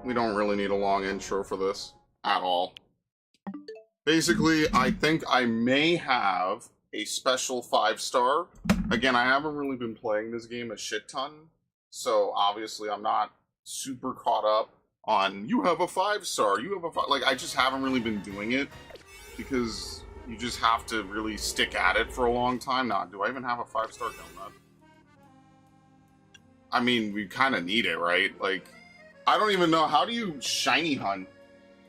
We don't really need a long intro for this at all. Basically, I think I may have a special 5-star. Again, I haven't really been playing this game a shit ton, so obviously I'm not super caught up on you have a 5-star, you have a 5. Like, I just haven't really been doing it because you just have to really stick at it for a long time. Now, do I even have a 5-star donut? I mean, we kind of need it, right? Like, I don't even know. How do you shiny hunt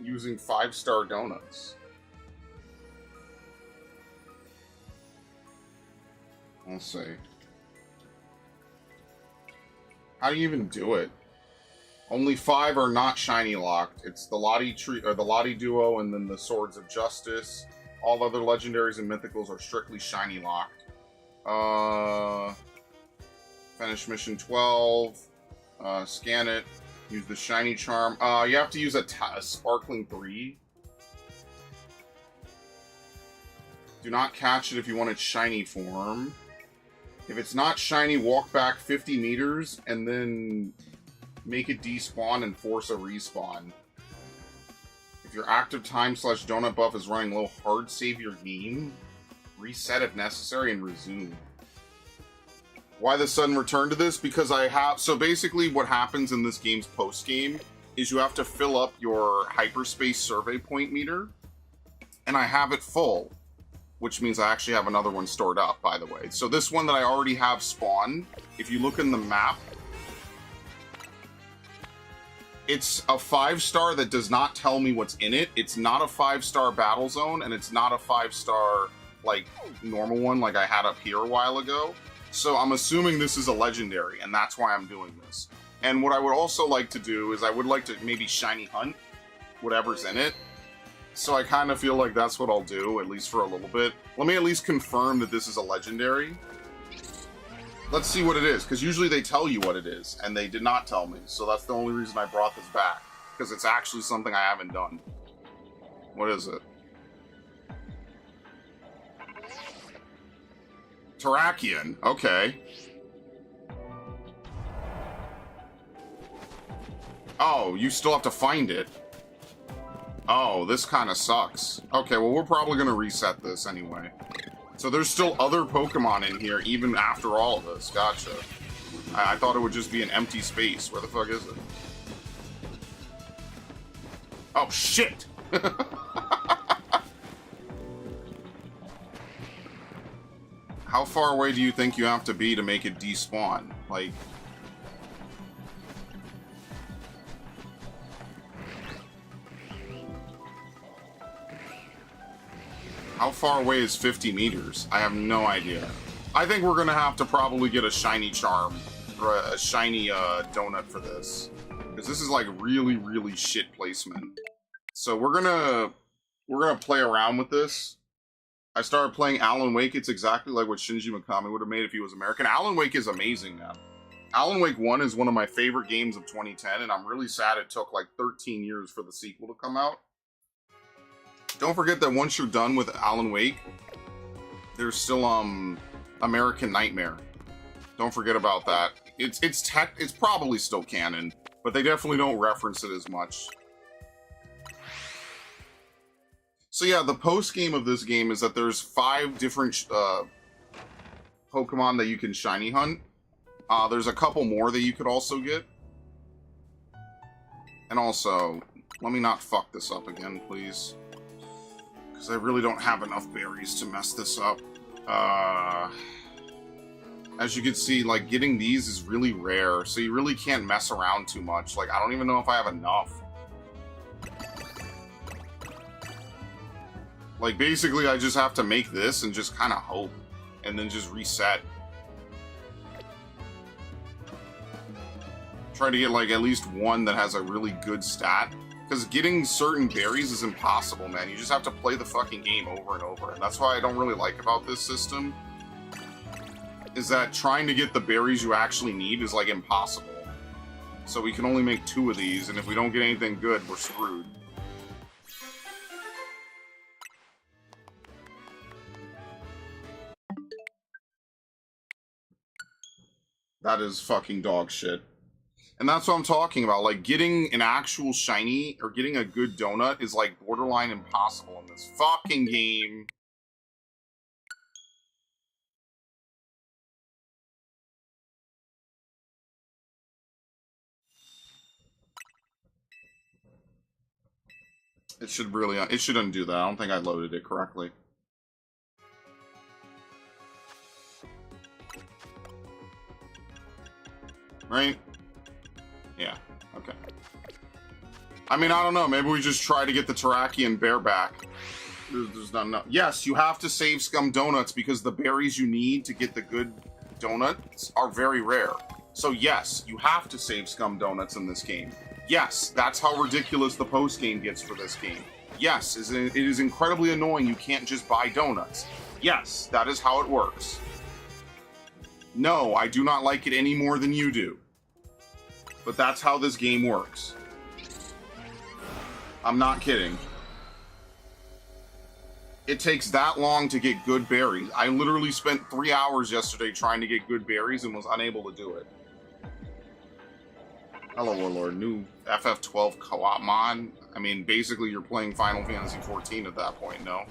using 5-star donuts? Let's see. How do you even do it? Only 5 are not shiny locked. It's the Lottie tree or the Lottie duo, and then the Swords of Justice. All other legendaries and mythicals are strictly shiny locked. Finish mission 12. Scan it. Use the shiny charm. You have to use a sparkling 3. Do not catch it if you want its shiny form. If it's not shiny, walk back 50 meters and then make it despawn and force a respawn. If your active time / donut buff is running low, hard save your game. Reset if necessary and resume. Why the sudden return to this? Because I have... So basically what happens in this game's post-game is you have to fill up your hyperspace survey point meter. And I have it full. Which means I actually have another one stored up, by the way. So this one that I already have spawned, if you look in the map, it's a 5-star that does not tell me what's in it. It's not a 5-star battle zone, and it's not a 5-star, like, normal one like I had up here a while ago. So I'm assuming this is a legendary, and that's why I'm doing this. And what I would also like to do is I would like to maybe shiny hunt whatever's in it. So I kind of feel like that's what I'll do, at least for a little bit. Let me at least confirm that this is a legendary. Let's see what it is, because usually they tell you what it is, and they did not tell me. So that's the only reason I brought this back, because it's actually something I haven't done. What is it? Terrakion. Okay. Oh, you still have to find it. Oh, this kind of sucks. Okay, well, we're probably going to reset this anyway. So there's still other Pokemon in here, even after all of this. Gotcha. I thought it would just be an empty space. Where the fuck is it? Oh, shit! How far away do you think you have to be to make it despawn? Like... How far away is 50 meters? I have no idea. I think we're gonna have to probably get a shiny charm or a shiny donut for this, because this is like really, really shit placement. So we're gonna play around with this. I started playing Alan Wake. It's exactly like what Shinji Mikami would have made if he was American. Alan Wake is amazing now. Alan Wake 1 is one of my favorite games of 2010, and I'm really sad it took like 13 years for the sequel to come out. Don't forget that once you're done with Alan Wake, there's still American Nightmare. Don't forget about that. It's probably still canon, but they definitely don't reference it as much. So yeah, the post game of this game is that there's 5 different Pokemon that you can shiny hunt. There's a couple more that you could also get. And also, let me not fuck this up again, please. Because I really don't have enough berries to mess this up. As you can see, like, getting these is really rare, so you really can't mess around too much. Like, I don't even know if I have enough. Like, basically, I just have to make this and just kind of hope. And then just reset. Try to get, like, at least one that has a really good stat. Because getting certain berries is impossible, man. You just have to play the fucking game over and over. And that's why I don't really like about this system. Is that trying to get the berries you actually need is, like, impossible. So we can only make 2 of these, and if we don't get anything good, we're screwed. That is fucking dog shit. And that's what I'm talking about. Like, getting an actual shiny or getting a good donut is like borderline impossible in this fucking game. It should undo that. I don't think I loaded it correctly. Right? Yeah, okay. I mean, I don't know. Maybe we just try to get the Terrakion bear back. There's not enough. Yes, you have to save Scum Donuts because the berries you need to get the good donuts are very rare. So yes, you have to save Scum Donuts in this game. Yes, that's how ridiculous the post-game gets for this game. Yes, it is incredibly annoying you can't just buy donuts. Yes, that is how it works. No, I do not like it any more than you do. But that's how this game works. I'm not kidding. It takes that long to get good berries. I literally spent 3 hours yesterday trying to get good berries and was unable to do it. Hello, Warlord. New FF12 co-op mod? I mean, basically you're playing Final Fantasy XIV at that point, no?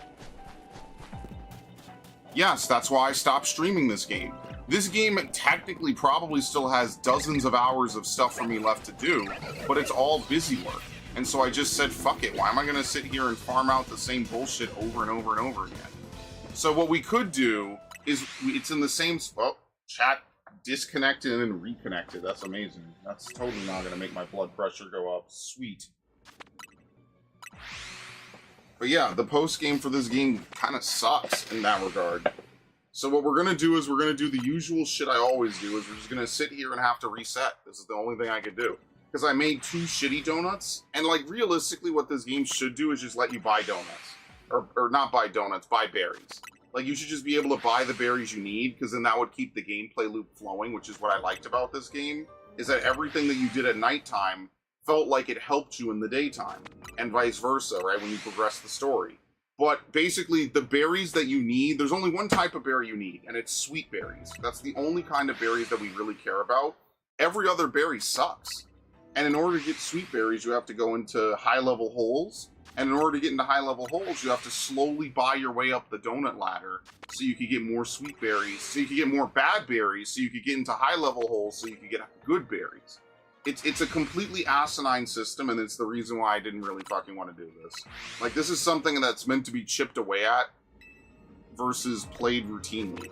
Yes, that's why I stopped streaming this game. This game technically probably still has dozens of hours of stuff for me left to do, but it's all busy work. And so I just said, fuck it, why am I going to sit here and farm out the same bullshit over and over and over again? So what we could do is, it's in the same spot. Chat disconnected and then reconnected. That's amazing. That's totally not going to make my blood pressure go up. Sweet. But yeah, the post-game for this game kind of sucks in that regard. So what we're going to do is we're going to do the usual shit I always do, is we're just going to sit here and have to reset. This is the only thing I could do. Because I made 2 shitty donuts, and like realistically what this game should do is just let you buy donuts. Or not buy donuts, buy berries. Like you should just be able to buy the berries you need, because then that would keep the gameplay loop flowing, which is what I liked about this game, is that everything that you did at nighttime felt like it helped you in the daytime, and vice versa, right, when you progress the story. But basically, the berries that you need, there's only one type of berry you need, and it's sweet berries. That's the only kind of berries that we really care about. Every other berry sucks. And in order to get sweet berries, you have to go into high-level holes. And in order to get into high-level holes, you have to slowly buy your way up the donut ladder so you could get more sweet berries, so you could get more bad berries, so you could get into high-level holes, so you could get good berries. It's a completely asinine system, and it's the reason why I didn't really fucking want to do this. Like, this is something that's meant to be chipped away at versus played routinely.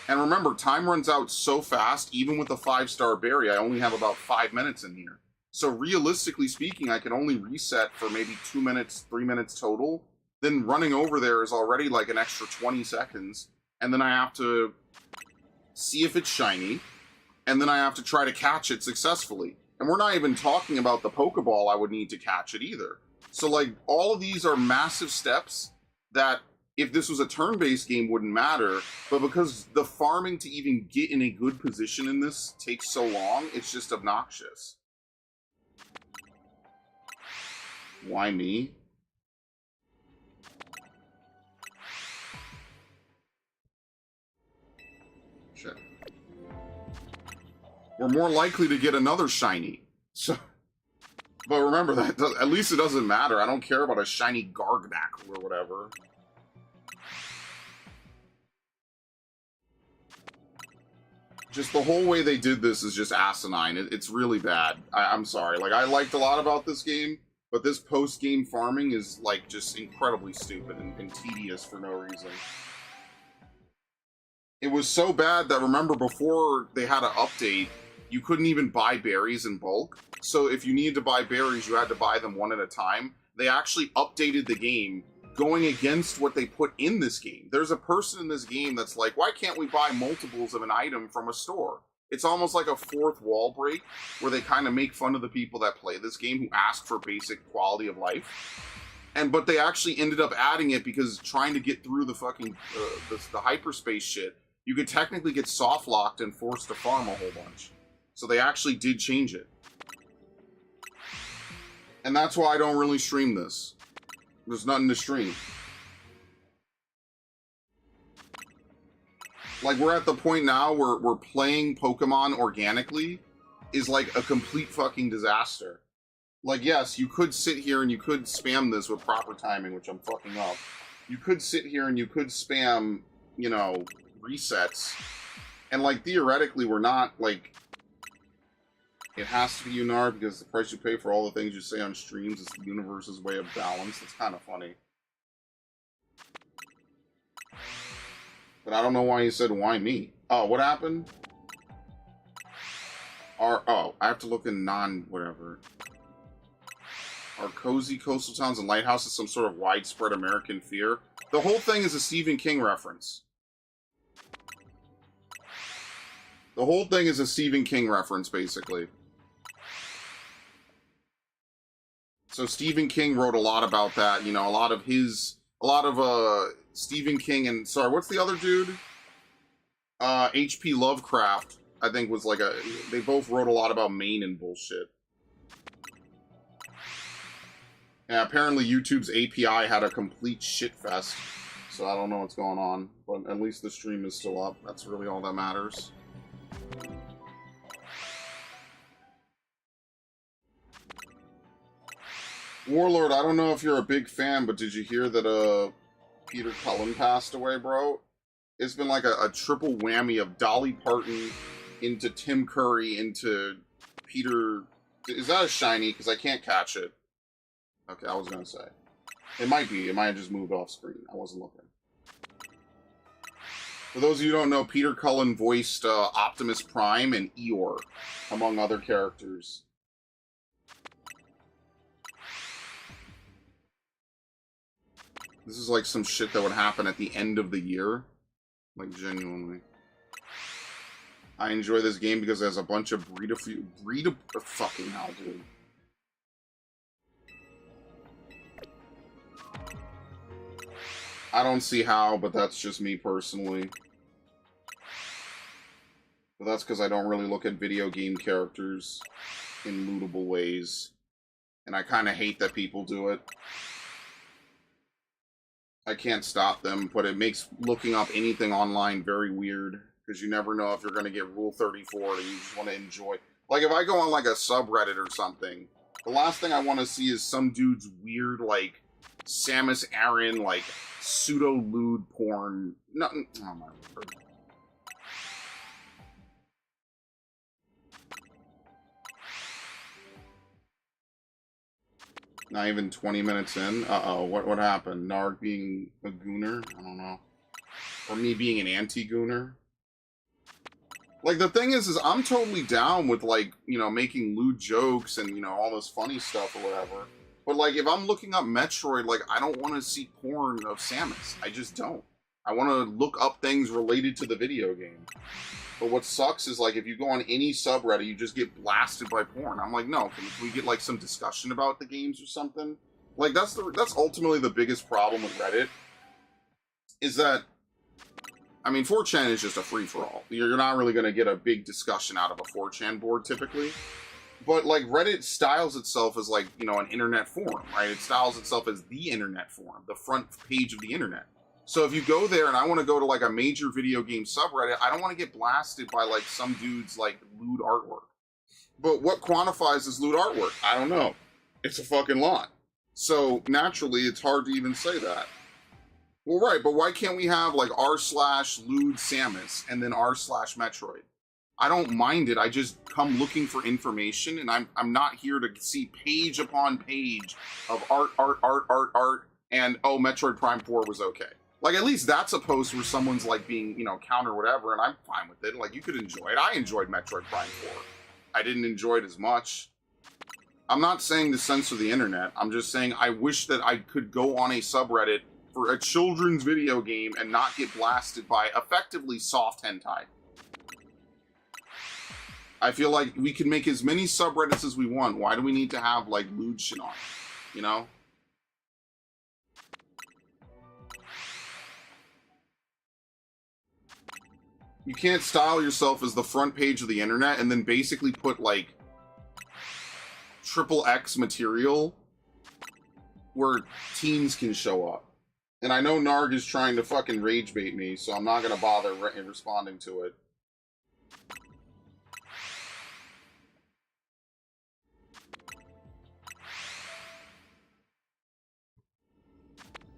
And remember, time runs out so fast, even with a 5-star berry, I only have about 5 minutes in here. So realistically speaking, I can only reset for maybe 2 minutes, 3 minutes total. Then running over there is already like an extra 20 seconds. And then I have to see if it's shiny. And then I have to try to catch it successfully. And we're not even talking about the Pokeball I would need to catch it either. So like, all of these are massive steps that, if this was a turn-based game, wouldn't matter, but because the farming to even get in a good position in this takes so long, it's just obnoxious. Why me? Shit. We're more likely to get another shiny. So, but remember that, at least it doesn't matter. I don't care about a shiny Gargnack or whatever. Just the whole way they did this is just asinine. It's really bad. I'm sorry. Like, I liked a lot about this game, but this post-game farming is, like, just incredibly stupid and tedious for no reason. It was so bad that, remember, before they had an update, you couldn't even buy berries in bulk. So if you needed to buy berries, you had to buy them one at a time. They actually updated the game going against what they put in this game. There's a person in this game that's like, why can't we buy multiples of an item from a store? It's almost like a fourth wall break where they kind of make fun of the people that play this game who ask for basic quality of life. But they actually ended up adding it because trying to get through the fucking the hyperspace shit, you could technically get soft locked and forced to farm a whole bunch. So they actually did change it. And that's why I don't really stream this. There's nothing to stream. Like, we're at the point now where we're playing Pokemon organically, is like a complete fucking disaster. Like, yes, you could sit here and you could spam this with proper timing, which I'm fucking up. You could sit here and you could spam, you know, resets. And, like, theoretically, we're not, like... It has to be Unar because the price you pay for all the things you say on streams is the universe's way of balance. It's kind of funny. But I don't know why you said, why me? Oh, what happened? Oh, I have to look in non-whatever. Are cozy coastal towns and lighthouses some sort of widespread American fear? The whole thing is a Stephen King reference. The whole thing is a Stephen King reference, basically. So Stephen King wrote a lot about that. You know, a lot of Stephen King and, sorry, what's the other dude? H.P. Lovecraft, I think, was like they both wrote a lot about Maine and bullshit. Yeah, apparently YouTube's API had a complete shitfest, so I don't know what's going on, but at least the stream is still up. That's really all that matters. Warlord, I don't know if you're a big fan, but did you hear that Peter Cullen passed away, bro? It's been like a triple whammy of Dolly Parton into Tim Curry into Peter... Is that a shiny? Because I can't catch it. Okay, I was going to say. It might be. It might have just moved off screen. I wasn't looking. For those of you who don't know, Peter Cullen voiced Optimus Prime and Eeyore, among other characters. This is like some shit that would happen at the end of the year. Like, genuinely. I enjoy this game because it has a bunch of fucking hell, dude. I don't see how, but that's just me personally. But that's because I don't really look at video game characters in lootable ways. And I kind of hate that people do it. I can't stop them, but it makes looking up anything online very weird. Because you never know if you're going to get Rule 34 and you just want to enjoy. Like, if I go on, like, a subreddit or something, the last thing I want to see is some dude's weird, like, Samus Aran, like, pseudo-lewd porn. No, oh my word. Not even 20 minutes in? Uh-oh, what happened? Narg being a gooner? I don't know. Or me being an anti-gooner? Like, the thing is I'm totally down with, like, you know, making lewd jokes and, you know, all this funny stuff or whatever. But, like, if I'm looking up Metroid, like, I don't want to see porn of Samus. I just don't. I want to look up things related to the video game. But what sucks is, like, if you go on any subreddit, you just get blasted by porn. I'm like, no, can we get, like, some discussion about the games or something? Like, that's ultimately the biggest problem with Reddit. Is that, I mean, 4chan is just a free-for-all. You're not really going to get a big discussion out of a 4chan board, typically. But, like, Reddit styles itself as, like, you know, an internet forum, right? It styles itself as the internet forum, the front page of the internet. So if you go there and I want to go to, like, a major video game subreddit, I don't want to get blasted by, like, some dude's, like, lewd artwork. But what quantifies as lewd artwork? I don't know. It's a fucking lot. So, naturally, it's hard to even say that. Well, right, but why can't we have, like, r/lewd Samus and then r/Metroid? I don't mind it. I just come looking for information, and I'm not here to see page upon page of art, and, oh, Metroid Prime 4 was okay. Like, at least that's a post where someone's, like, being, you know, counter whatever, and I'm fine with it. Like, you could enjoy it. I enjoyed Metroid Prime 4. I didn't enjoy it as much. I'm not saying to censor the internet. I'm just saying I wish that I could go on a subreddit for a children's video game and not get blasted by effectively soft hentai. I feel like we can make as many subreddits as we want. Why do we need to have, like, lewd shit on it? You know? You can't style yourself as the front page of the internet and then basically put, like, XXX material where teens can show up. And I know Narg is trying to fucking rage bait me, so I'm not gonna bother responding to it.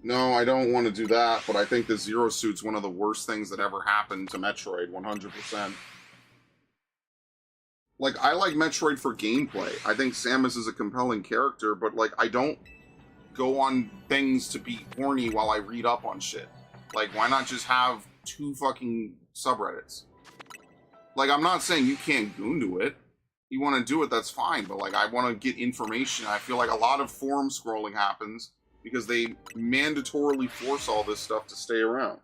No, I don't want to do that, but I think the Zero Suit's one of the worst things that ever happened to Metroid, 100%. Like, I like Metroid for gameplay. I think Samus is a compelling character, but, like, I don't go on things to be horny while I read up on shit. Like, why not just have 2 fucking subreddits? Like, I'm not saying you can't goon to it. You want to do it, that's fine, but, like, I want to get information. I feel like a lot of forum scrolling happens because they mandatorily force all this stuff to stay around.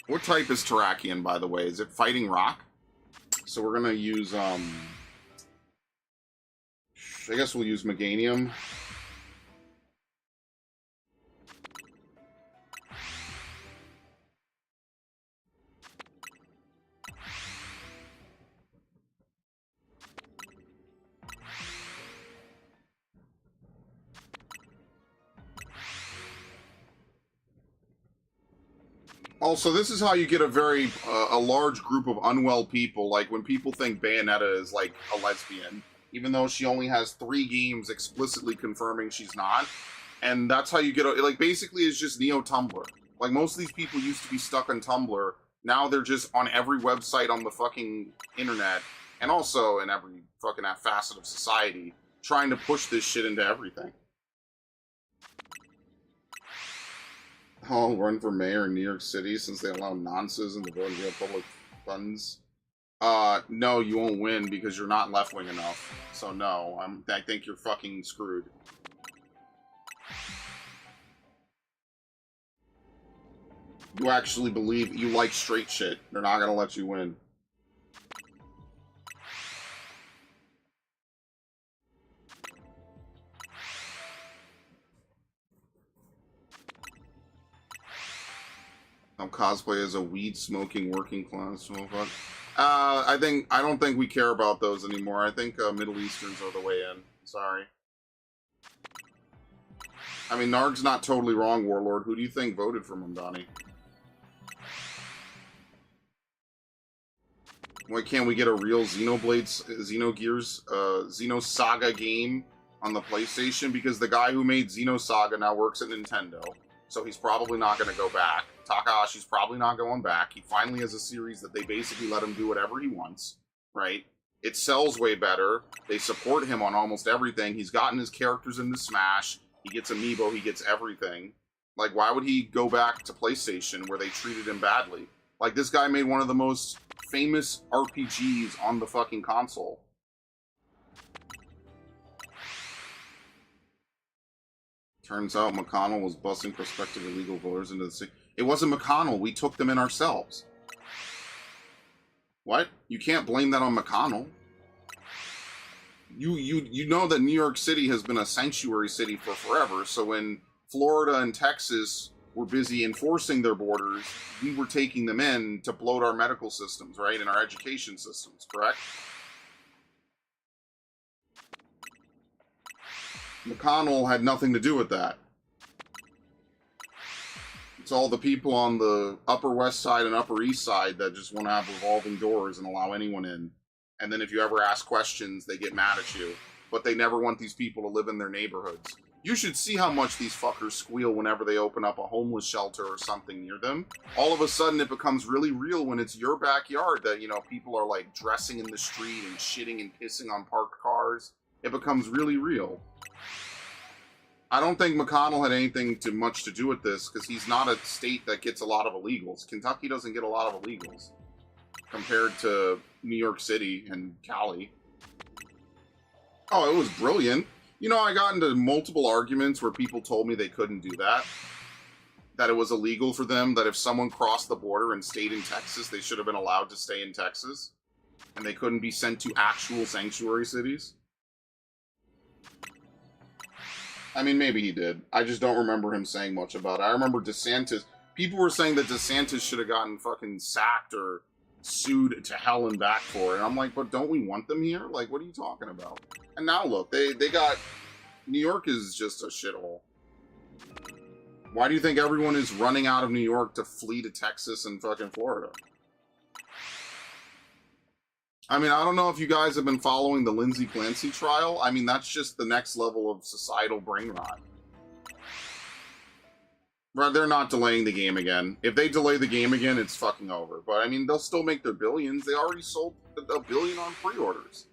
What type is Terrakion, by the way? Is it fighting rock? So we're gonna use, I guess we'll use Meganium. Also, this is how you get a a large group of unwell people. Like, when people think Bayonetta is, like, a lesbian, even though she only has 3 games explicitly confirming she's not. And that's how you get, like, basically it's just Neo-Tumblr. Like, most of these people used to be stuck on Tumblr. Now they're just on every website on the fucking internet, and also in every fucking facet of society, trying to push this shit into everything. I'll run for mayor in New York City since they allow non-citizens to vote via public funds. No, you won't win because you're not left-wing enough. So no, I think you're fucking screwed. You actually believe you like straight shit. They're not gonna let you win. I'll cosplay as a weed-smoking working class motherfucker. I don't think we care about those anymore. I think Middle Easterns are the way in. Sorry. I mean, Narg's not totally wrong, Warlord. Who do you think voted for Mundani? Why can't we get a real Xenoblade, Xenogears, Xenosaga game on the PlayStation? Because the guy who made Xenosaga now works at Nintendo, so he's probably not going to go back. Takahashi's probably not going back. He finally has a series that they basically let him do whatever he wants, right? It sells way better. They support him on almost everything. He's gotten his characters into Smash. He gets Amiibo. He gets everything. Like, why would he go back to PlayStation where they treated him badly? Like, this guy made one of the most famous RPGs on the fucking console. Turns out McConnell was busing prospective illegal voters into the city. It wasn't McConnell. We took them in ourselves. What? You can't blame that on McConnell. You know that New York City has been a sanctuary city for forever, so when Florida and Texas were busy enforcing their borders, we were taking them in to bloat our medical systems, right? And our education systems, correct? McConnell had nothing to do with that. It's all the people on the Upper West Side and Upper East Side that just want to have revolving doors and allow anyone in. And then if you ever ask questions, they get mad at you. But they never want these people to live in their neighborhoods. You should see how much these fuckers squeal whenever they open up a homeless shelter or something near them. All of a sudden, it becomes really real when it's your backyard that, you know, people are, like, dressing in the street and shitting and pissing on parked cars. It becomes really real. I don't think McConnell had anything much to do with this, because he's not a state that gets a lot of illegals. Kentucky doesn't get a lot of illegals, compared to New York City and Cali. Oh, it was brilliant. You know, I got into multiple arguments where people told me they couldn't do that. That it was illegal for them, that if someone crossed the border and stayed in Texas, they should have been allowed to stay in Texas. And they couldn't be sent to actual sanctuary cities. I mean, maybe he did. I just don't remember him saying much about it. I remember DeSantis. People were saying that DeSantis should have gotten fucking sacked or sued to hell and back for it. And I'm like, but don't we want them here? Like, what are you talking about? And now look, they got... New York is just a shithole. Why do you think everyone is running out of New York to flee to Texas and fucking Florida? I mean, I don't know if you guys have been following the Lindsay Clancy trial. I mean, that's just the next level of societal brain rot. Right, they're not delaying the game again. If they delay the game again, it's fucking over. But, I mean, they'll still make their billions. They already sold a billion on pre-orders.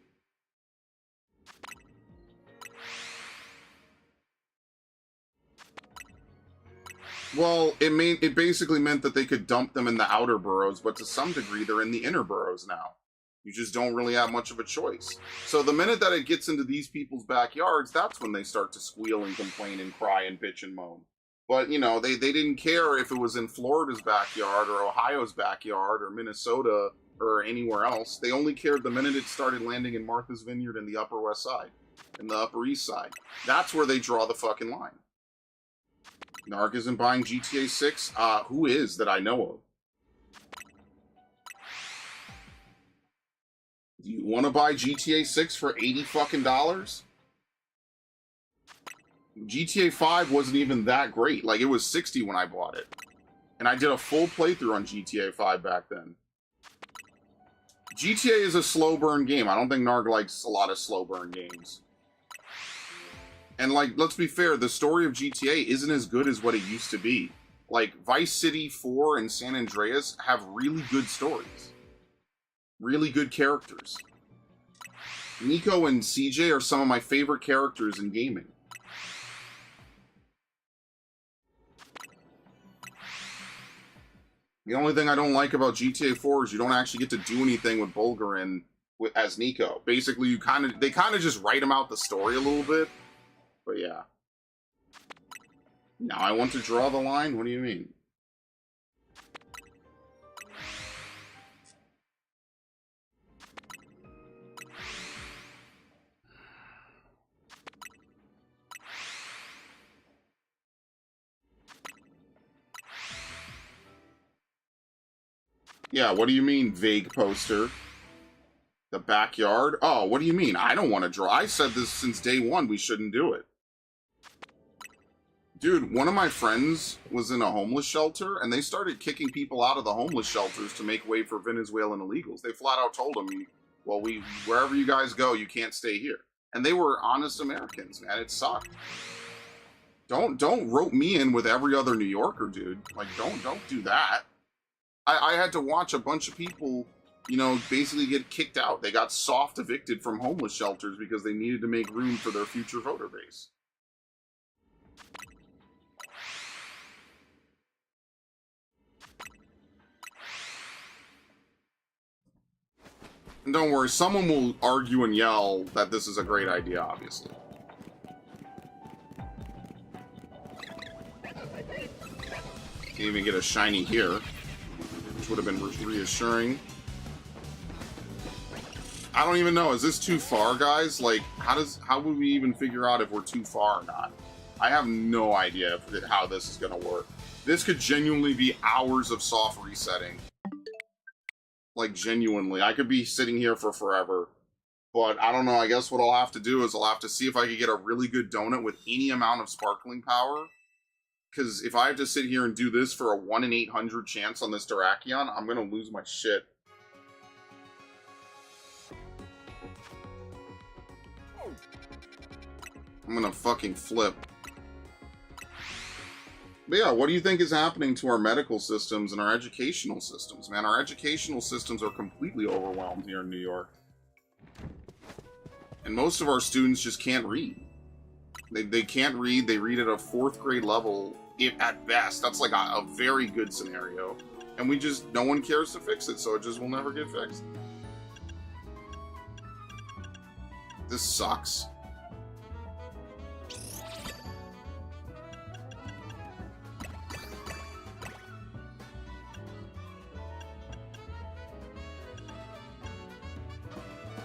Well, it basically meant that they could dump them in the outer boroughs, but to some degree, they're in the inner boroughs now. You just don't really have much of a choice. So the minute that it gets into these people's backyards, that's when they start to squeal and complain and cry and bitch and moan. But, you know, they didn't care if it was in Florida's backyard or Ohio's backyard or Minnesota or anywhere else. They only cared the minute it started landing in Martha's Vineyard in the Upper West Side, in the Upper East Side. That's where they draw the fucking line. Narc isn't buying GTA 6? Who is that I know of? Do you want to buy GTA 6 for $80 fucking dollars? GTA 5 wasn't even that great. Like, it was 60 when I bought it. And I did a full playthrough on GTA 5 back then. GTA is a slow burn game. I don't think Narg likes a lot of slow burn games. And, like, let's be fair, the story of GTA isn't as good as what it used to be. Like, Vice City 4 and San Andreas have really good stories. Really good characters. Nico and CJ are some of my favorite characters in gaming. The only thing I don't like about GTA 4 is you don't actually get to do anything with Bulgarin as Nico. Basically, they kind of just write him out the story a little bit. But yeah. Now I want to draw the line? What do you mean? Yeah, what do you mean, vague poster? The backyard? Oh, what do you mean? I don't want to draw. I said this since day one, we shouldn't do it. Dude, one of my friends was in a homeless shelter, and they started kicking people out of the homeless shelters to make way for Venezuelan illegals. They flat out told them, well, wherever you guys go, you can't stay here. And they were honest Americans, man. It sucked. Don't rope me in with every other New Yorker, dude. Like, don't do that. I had to watch a bunch of people, you know, basically get kicked out. They got soft evicted from homeless shelters because they needed to make room for their future voter base. And don't worry, someone will argue and yell that this is a great idea, obviously. Can't even get a shiny here, which would have been reassuring. I don't even know. Is this too far, guys? Like, how would we even figure out if we're too far or not? I have no idea how this is going to work. This could genuinely be hours of soft resetting. Like, genuinely. I could be sitting here for forever. But I don't know. I guess what I'll have to do is I'll have to see if I can get a really good donut with any amount of sparkling power. Because if I have to sit here and do this for a 1 in 800 chance on this Terrakion, I'm going to lose my shit. I'm going to fucking flip. But yeah, what do you think is happening to our medical systems and our educational systems, man? Our educational systems are completely overwhelmed here in New York. And most of our students just can't read. They can't read. They read at a 4th grade level, at best. That's like a very good scenario. And no one cares to fix it, so it just will never get fixed. This sucks.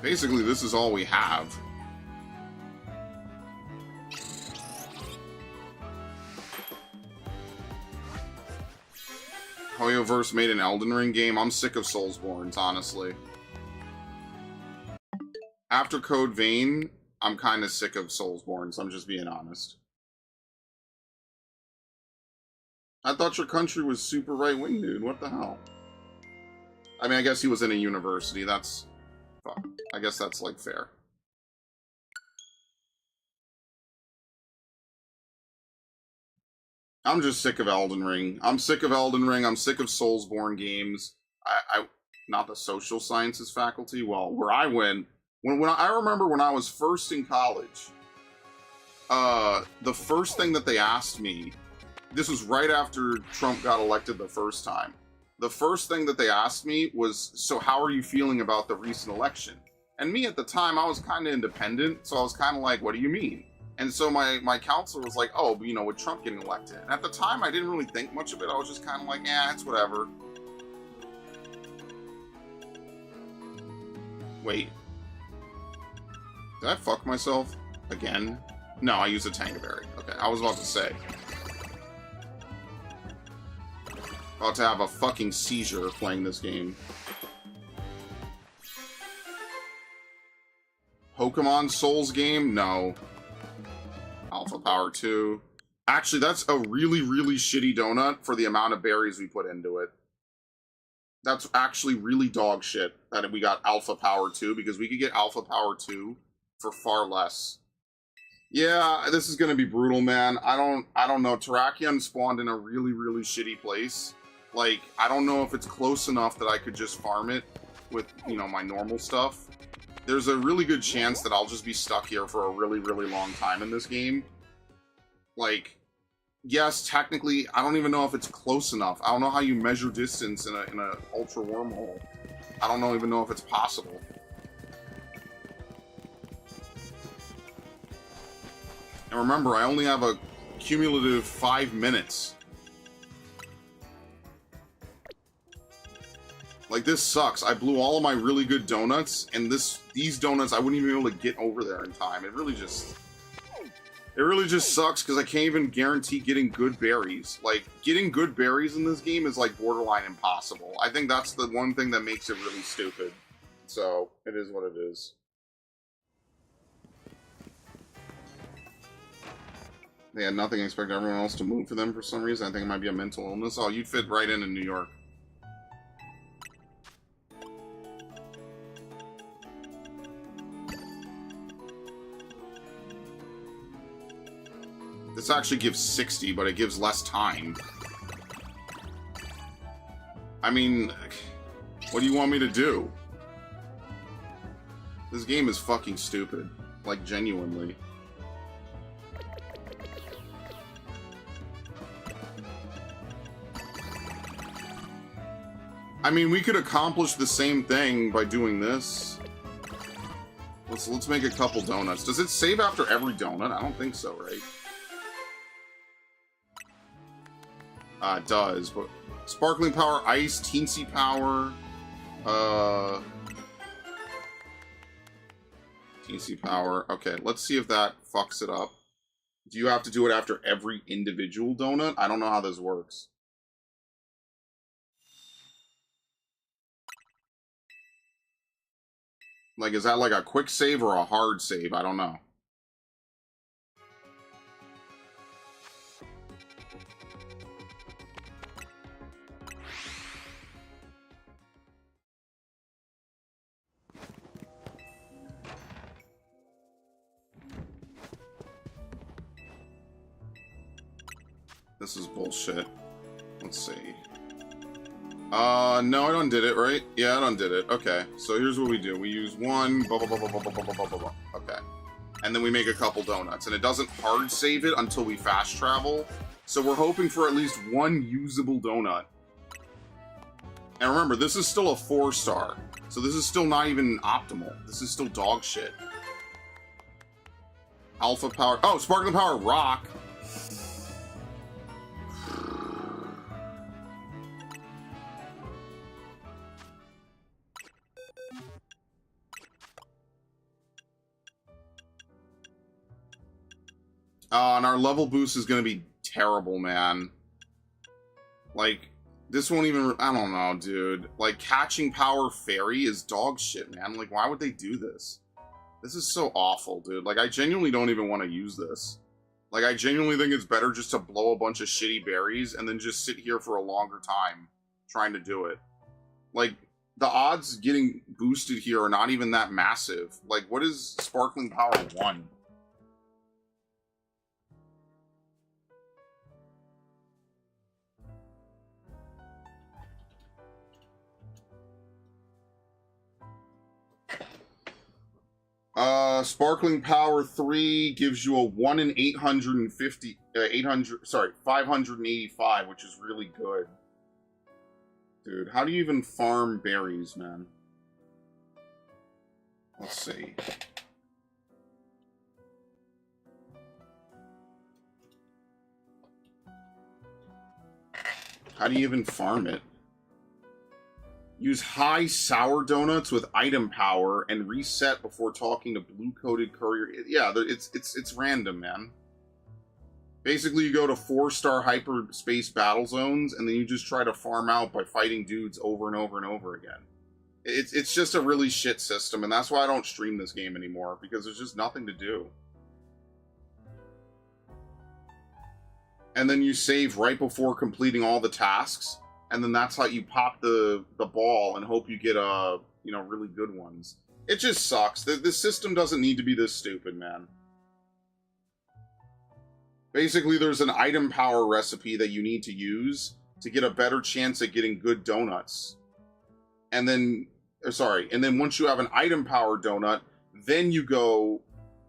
Basically, this is all we have. Hoyoverse made an Elden Ring game. I'm sick of Soulsborns, honestly. After Code Vein, I'm kind of sick of Soulsborns. I'm just being honest. I thought your country was super right-wing, dude. What the hell? I mean, I guess he was in a university. That's Fuck. I guess that's, like, fair. I'm just sick of Elden Ring. I'm sick of Elden Ring. I'm sick of Soulsborne games. Not the social sciences faculty. Well, where I went, when I remember when I was first in college, the first thing that they asked me, this was right after Trump got elected the first time. The first thing that they asked me was, so how are you feeling about the recent election? And me at the time, I was kind of independent, so I was kind of like, what do you mean? And so my counselor was like, oh, you know, with Trump getting elected. And at the time, I didn't really think much of it. I was just kind of like, yeah, it's whatever. Wait. Did I fuck myself? Again? No, I used a Tangaberry. Okay, I was about to say. About to have a fucking seizure playing this game. Pokemon Souls game? No. Alpha Power 2. Actually, that's a really, really shitty donut for the amount of berries we put into it. That's actually really dog shit that we got Alpha Power 2, because we could get Alpha Power 2 for far less. Yeah, this is gonna be brutal, man. I don't know. Terrakion spawned in a really, really shitty place. Like, I don't know if it's close enough that I could just farm it with, you know, my normal stuff. There's a really good chance that I'll just be stuck here for a really, really long time in this game. Like, yes, technically, I don't even know if it's close enough. I don't know how you measure distance in a ultra wormhole. I don't even know if it's possible. And remember, I only have a cumulative 5 minutes. Like, this sucks. I blew all of my really good donuts, and these donuts, I wouldn't even be able to get over there in time. It really just sucks, because I can't even guarantee getting good berries. Like, getting good berries in this game is, like, borderline impossible. I think that's the one thing that makes it really stupid. So, it is what it is. They had nothing, expect everyone else to move for them for some reason. I think it might be a mental illness. Oh, you'd fit right in New York. This actually gives 60, but it gives less time. I mean, what do you want me to do? This game is fucking stupid. Like, genuinely. I mean, we could accomplish the same thing by doing this. Let's make a couple donuts. Does it save after every donut? I don't think so, right? It does, but Sparkling Power, Ice, Teensy Power, Teensy Power. Okay, let's see if that fucks it up. Do you have to do it after every individual donut? I don't know how this works. Like, is that like a quick save or a hard save? I don't know. This is bullshit. Let's see. No, I undid it, right? Yeah, I undid it. Okay, so here's what we do. We use one, blah, blah, blah, blah, blah, blah, blah, blah, blah, blah. Okay. And then we make a couple donuts. And it doesn't hard save it until we fast travel. So we're hoping for at least one usable donut. And remember, this is still a 4-star. So this is still not even optimal. This is still dog shit. Alpha Power... Oh, Sparkling Power Rock. And our level boost is going to be terrible, man. Like, this won't even... I don't know, dude. Like, Catching Power Fairy is dog shit, man. Like, why would they do this? This is so awful, dude. Like, I genuinely don't even want to use this. Like, I genuinely think it's better just to blow a bunch of shitty berries and then just sit here for a longer time trying to do it. Like, the odds getting boosted here are not even that massive. Like, what is Sparkling Power 1? Sparkling Power 3 gives you a 1 in 850, 585, which is really good. Dude, how do you even farm berries, man? Let's see. How do you even farm it? Use high sour donuts with item power and reset before talking to blue-coated courier. Yeah, it's random, man. Basically, you go to 4-star hyperspace battle zones, and then you just try to farm out by fighting dudes over and over and over again. It's just a really shit system, and that's why I don't stream this game anymore, because there's just nothing to do. And then you save right before completing all the tasks, and then that's how you pop the ball and hope you get really good ones. It just sucks. This system doesn't need to be this stupid, man. Basically, there's an item power recipe that you need to use to get a better chance at getting good donuts. And then once you have an item power donut, then you go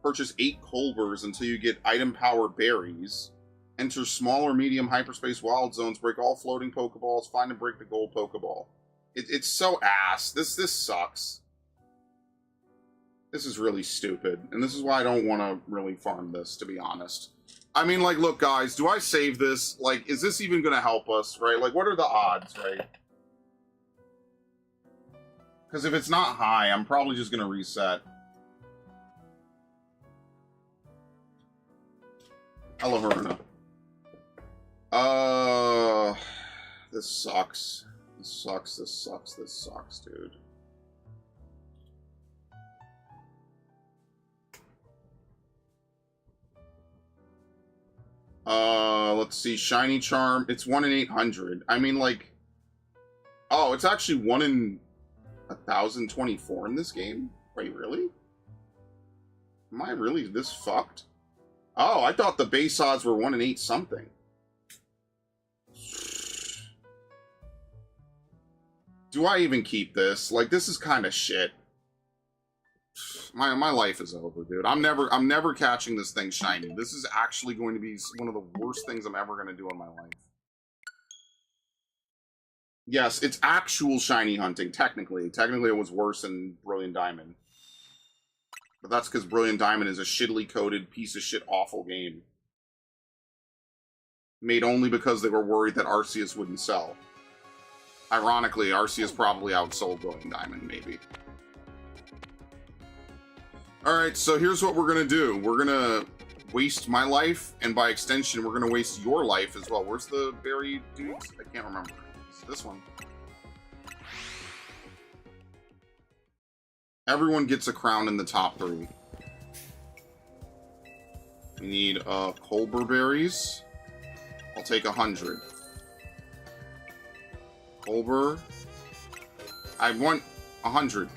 purchase 8 Culvers until you get item power berries. Enter small or medium hyperspace wild zones, break all floating Pokeballs, find and break the gold Pokeball. It's so ass. This sucks. This is really stupid. And this is why I don't want to really farm this, to be honest. I mean, like, look, guys, do I save this? Like, is this even going to help us, right? Like, what are the odds, right? Because if it's not high, I'm probably just going to reset. Hello, Haruna. This sucks. This sucks, dude. Let's see, Shiny Charm. It's 1 in 800. I mean, like... Oh, it's actually 1 in 1,024 in this game? Wait, really? Am I really this fucked? Oh, I thought the base odds were 1 in 8 something. Do I even keep this? Like, this is kind of shit. My life is over, dude. I'm never catching this thing shiny. This is actually going to be one of the worst things I'm ever going to do in my life. Yes, it's actual shiny hunting, technically. Technically, it was worse than Brilliant Diamond. But that's because Brilliant Diamond is a shittily coded, piece of shit, awful game. Made only because they were worried that Arceus wouldn't sell. Ironically, Arceus probably outsold Brilliant Diamond, maybe. Alright, so here's what we're gonna do. We're gonna waste my life, and by extension, we're gonna waste your life as well. Where's the berry dudes? I can't remember. It's this one. Everyone gets a crown in the top 3. We need Culber berries. I'll take 100. Culber. I want 100.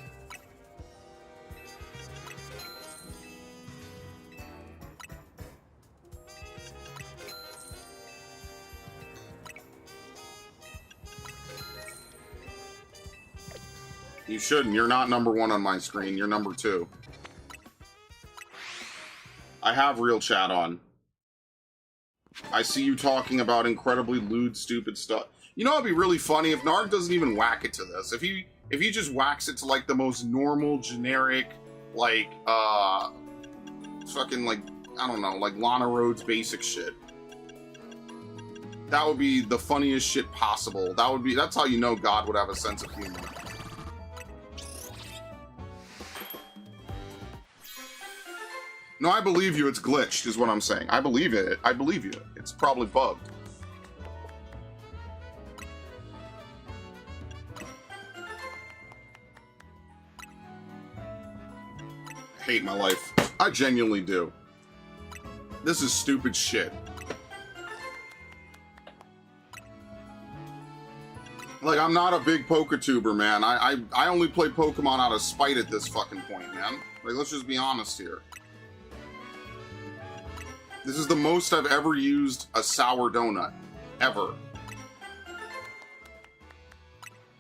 You shouldn't. You're not number 1 on my screen. You're number 2. I have real chat on. I see you talking about incredibly lewd, stupid stuff. You know, it'd be really funny if Narg doesn't even whack it to this. If he just whacks it to, like, the most normal, generic, like, fucking, like, I don't know, like Lana Rhoades basic shit. That would be the funniest shit possible. That's how you know God would have a sense of humor. No, I believe you. It's glitched, is what I'm saying. I believe it. I believe you. It's probably bugged. I hate my life. I genuinely do. This is stupid shit. Like, I'm not a big PokeTuber, man. I only play Pokemon out of spite at this fucking point, man. Like, let's just be honest here. This is the most I've ever used a sour donut. Ever.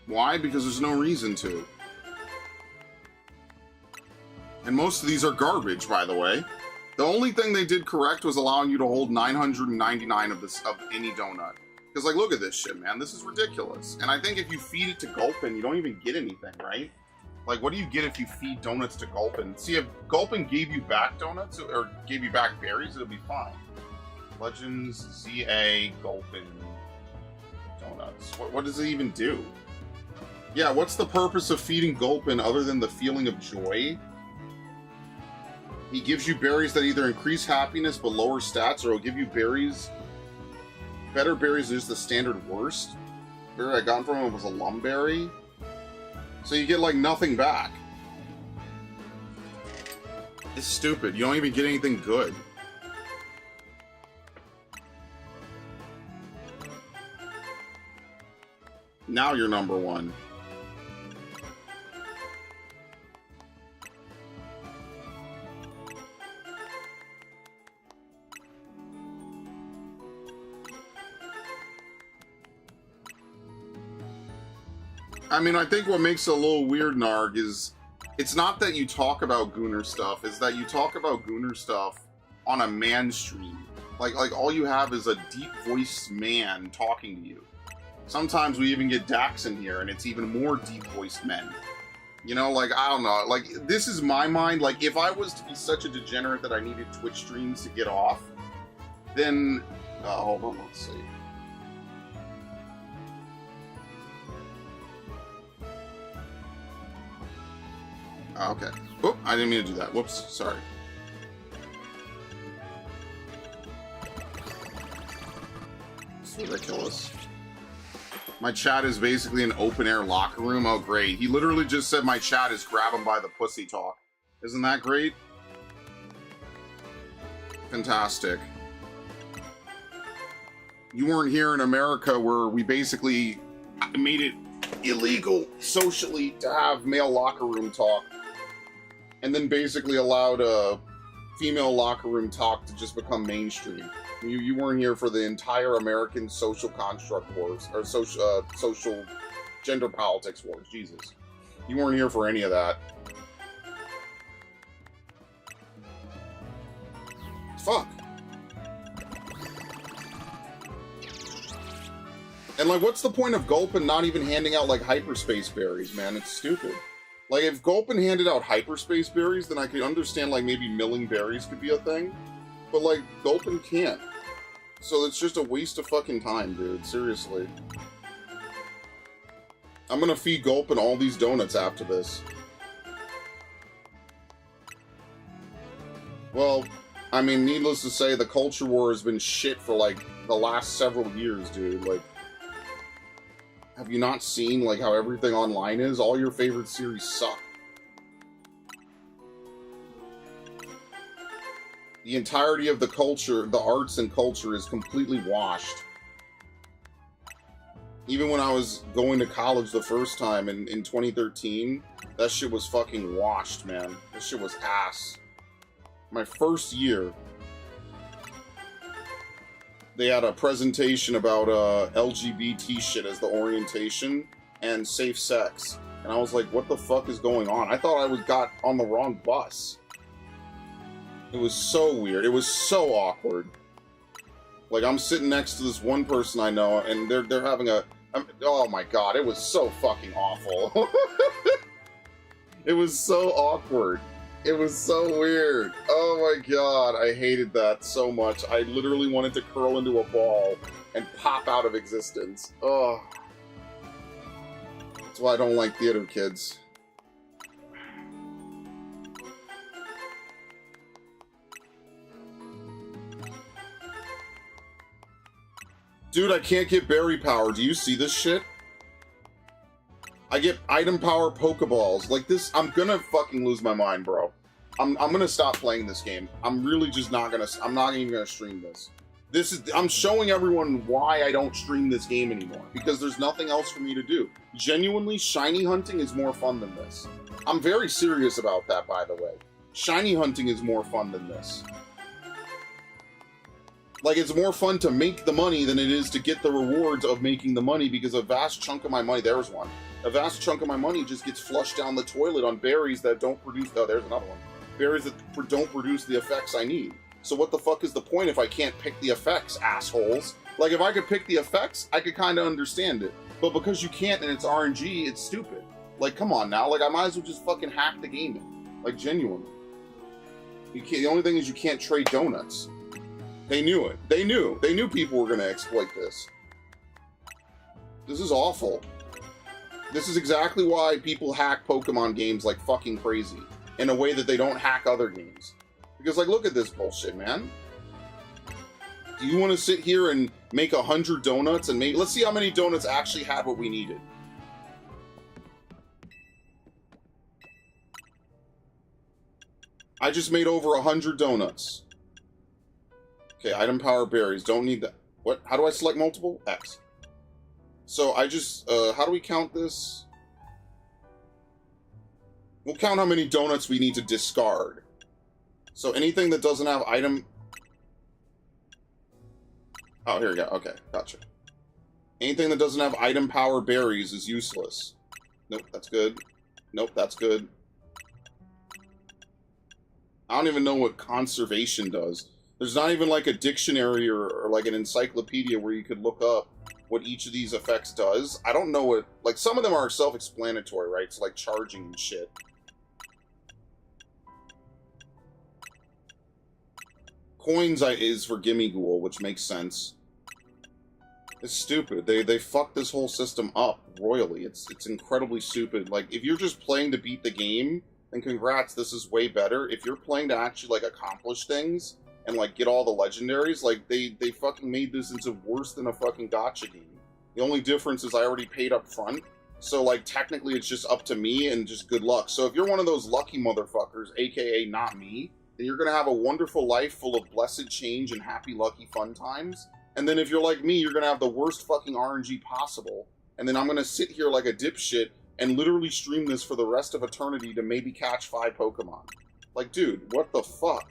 Why? Because there's no reason to. And most of these are garbage, by the way. The only thing they did correct was allowing you to hold 999 of any donut. Because, like, look at this shit, man. This is ridiculous. And I think if you feed it to Gulpin, you don't even get anything, right? Like, what do you get if you feed donuts to Gulpin? See, if Gulpin gave you back donuts, or gave you back berries, it'll be fine. Legends ZA Gulpin donuts. What does it even do? Yeah, what's the purpose of feeding Gulpin other than the feeling of joy? He gives you berries that either increase happiness but lower stats, or he'll give you berries, better berries than just the standard worst. The berry I got from him was a lumberry. So you get, like, nothing back. It's stupid. You don't even get anything good. Now you're number one. I mean, I think what makes it a little weird, Narg, is it's not that you talk about Gooner stuff, it's that you talk about Gooner stuff on a man stream. Like all you have is a deep-voiced man talking to you. Sometimes we even get Dax in here, and it's even more deep-voiced men. You know, like, I don't know. Like, this is my mind. Like, if I was to be such a degenerate that I needed Twitch streams to get off, then... hold on, let's see. Okay. Oh, I didn't mean to do that. Whoops. Sorry. It's ridiculous. My chat is basically an open-air locker room. Oh, great. He literally just said my chat is grab him by the pussy talk. Isn't that great? Fantastic. You weren't here in America where we basically made it illegal socially to have male locker room talk, and then basically allowed a female locker room talk to just become mainstream. You weren't here for the entire American social construct wars, or social gender politics wars. Jesus. You weren't here for any of that. Fuck. And, like, what's the point of Gulpin not even handing out, like, hyperspace berries, man? It's stupid. Like, if Gulpin handed out hyperspace berries, then I could understand, like, maybe milling berries could be a thing. But, like, Gulpin can't. So it's just a waste of fucking time, dude. Seriously. I'm gonna feed Gulpin all these donuts after this. Well, I mean, needless to say, the culture war has been shit for, like, the last several years, dude. Like, have you not seen, like, how everything online is? All your favorite series suck. The entirety of the culture, the arts and culture, is completely washed. Even when I was going to college the first time in 2013, that shit was fucking washed, man. That shit was ass. My first year, they had a presentation about LGBT shit as the orientation and safe sex. And I was like, what the fuck is going on? I thought I got on the wrong bus. It was so weird. It was so awkward. Like, I'm sitting next to this one person I know, and they're having a... oh my god, it was so fucking awful. It was so awkward. It was so weird. Oh my god, I hated that so much. I literally wanted to curl into a ball and pop out of existence. Oh. That's why I don't like theater kids. Dude, I can't get berry power. Do you see this shit? I get item power Pokeballs. Like this, I'm gonna fucking lose my mind, bro. I'm gonna stop playing this game. I'm really just not gonna, I'm not even gonna stream this. I'm showing everyone why I don't stream this game anymore, because there's nothing else for me to do. Genuinely, shiny hunting is more fun than this. I'm very serious about that, by the way. Shiny hunting is more fun than this. Like, it's more fun to make the money than it is to get the rewards of making the money, because a vast chunk of my money, there's one, a vast chunk of my money just gets flushed down the toilet on berries that don't produce, oh, there's another one. Berries that don't produce the effects I need. So what the fuck is the point if I can't pick the effects, assholes? Like, if I could pick the effects, I could kind of understand it. But because you can't and it's RNG, it's stupid. Like, come on now. Like, I might as well just fucking hack the game in. Like, genuinely. You can't, the only thing is you can't trade donuts. They knew it. They knew. They knew people were going to exploit this. This is awful. This is exactly why people hack Pokemon games like fucking crazy. In a way that they don't hack other games. Because, like, look at this bullshit, man. Do you want to sit here and make 100 donuts and make... Let's see how many donuts actually had what we needed. I just made over 100 donuts. Okay, item power berries. Don't need that. What? How do I select multiple? X. So I just... how do we count this? We'll count how many donuts we need to discard. So anything that doesn't have item... Oh, here we go. Okay, gotcha. Anything that doesn't have item power berries is useless. Nope, that's good. Nope, that's good. I don't even know what conservation does. There's not even like a dictionary or like an encyclopedia where you could look up what each of these effects does. I don't know what... Like, some of them are self-explanatory, right? So, like, charging and shit. Coins is for Gimme Ghoul, which makes sense. It's stupid. They fucked this whole system up royally. It's incredibly stupid. Like, if you're just playing to beat the game, then congrats, this is way better. If you're playing to actually, like, accomplish things and, like, get all the legendaries, like, they fucking made this into worse than a fucking gacha game. The only difference is I already paid up front, so, like, technically it's just up to me and just good luck. So if you're one of those lucky motherfuckers, aka not me, then you're going to have a wonderful life full of blessed change and happy, lucky, fun times. And then if you're like me, you're going to have the worst fucking RNG possible. And then I'm going to sit here like a dipshit and literally stream this for the rest of eternity to maybe catch 5 Pokemon. Like, dude, what the fuck?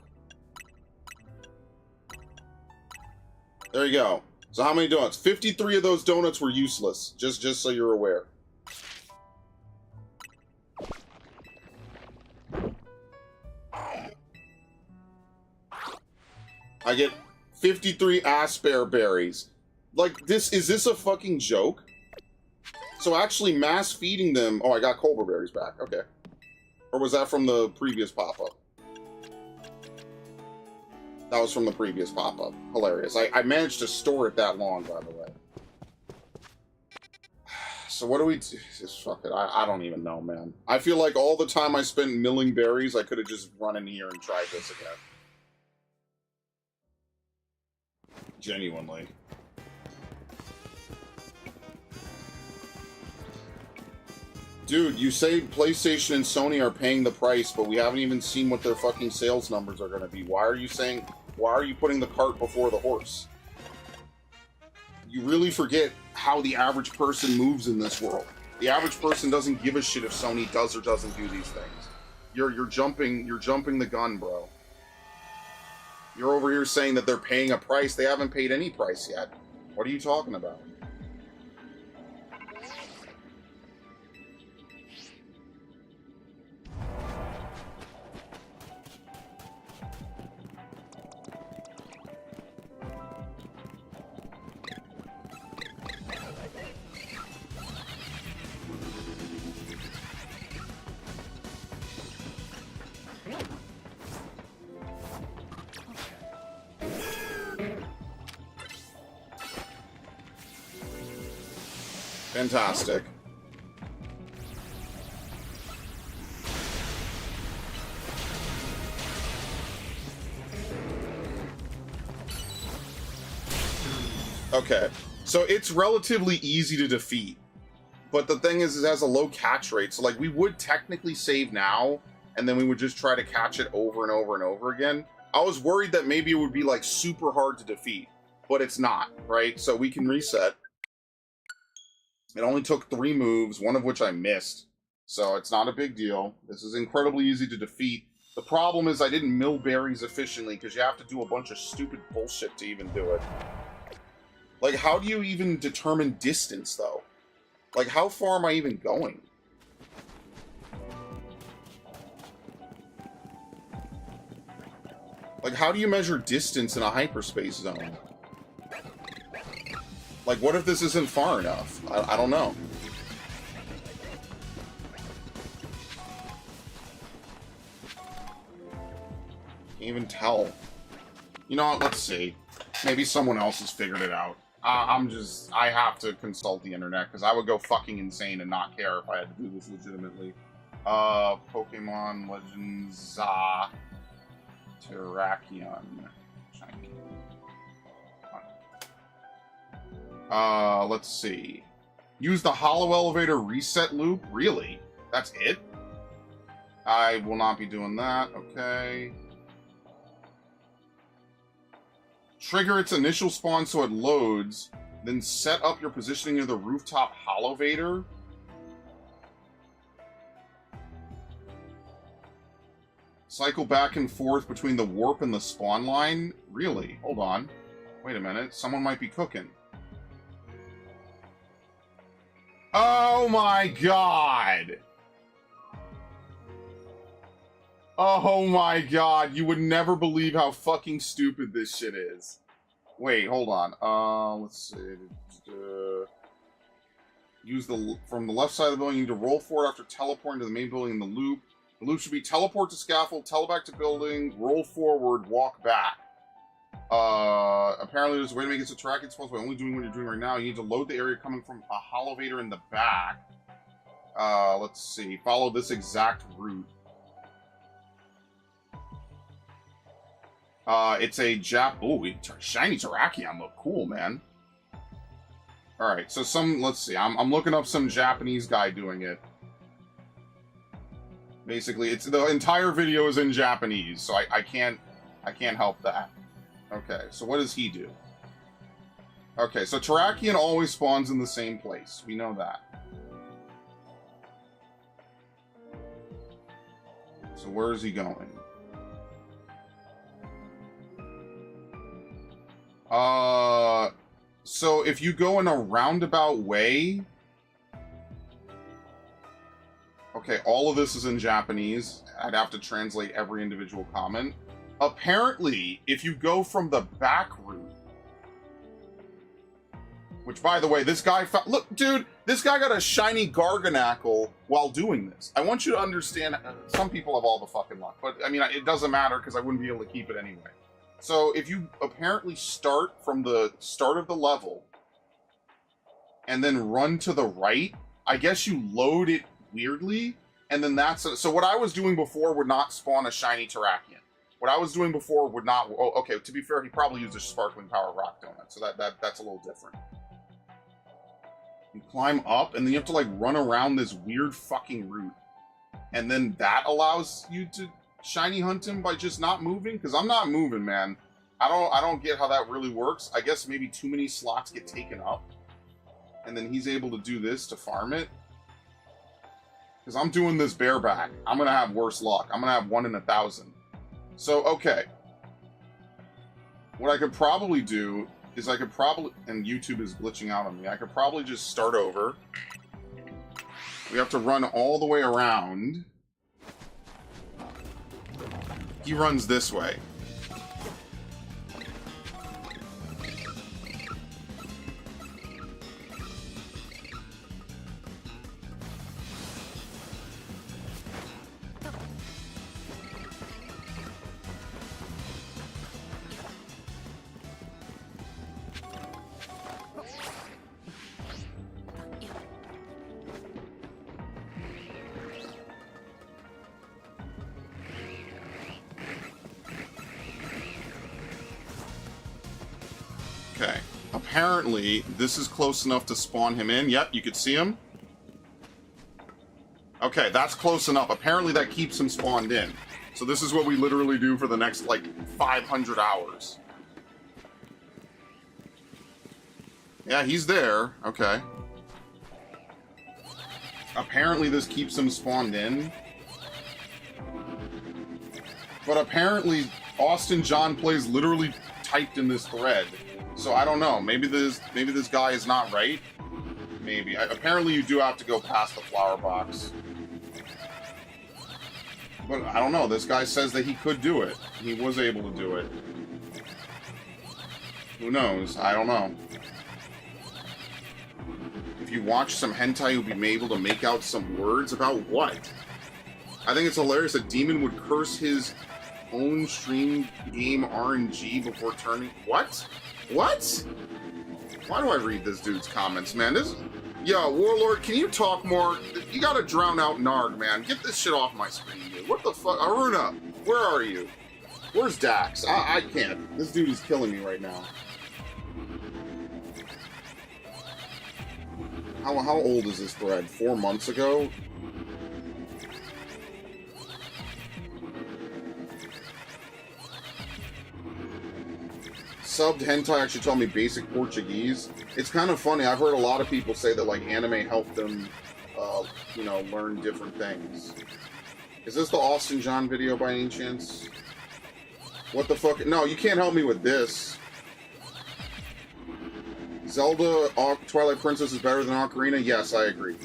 There you go. So how many donuts? 53 of those donuts were useless, just so you're aware. I get 53 Aspear berries. Like, is this a fucking joke? So actually mass feeding them... Oh, I got Cobra berries back. Okay. Or was that from the previous pop-up? That was from the previous pop-up. Hilarious. I managed to store it that long, by the way. So what do we do? Just fuck it. I don't even know, man. I feel like all the time I spent milling berries, I could have just run in here and tried this again. Genuinely. Dude, you say PlayStation and Sony are paying the price, but we haven't even seen what their fucking sales numbers are going to be. Why are you putting the cart before the horse? You really forget how the average person moves in this world. The average person doesn't give a shit if Sony does or doesn't do these things. You're jumping the gun, bro. You're over here saying that they're paying a price. They haven't paid any price yet. What are you talking about? Fantastic. Okay, so it's relatively easy to defeat, but the thing is, it has a low catch rate, so like we would technically save now, and then we would just try to catch it over and over and over again. I was worried that maybe it would be like super hard to defeat. but it's not, right? So we can reset. It only took 3 moves, one of which I missed. So it's not a big deal. This is incredibly easy to defeat. The problem is I didn't mill berries efficiently because you have to do a bunch of stupid bullshit to even do it. Like, how do you even determine distance, though? Like, how far am I even going? Like, how do you measure distance in a hyperspace zone? Like, what if this isn't far enough? I don't know. Can't even tell. You know what? Let's see. Maybe someone else has figured it out. I have to consult the internet, because I would go fucking insane and not care if I had to do this legitimately. Pokemon Legends, Terrakion. Shiny. Let's see. Use the Hollow Elevator reset loop? Really? That's it? I will not be doing that. Okay. Trigger its initial spawn so it loads, then set up your positioning near the rooftop Holovator. Cycle back and forth between the warp and the spawn line? Really? Hold on. Wait a minute. Someone might be cooking. Oh my god! Oh my god, you would never believe how fucking stupid this shit is. Wait, hold on. Let's see. Use from the left side of the building, you need to roll forward after teleporting to the main building in the loop. The loop should be teleport to scaffold, tele back to building, roll forward, walk back. Apparently there's a way to make it so tracking spells by only doing what you're doing right now. You need to load the area coming from a Holovator in the back. Let's see. Follow this exact route. It's a ooh, shiny Terrakion look cool, man. Alright, so let's see. I'm looking up some Japanese guy doing it. Basically, the entire video is in Japanese, so I can't help that. Okay, so what does he do? Okay, so Terrakion always spawns in the same place. We know that. So where is he going? So if you go in a roundabout way... Okay, all of this is in Japanese. I'd have to translate every individual comment. Apparently, if you go from the back route... Which, by the way, this guy... Look, dude, this guy got a shiny Garganackle while doing this. I want you to understand... Some people have all the fucking luck, but, I mean, it doesn't matter because I wouldn't be able to keep it anyway. So, if you apparently start from the start of the level and then run to the right, I guess you load it weirdly, and then so what I was doing before would not spawn a shiny Terrakion. What I was doing before would not... Oh, okay, to be fair, he probably used a Sparkling Power Rock Donut, so that's a little different. You climb up, and then you have to, like, run around this weird fucking route. And then that allows you to shiny hunt him by just not moving? Because I'm not moving, man. I don't get how that really works. I guess maybe too many slots get taken up. And then he's able to do this to farm it. Because I'm doing this bareback. I'm going to have worse luck. I'm going to have 1 in 1,000. So, okay. What I could probably do is and YouTube is glitching out on me, I could probably just start over. We have to run all the way around. He runs this way. Okay. Apparently, this is close enough to spawn him in. Yep, you could see him. Okay, that's close enough. Apparently that keeps him spawned in. So this is what we literally do for the next, like, 500 hours. Yeah, he's there. Okay. Apparently this keeps him spawned in. But apparently Austin John Plays literally typed in this thread. So I don't know. Maybe this guy is not right. Maybe. Apparently you do have to go past the flower box. But I don't know. This guy says that he could do it. He was able to do it. Who knows? I don't know. If you watch some hentai, you'll be able to make out some words about what? I think it's hilarious that Demon would curse his own stream game RNG before turning... What? What? Why do I read this dude's comments, man? Yo, Warlord, can you talk more? You gotta drown out Narg, man. Get this shit off my screen, dude. What the fuck? Aruna, where are you? Where's Dax? I can't. This dude is killing me right now. How old is this thread? 4 months ago? Subbed hentai actually taught me basic Portuguese. It's kind of funny. I've heard a lot of people say that like anime helped them, you know, learn different things. Is this the Austin John video by any chance? What the fuck? No, you can't help me with this. Zelda Twilight Princess is better than Ocarina? Yes, I agree.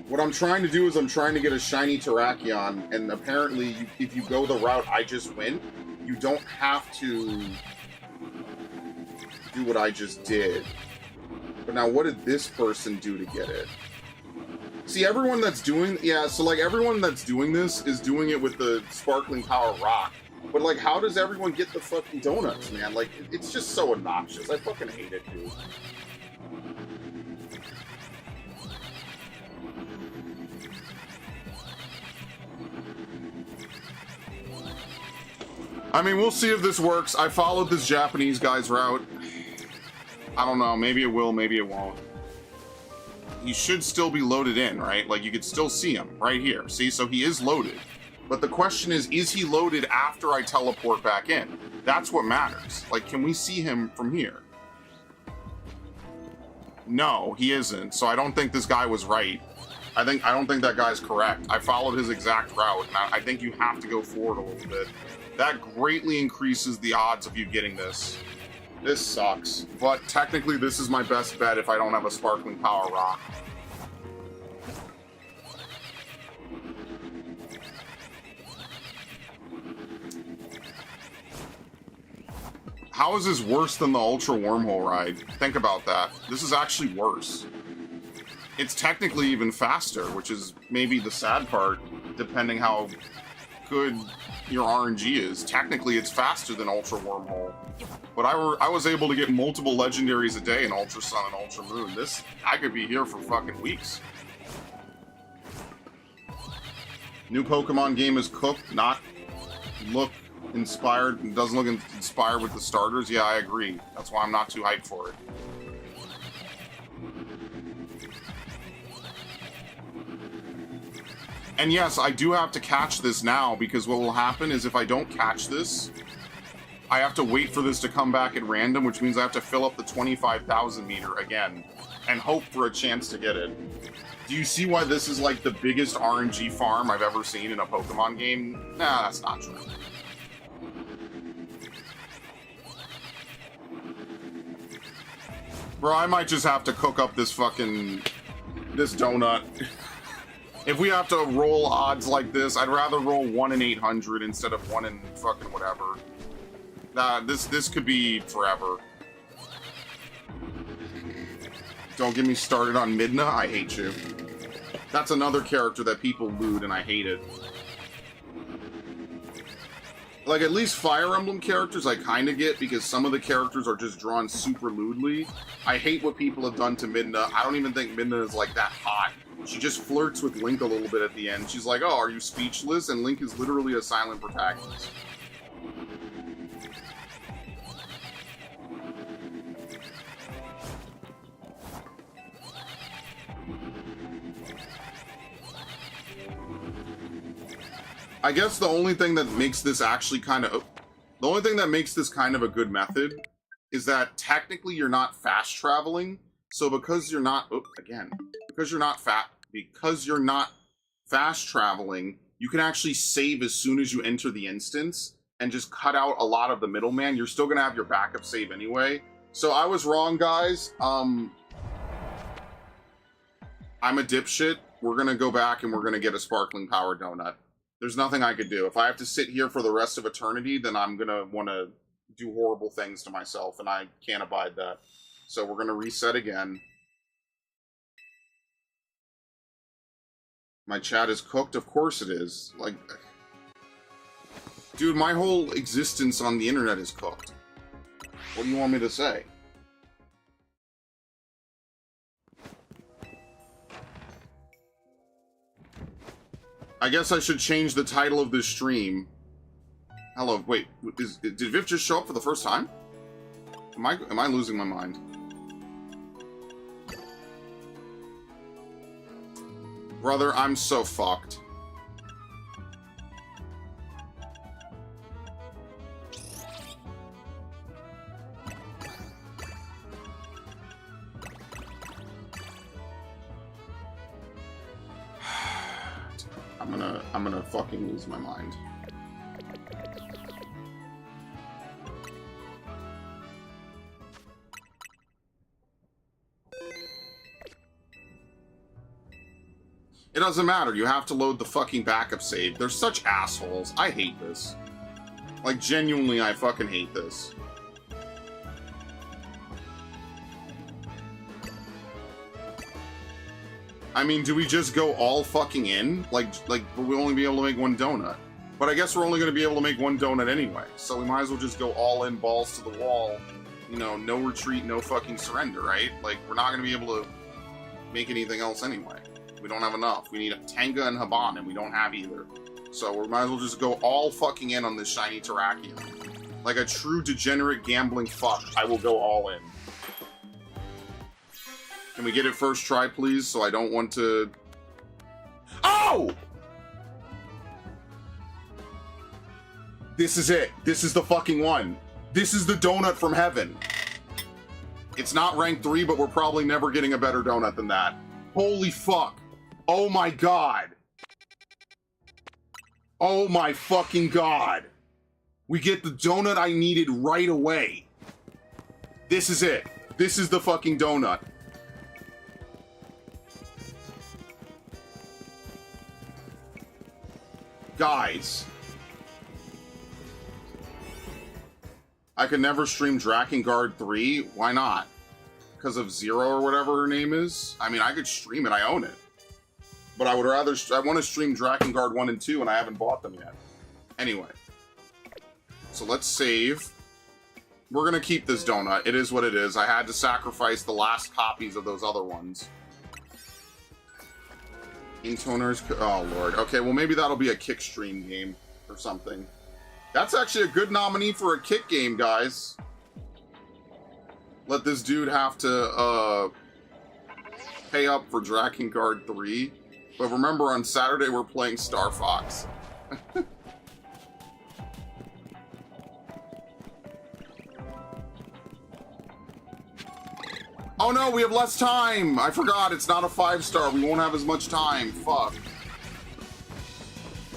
What I'm trying to do is I'm trying to get a shiny Terrakion, and apparently if you go the route I just went, you don't have to do what I just did. But now what did this person do to get it? See, everyone that's doing... Yeah, so like everyone that's doing this is doing it with the Sparkling Power Rock. But like, how does everyone get the fucking donuts, man? Like, it's just so obnoxious. I fucking hate it, dude. I mean, we'll see if this works. I followed this Japanese guy's route. I don't know. Maybe it will, maybe it won't. He should still be loaded in, right? Like, you could still see him right here. See? So he is loaded. But the question is he loaded after I teleport back in? That's what matters. Like, can we see him from here? No, he isn't. So I don't think this guy was right. I don't think that guy's correct. I followed his exact route, and I think you have to go forward a little bit. That greatly increases the odds of you getting this. This sucks. But technically, this is my best bet if I don't have a Sparkling Power Rock. How is this worse than the Ultra Wormhole ride? Think about that. This is actually worse. It's technically even faster, which is maybe the sad part, depending how good your RNG is. Technically, it's faster than Ultra Wormhole. But I was able to get multiple legendaries a day in Ultra Sun and Ultra Moon. I could be here for fucking weeks. New Pokemon game is cooked, not look inspired. It doesn't look inspired with the starters. Yeah, I agree. That's why I'm not too hyped for it. And yes, I do have to catch this now, because what will happen is if I don't catch this, I have to wait for this to come back at random, which means I have to fill up the 25,000 meter again and hope for a chance to get it. Do you see why this is like the biggest RNG farm I've ever seen in a Pokemon game? Nah, that's not true. Bro, I might just have to cook up this donut. If we have to roll odds like this, I'd rather roll 1 in 800 instead of 1 in fucking whatever. Nah, this could be forever. Don't get me started on Midna, I hate you. That's another character that people lewd and I hate it. Like, at least Fire Emblem characters I kind of get, because some of the characters are just drawn super lewdly. I hate what people have done to Midna. I don't even think Midna is, like, that hot. She just flirts with Link a little bit at the end. She's like, oh, are you speechless? And Link is literally a silent protagonist. I guess the only thing that makes this actually kind of... The only thing that makes this kind of a good method is that technically you're not fast traveling. So because you're not, because you're not fast traveling, you can actually save as soon as you enter the instance and just cut out a lot of the middleman. You're still gonna have your backup save anyway. So I was wrong, guys. I'm a dipshit. We're gonna go back and we're gonna get a sparkling power donut. There's nothing I could do. If I have to sit here for the rest of eternity, then I'm gonna want to do horrible things to myself, and I can't abide that. So we're gonna reset again. My chat is cooked? Of course it is. Like, dude, my whole existence on the internet is cooked. What do you want me to say? I guess I should change the title of this stream. Hello, wait, did Viv just show up for the first time? Am I losing my mind? Brother, I'm so fucked. I'm gonna fucking lose my mind. It doesn't matter. You have to load the fucking backup save. They're such assholes. I hate this. Like, genuinely, I fucking hate this. I mean, do we just go all fucking in? Like we'll only be able to make one donut. But I guess we're only going to be able to make one donut anyway. So we might as well just go all in, balls to the wall. You know, no retreat, no fucking surrender, right? Like, we're not going to be able to make anything else anyway. We don't have enough. We need a Tenga and Haban, and we don't have either. So we might as well just go all fucking in on this shiny Terrakion. Like a true degenerate gambling fuck, I will go all in. Can we get it first try, please? So I don't want to... Oh! This is it. This is the fucking one. This is the donut from heaven. It's not rank 3, but we're probably never getting a better donut than that. Holy fuck. Oh my god. Oh my fucking god. We get the donut I needed right away. This is it. This is the fucking donut. Guys. I could never stream Drakengard 3. Why not? Because of Zero or whatever her name is? I mean, I could stream it. I own it. But I would rather... I want to stream Drakengard 1 and 2, and I haven't bought them yet. Anyway. So let's save. We're going to keep this donut. It is what it is. I had to sacrifice the last copies of those other ones. Intoners... Oh, Lord. Okay, well, maybe that'll be a kick stream game or something. That's actually a good nominee for a kick game, guys. Let this dude have to, pay up for Drakengard 3. But remember, on Saturday, we're playing Star Fox. Oh no, we have less time! I forgot, it's not a 5-star. We won't have as much time. Fuck.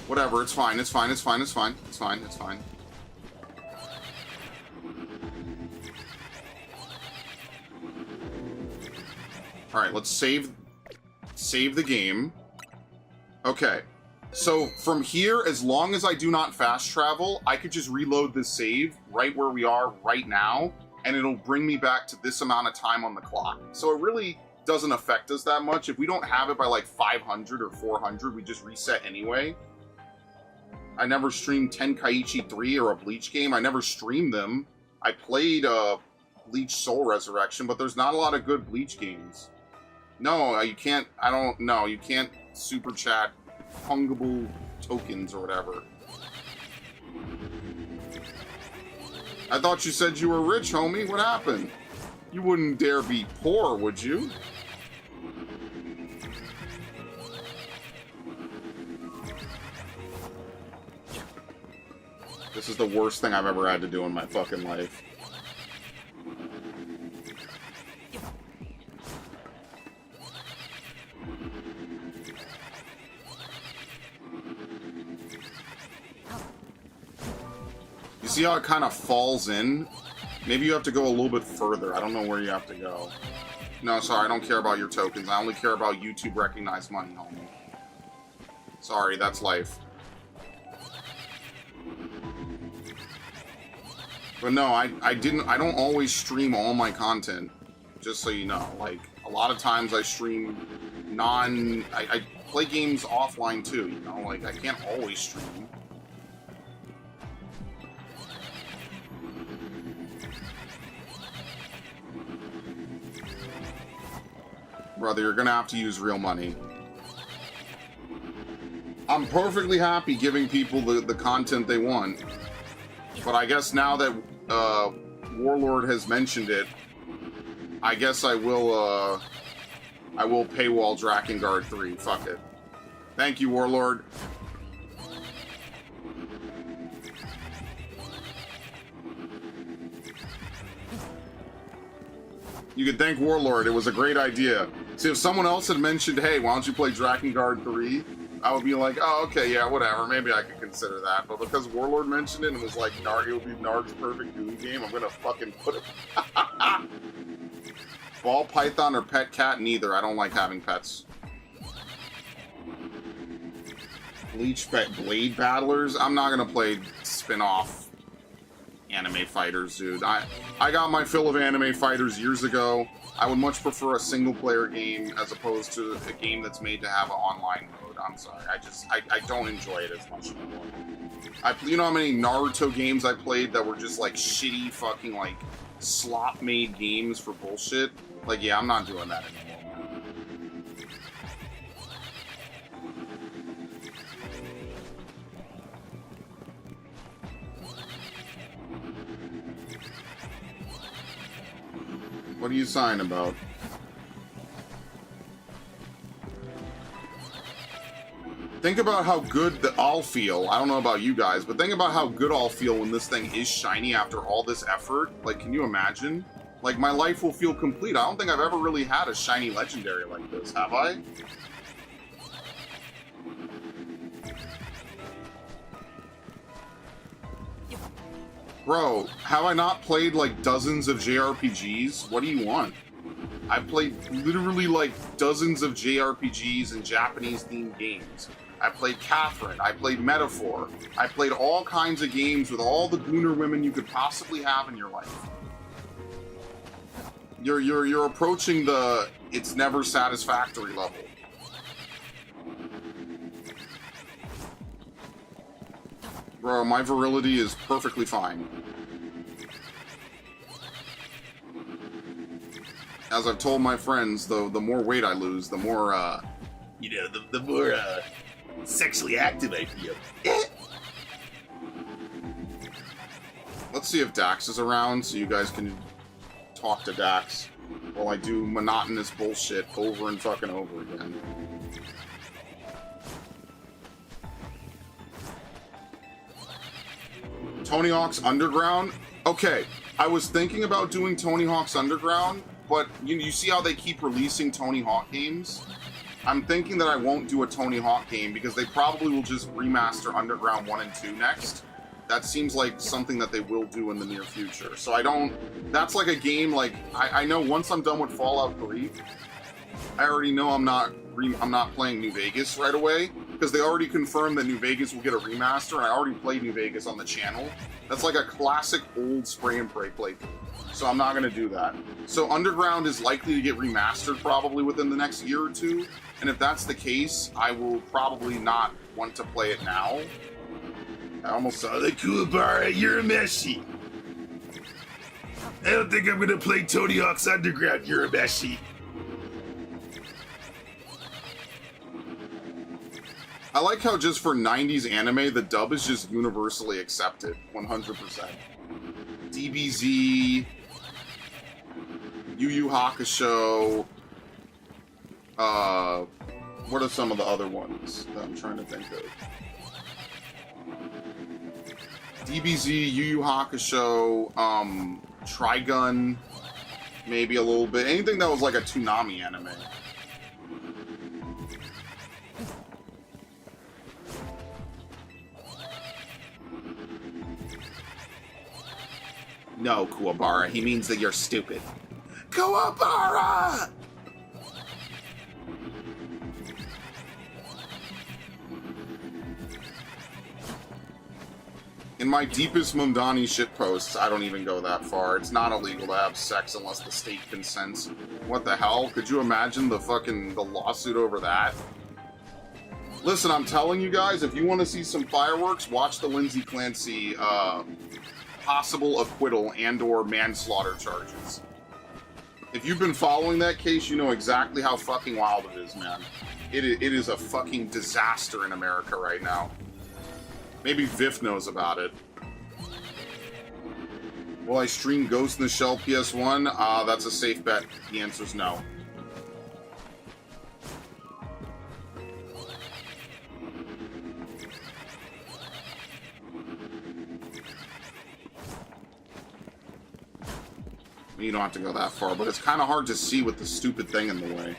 Whatever, it's fine, it's fine, it's fine, it's fine. It's fine, it's fine. Alright, let's save the game. Okay. So, from here, as long as I do not fast travel, I could just reload this save right where we are right now, and it'll bring me back to this amount of time on the clock. So it really doesn't affect us that much. If we don't have it by like 500 or 400, we just reset anyway. I never streamed Tenkaichi 3 or a Bleach game. I never streamed them. I played Bleach Soul Resurrection, but there's not a lot of good Bleach games. No, you can't, you can't super chat fungible tokens or whatever. I thought you said you were rich, homie. What happened? You wouldn't dare be poor, would you? This is the worst thing I've ever had to do in my fucking life. see how it kind of falls in? Maybe you have to go a little bit further. I don't know where you have to go. No, sorry, I don't care about your tokens. I only care about YouTube recognized money, homie. Sorry, that's life. But no, I don't always stream all my content, just so you know. Like, a lot of times I stream I play games offline too, you know? Like, I can't always stream. Brother, you're gonna have to use real money. I'm perfectly happy giving people the content they want. But I guess now that Warlord has mentioned it, I guess I will paywall Drakengard 3. Fuck it. Thank you, Warlord. You could thank Warlord. It was a great idea. See, if someone else had mentioned, hey, why don't you play Drakengard 3? I would be like, oh, okay, yeah, whatever. Maybe I could consider that. But because Warlord mentioned it and was like, Narg, it would be Narg's perfect GUI game, I'm gonna fucking put it. Ball python or pet cat? Neither. I don't like having pets. Bleach Blade Battlers? I'm not gonna play spin-off anime fighters, dude. I got my fill of anime fighters years ago. I would much prefer a single-player game as opposed to a game that's made to have an online mode. I'm sorry. I don't enjoy it as much anymore. You know how many Naruto games I played that were just like shitty fucking like slop-made games for bullshit? Like, yeah, I'm not doing that anymore, man. What are you sighing about? Think about how good I'll feel. I don't know about you guys, but think about how good I'll feel when this thing is shiny after all this effort. Like, can you imagine? Like, my life will feel complete. I don't think I've ever really had a shiny legendary like this, have I? Bro, have I not played like dozens of JRPGs? What do you want? I've played literally like dozens of JRPGs and Japanese-themed games. I played Catherine, I played Metaphor, I played all kinds of games with all the gooner women you could possibly have in your life. You're approaching the it's never satisfactory level. Bro, my virility is perfectly fine. As I've told my friends, though, the more weight I lose, the more, the more, sexually active I feel. Let's see if Dax is around, so you guys can talk to Dax while I do monotonous bullshit over and fucking over again. Tony Hawk's Underground? Okay, I was thinking about doing Tony Hawk's Underground, but you see how they keep releasing Tony Hawk games? I'm thinking that I won't do a Tony Hawk game because they probably will just remaster Underground 1 and 2 next. That seems like something that they will do in the near future. So I don't... That's like a game, like... I know once I'm done with Fallout 3, I already know I'm not playing New Vegas right away, because they already confirmed that New Vegas will get a remaster, and I already played New Vegas on the channel. That's like a classic old spray and pray playthrough. So I'm not going to do that. So Underground is likely to get remastered probably within the next year or two, and if that's the case, I will probably not want to play it now. I almost saw the cool bar. You're a messy. I don't think I'm gonna play Tony Hawk's Underground. You're a messy. I like how just for 90s anime, the dub is just universally accepted, 100%. DBZ, Yu Yu Hakusho. What are some of the other ones that I'm trying to think of? DBZ, Yu Yu Hakusho, Trigun, maybe a little bit. Anything that was like a Toonami anime. No, Kuwabara. He means that you're stupid. Kuwabara! In my deepest Mundani shitposts, I don't even go that far. It's not illegal to have sex unless the state consents. What the hell? Could you imagine the lawsuit over that? Listen, I'm telling you guys, if you want to see some fireworks, watch the Lindsay Clancy possible acquittal and/or manslaughter charges. If you've been following that case, you know exactly how fucking wild it is, man. It is a fucking disaster in America right now. Maybe Viff knows about it. Will I stream Ghost in the Shell PS1? That's a safe bet. The answer's no. You don't have to go that far, but it's kind of hard to see with the stupid thing in the way.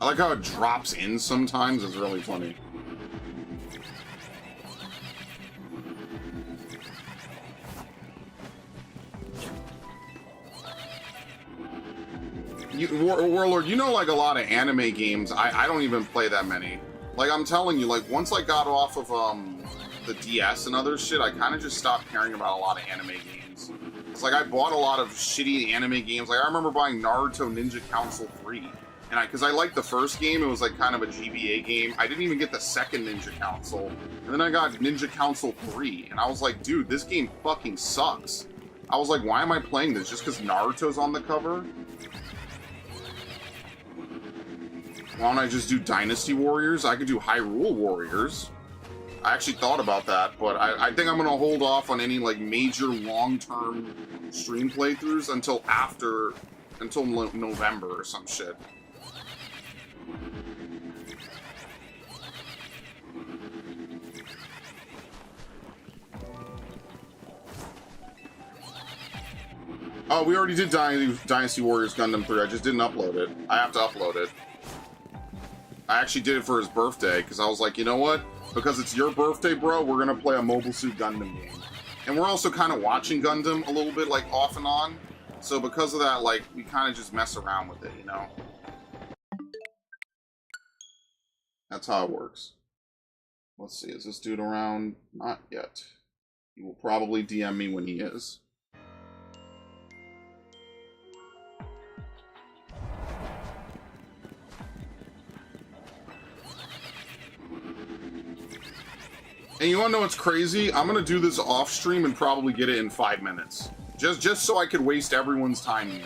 I like how it drops in sometimes. It's really funny. Warlord, you know, like a lot of anime games, I don't even play that many. Like, I'm telling you, like, once I got off of the DS and other shit, I kind of just stopped caring about a lot of anime games. It's like I bought a lot of shitty anime games. Like, I remember buying Naruto Ninja Council 3. And because I liked the first game, it was like kind of a GBA game. I didn't even get the second Ninja Council. And then I got Ninja Council 3. And I was like, dude, this game fucking sucks. I was like, why am I playing this? Just because Naruto's on the cover? Why don't I just do Dynasty Warriors? I could do Hyrule Warriors. I actually thought about that, but I think I'm going to hold off on any like major long-term stream playthroughs until November or some shit. Oh, we already did Dynasty Warriors Gundam 3. I just didn't upload it. I have to upload it. I actually did it for his birthday, because I was like, you know what? Because it's your birthday, bro, we're going to play a Mobile Suit Gundam game. And we're also kind of watching Gundam a little bit, like, off and on. So because of that, like, we kind of just mess around with it, you know? That's how it works. Let's see, is this dude around? Not yet. He will probably DM me when he is. And you wanna know what's crazy? I'm gonna do this off stream and probably get it in 5 minutes. Just so I could waste everyone's time here.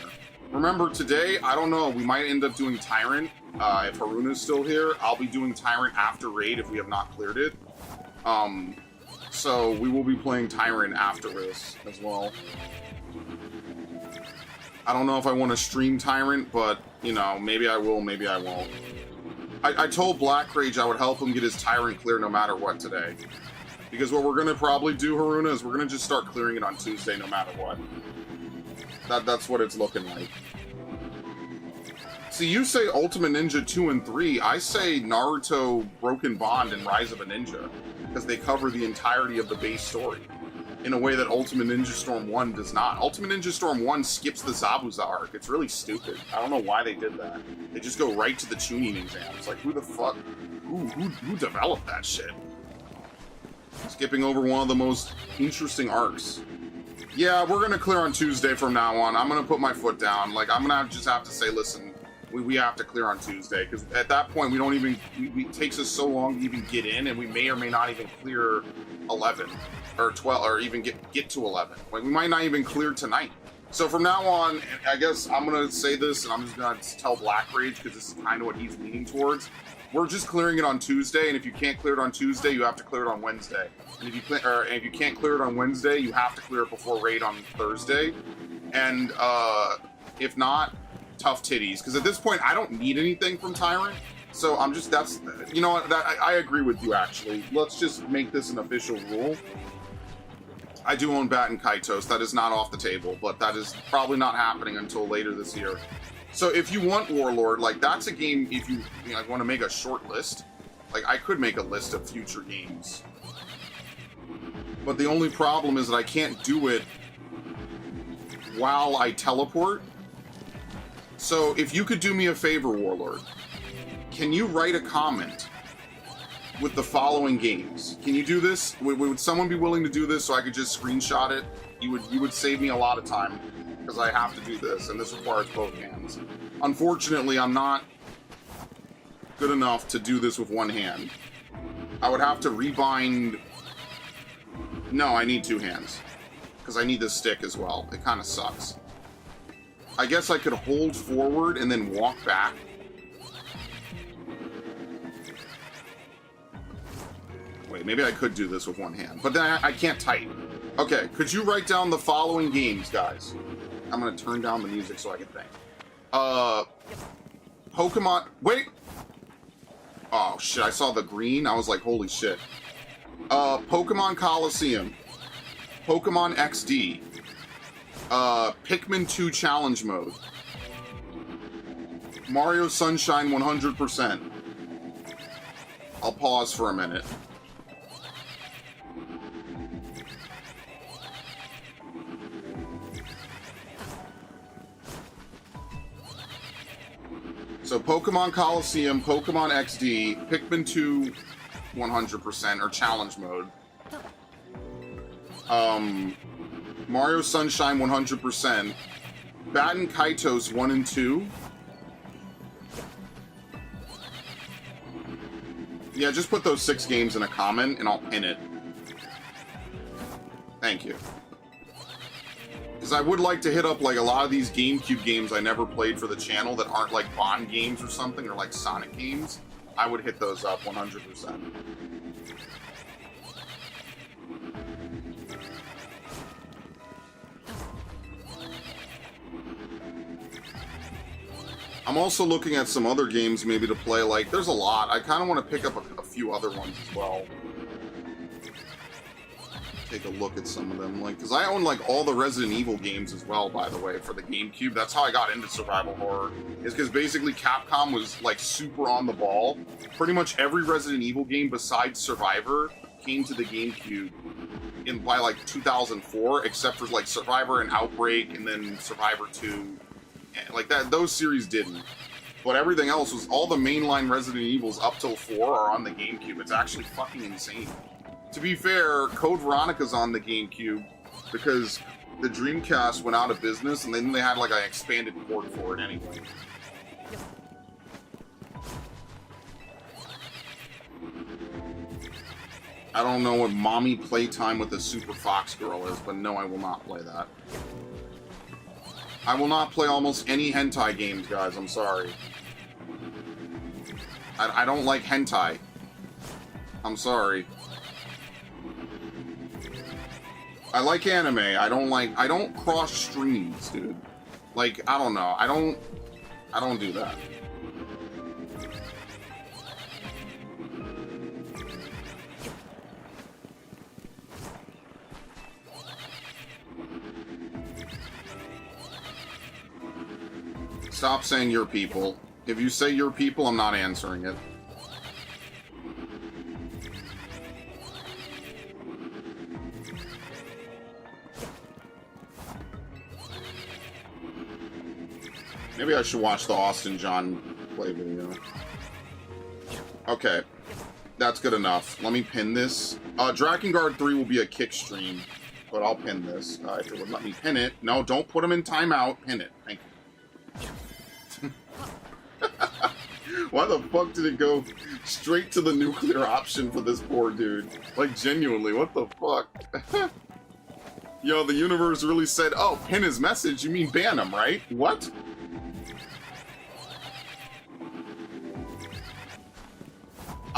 Remember, today, I don't know, we might end up doing Tyrant. If Haruna's still here, I'll be doing Tyrant after Raid if we have not cleared it. So we will be playing Tyrant after this as well. I don't know if I want to stream Tyrant, but, you know, maybe I will, maybe I won't. I told Black Rage I would help him get his Tyrant clear no matter what today. Because what we're going to probably do, Haruna, is we're going to just start clearing it on Tuesday no matter what. That's what it's looking like. See, you say Ultimate Ninja 2 and 3, I say Naruto, Broken Bond, and Rise of a Ninja. Because they cover the entirety of the base story. In a way that Ultimate Ninja Storm 1 does not. Ultimate Ninja Storm 1 skips the Zabuza arc. It's really stupid. I don't know why they did that. They just go right to the tuning exams. Like, who the fuck? Who developed that shit? Skipping over one of the most interesting arcs. Yeah, we're gonna clear on Tuesday from now on. I'm gonna put my foot down. Like, I'm gonna just have to say, listen, we have to clear on Tuesday. Because at that point, we don't even... It takes us so long to even get in, and we may or may not even clear 11. Or 12, or even get to 11. Like, we might not even clear tonight. So from now on, I guess I'm gonna say this, and I'm just gonna tell Black Rage, because this is kind of what he's leaning towards. We're just clearing it on Tuesday, and if you can't clear it on Tuesday, you have to clear it on Wednesday. And if you can't clear it on Wednesday, you have to clear it before raid on Thursday. And if not, tough titties. Because at this point, I don't need anything from Tyrant. So I'm just, you know what, I agree with you, actually. Let's just make this an official rule. I do own Bat and Kaitos. That is not off the table, but that is probably not happening until later this year. So if you want Warlord, like, that's a game, if you like, want to make a short list, like, I could make a list of future games. But the only problem is that I can't do it while I teleport. So if you could do me a favor, Warlord, can you write a comment with the following games? Can you do this? Would someone be willing to do this so I could just screenshot it? You would save me a lot of time, because I have to do this, and this requires both hands. Unfortunately, I'm not good enough to do this with one hand. I would have to rebind... No, I need two hands, because I need this stick as well. It kind of sucks. I guess I could hold forward and then walk back. Wait, maybe I could do this with one hand, but then I can't type. Okay, could you write down the following games, guys? I'm gonna turn down the music so I can think. Pokemon... Wait! Oh, shit, I saw the green. I was like, holy shit. Pokemon Coliseum. Pokemon XD. Pikmin 2 Challenge Mode. Mario Sunshine 100%. I'll pause for a minute. So Pokemon Coliseum, Pokemon XD, Pikmin 2 100% or Challenge Mode. Mario Sunshine 100%. Bat and Kaitos 1 and 2. Yeah, just put those 6 games in a comment and I'll pin it. Thank you. Because I would like to hit up like a lot of these GameCube games I never played for the channel that aren't like Bond games or something, or like Sonic games. I would hit those up 100%. I'm also looking at some other games maybe to play. Like, there's a lot. I kind of want to pick up a few other ones as well. Take a look at some of them, like, because I own like all the Resident Evil games as well, by the way, for the GameCube. That's how I got into survival horror, is because basically Capcom was like super on the ball. Pretty much every Resident Evil game besides Survivor came to the GameCube by like 2004, except for like Survivor and Outbreak, and then Survivor 2, like that. Those series didn't, but everything else was, all the mainline Resident Evils up till 4 are on the GameCube. It's actually fucking insane. To be fair, Code Veronica's on the GameCube because the Dreamcast went out of business, and then they had like an expanded port for it anyway. I don't know what Mommy Playtime with the Super Fox Girl is, but no, I will not play that. I will not play almost any hentai games, guys. I'm sorry. I don't like hentai. I'm sorry. I like anime. I don't cross streams, dude. Like, I don't know. I don't do that. Stop saying your people. If you say your people, I'm not answering it. Maybe I should watch the Austin John play video. Okay. That's good enough. Let me pin this. Drakengard 3 will be a kick stream, but I'll pin this. If it would let me pin it. No, don't put them in timeout. Pin it. Thank you. Why the fuck did it go straight to the nuclear option for this poor dude? Like, genuinely, what the fuck? Yo, the universe really said, oh, pin his message? You mean ban him, right? What?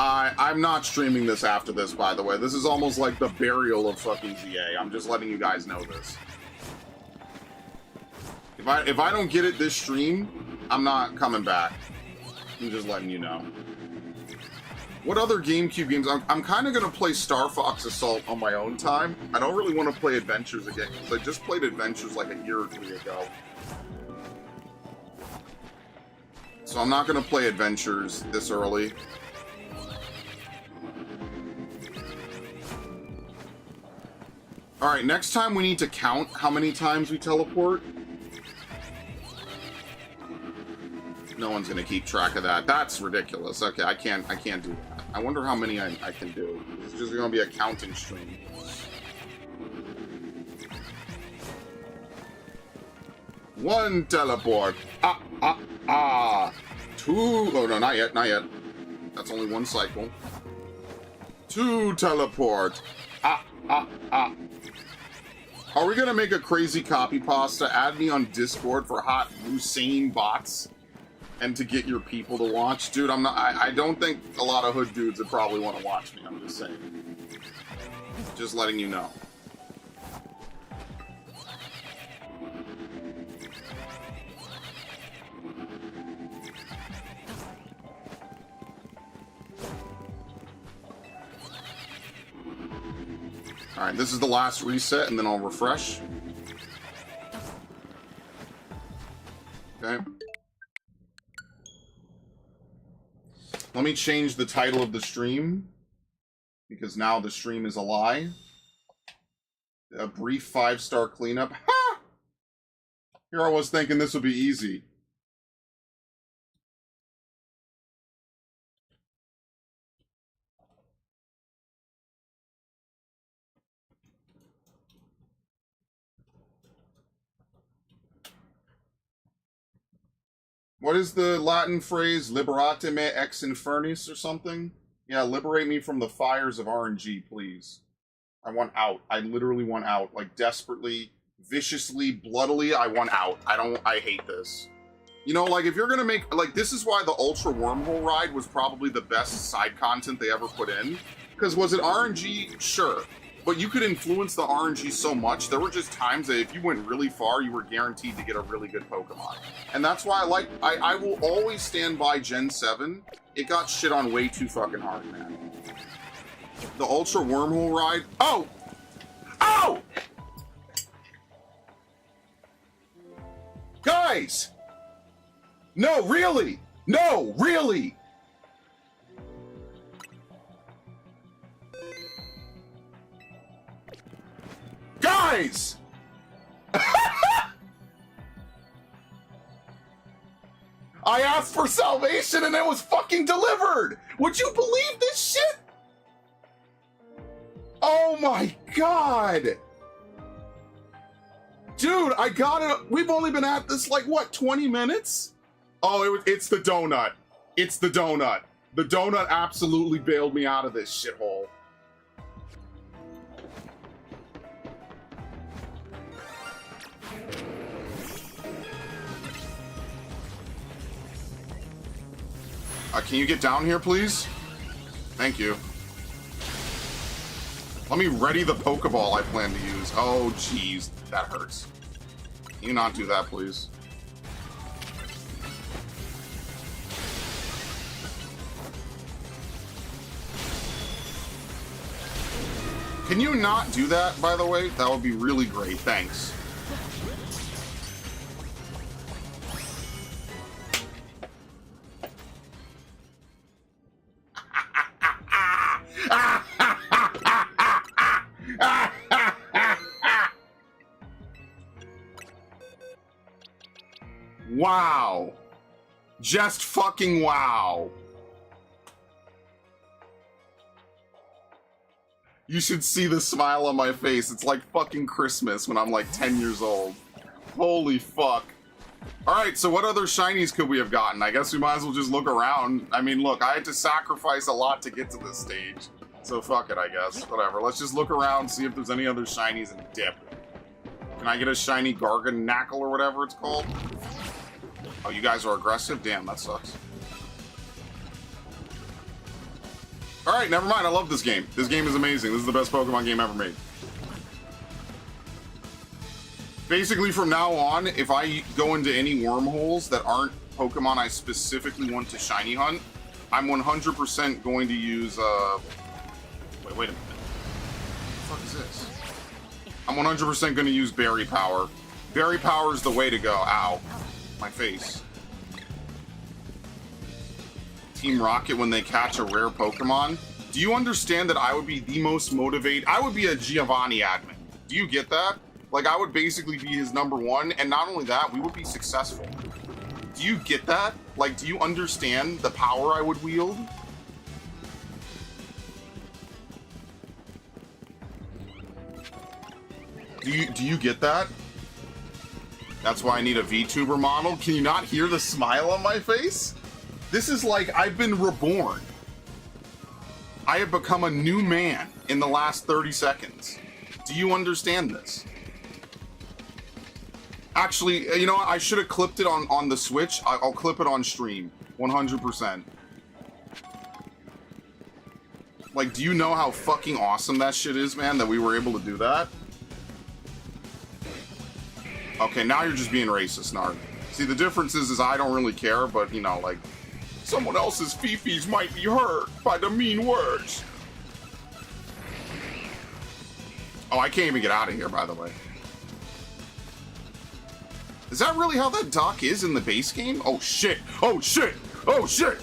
I'm not streaming this after this, by the way. This is almost like the burial of fucking ZA. I'm just letting you guys know this. If I don't get it this stream, I'm not coming back. I'm just letting you know. What other GameCube games? I'm kind of going to play Star Fox Assault on my own time. I don't really want to play Adventures again, because I just played Adventures like a year or 2 ago. So I'm not going to play Adventures this early. Alright, next time we need to count how many times we teleport. No one's gonna keep track of that. That's ridiculous. Okay, I can't do that. I wonder how many I can do. It's just gonna be a counting stream. One teleport. Two. Oh no, not yet, not yet. That's only one cycle. Two teleport. Are we gonna make a crazy copy pasta? Add me on Discord for hot Hussein bots, and to get your people to watch, dude. I'm not. I don't think a lot of hood dudes would probably want to watch me. I'm just saying. Just letting you know. Alright, this is the last reset, and then I'll refresh. Okay. Let me change the title of the stream, because now the stream is a lie. A brief 5-star cleanup. Ha! Here I was thinking this would be easy. What is the Latin phrase? Liberate me ex infernis or something? Yeah, liberate me from the fires of RNG, please. I want out. I literally want out. Like, desperately, viciously, bloodily, I want out. I hate this. You know, like, if you're gonna make, like, this is why the Ultra Wormhole ride was probably the best side content they ever put in. Because was it RNG? Sure. But you could influence the RNG so much, there were just times that if you went really far, you were guaranteed to get a really good Pokemon. And that's why I will always stand by Gen 7. It got shit on way too fucking hard, man. The Ultra Wormhole ride. Oh! Oh! Guys! No, really! No, really! Guys! I asked for salvation and it was fucking delivered! Would you believe this shit? Oh my god! Dude, I got it. We've only been at this like, what, 20 minutes? Oh, it's the donut. It's the donut. The donut absolutely bailed me out of this shithole. Can you get down here, please? Thank you. Let me ready the Pokeball I plan to use. Oh, jeez. That hurts. Can you not do that, please? Can you not do that, by the way? That would be really great. Thanks. Wow. Just fucking wow. You should see the smile on my face. It's like fucking Christmas when I'm like 10 years old. Holy fuck. Alright, so what other shinies could we have gotten? I guess we might as well just look around. I mean, look, I had to sacrifice a lot to get to this stage. So fuck it, I guess. Whatever. Let's just look around, see if there's any other shinies and dip. Can I get a shiny Garganacl or whatever it's called? Oh, you guys are aggressive? Damn, that sucks. Alright, never mind. I love this game. This game is amazing. This is the best Pokemon game ever made. Basically, from now on, if I go into any wormholes that aren't Pokemon I specifically want to shiny hunt, I'm 100% going to use, wait a minute. What the fuck is this? I'm 100% going to use Berry Power. Berry Power is the way to go. Ow. My face. Team Rocket when they catch a rare Pokemon. Do you understand that I would be the most motivated? I would be a Giovanni admin. Do you get that? Like, I would basically be his #1, and not only that, we would be successful. Do you get that? Like, do you understand the power I would wield? Do you get that? That's why I need a VTuber model. Can you not hear the smile on my face? This is like I've been reborn. I have become a new man in the last 30 seconds. Do you understand this? Actually, you know what? I should have clipped it on the Switch. I'll clip it on stream. 100%. Like, do you know how fucking awesome that shit is, man? That we were able to do that? Okay, now you're just being racist, Narg. See, the difference is I don't really care, but, you know, like, someone else's fifis might be hurt by the mean words. Oh, I can't even get out of here, by the way. Is that really how that dock is in the base game? Oh, shit. Oh, shit. Oh, shit.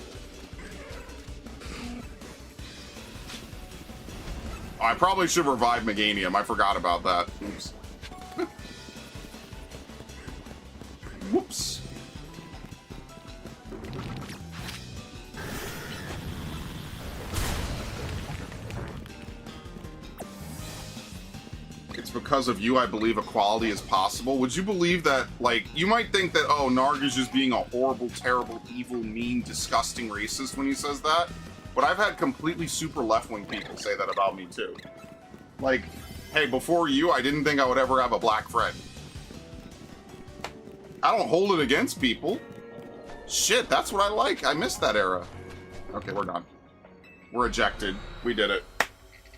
Oh, I probably should revive Meganium. I forgot about that. Oops. Whoops. It's because of you I believe equality is possible. Would you believe that, like, you might think that, oh, Narg is just being a horrible, terrible, evil, mean, disgusting racist when he says that, but I've had completely super left-wing people say that about me, too. Like, hey, before you, I didn't think I would ever have a black friend. I don't hold it against people. Shit, that's what I like. I missed that era. Okay, we're done. We're ejected. We did it.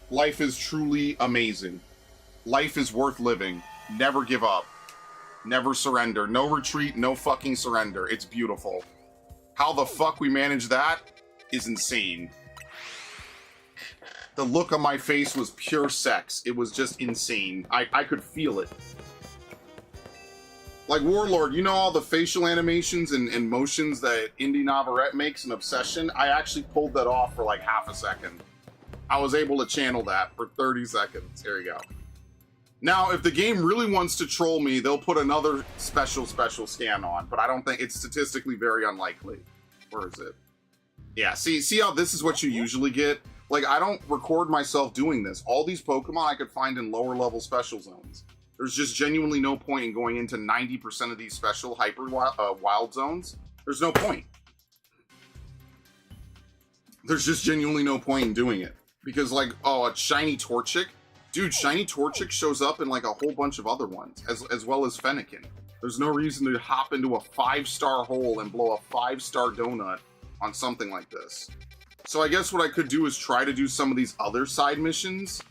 Life is truly amazing. Life is worth living. Never give up. Never surrender. No retreat, no fucking surrender. It's beautiful. How the fuck we managed that is insane. The look on my face was pure sex. It was just insane. I could feel it. Like Warlord, you know all the facial animations and motions that Indy Navarrete makes in Obsession? I actually pulled that off for like half a second. I was able to channel that for 30 seconds. Here you go. Now, if the game really wants to troll me, they'll put another special scan on, but I don't think it's statistically very unlikely. Where is it? Yeah, see how this is what you usually get? Like, I don't record myself doing this. All these Pokemon I could find in lower level special zones. There's just genuinely no point in going into 90% of these special hyper wild zones. There's no point. There's just genuinely no point in doing it. Because, like, oh, a shiny Torchic? Dude, shiny Torchic shows up in, like, a whole bunch of other ones, as well as Fennekin. There's no reason to hop into a 5-star hole and blow a 5-star donut on something like this. So I guess what I could do is try to do some of these other side missions.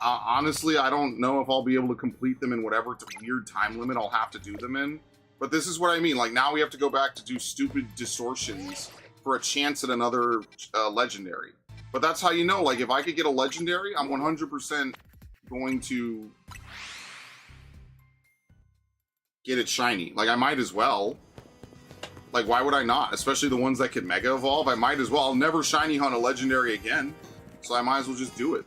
Honestly, I don't know if I'll be able to complete them in whatever weird time limit I'll have to do them in. But this is what I mean. Like, now we have to go back to do stupid distortions for a chance at another legendary. But that's how you know, like, if I could get a legendary, I'm 100% going to get it shiny. Like, I might as well. Like, why would I not? Especially the ones that can Mega Evolve. I might as well. I'll never shiny hunt a legendary again. So I might as well just do it.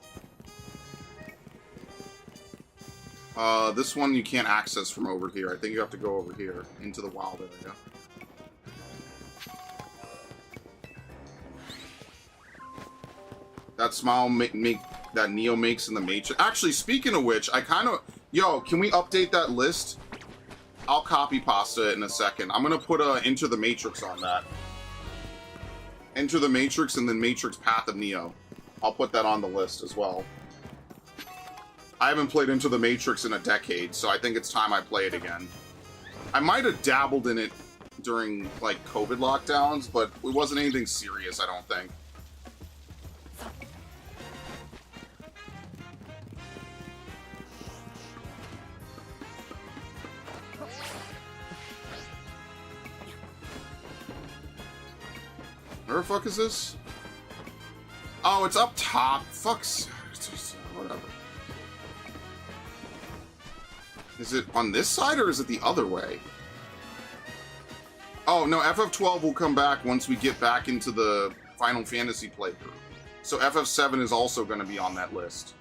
This one you can't access from over here. I think you have to go over here into the wild area. That smile that Neo makes in the Matrix. Actually, speaking of which, I kind of... Yo, can we update that list? I'll copy pasta it in a second. I'm going to put Enter the Matrix on that. Enter the Matrix and then Matrix Path of Neo. I'll put that on the list as well. I haven't played Into the Matrix in a decade, so I think it's time I play it again. I might have dabbled in it during, like, COVID lockdowns, but it wasn't anything serious, I don't think. Where the fuck is this? Oh, it's up top. Fuck's... Whatever. Is it on this side or is it the other way? Oh, no, FF12 will come back once we get back into the Final Fantasy playthrough. So FF7 is also going to be on that list.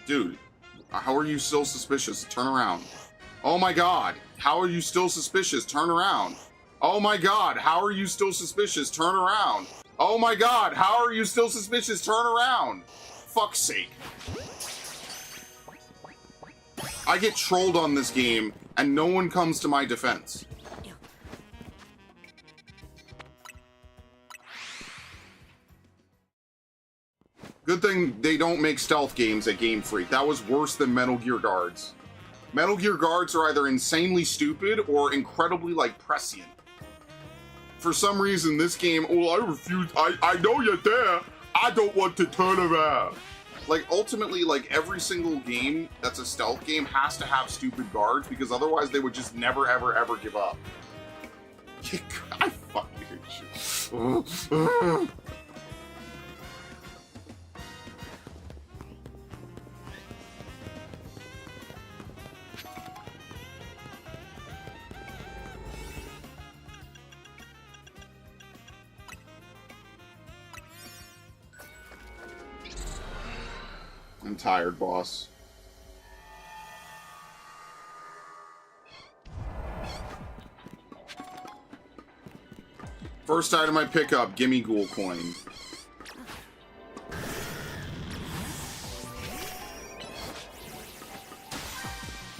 Dude, how are you still suspicious? Turn around. Oh my god, how are you still suspicious? Turn around. Oh my god, how are you still suspicious? Turn around. Oh my god, how are you still suspicious? Turn around. Fuck's sake. I get trolled on this game, and no one comes to my defense. Good thing they don't make stealth games at Game Freak. That was worse than Metal Gear Guards. Metal Gear Guards are either insanely stupid or incredibly, like, prescient. For some reason, this game, well, I refuse, I know you're there, I don't want to turn around. Like, ultimately, like, every single game that's a stealth game has to have stupid guards, because otherwise they would just never, ever, ever give up. I fucking hate you. I'm tired, boss. First item I pick up, gimme ghoul coin.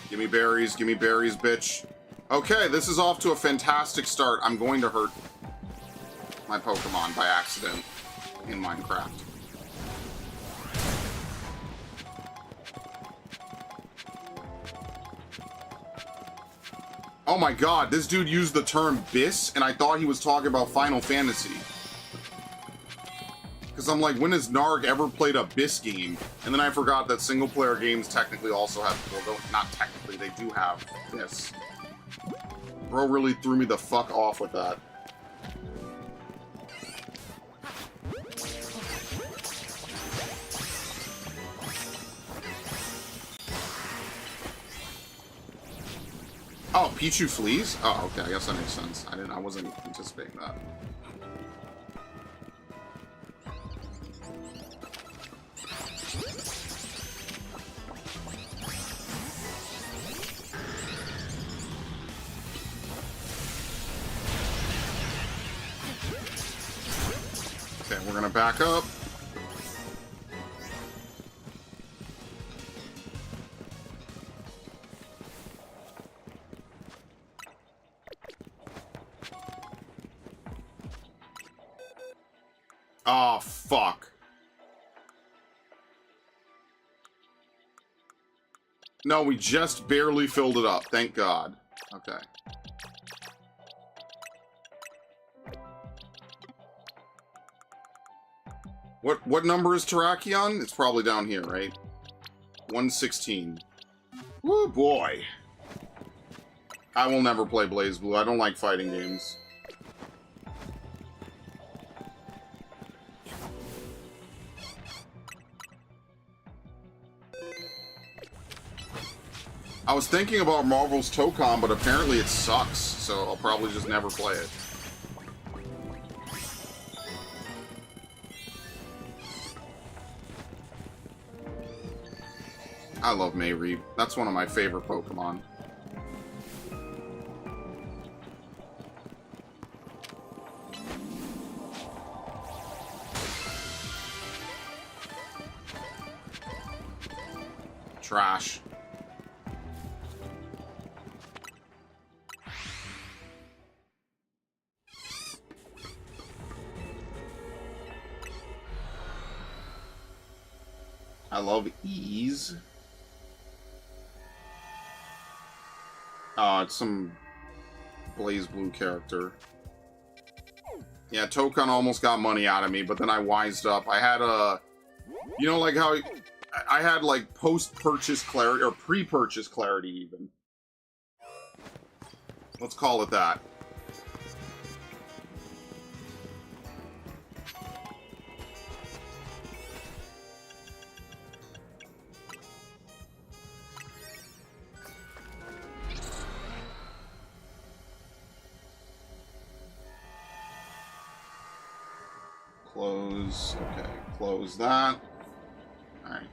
Gimme berries, bitch. Okay, this is off to a fantastic start. I'm going to hurt my Pokemon by accident in Minecraft. Oh my god, this dude used the term bis, and I thought he was talking about Final Fantasy. Because I'm like, when has Narg ever played a bis game? And then I forgot that single-player games technically also have, well, not technically, they do have bis. Bro really threw me the fuck off with that. Oh, Pichu flees? Oh, okay, I guess that makes sense. I wasn't anticipating that. Okay, we're gonna back up. Oh, fuck. No, we just barely filled it up. Thank God. Okay. What number is Terrakion? It's probably down here, right? 116. Woo, boy. I will never play BlazBlue. I don't like fighting games. I was thinking about Marvel's Tokon, but apparently it sucks, so I'll probably just never play it. I love Mayreep. That's one of my favorite Pokemon. Trash. I love ease. It's some BlazBlue character. Yeah, Tokon almost got money out of me, but then I wised up. I had a... You know, like how I had like post-purchase clarity, or pre-purchase clarity even. Let's call it that. Close. Okay, close that. Alright.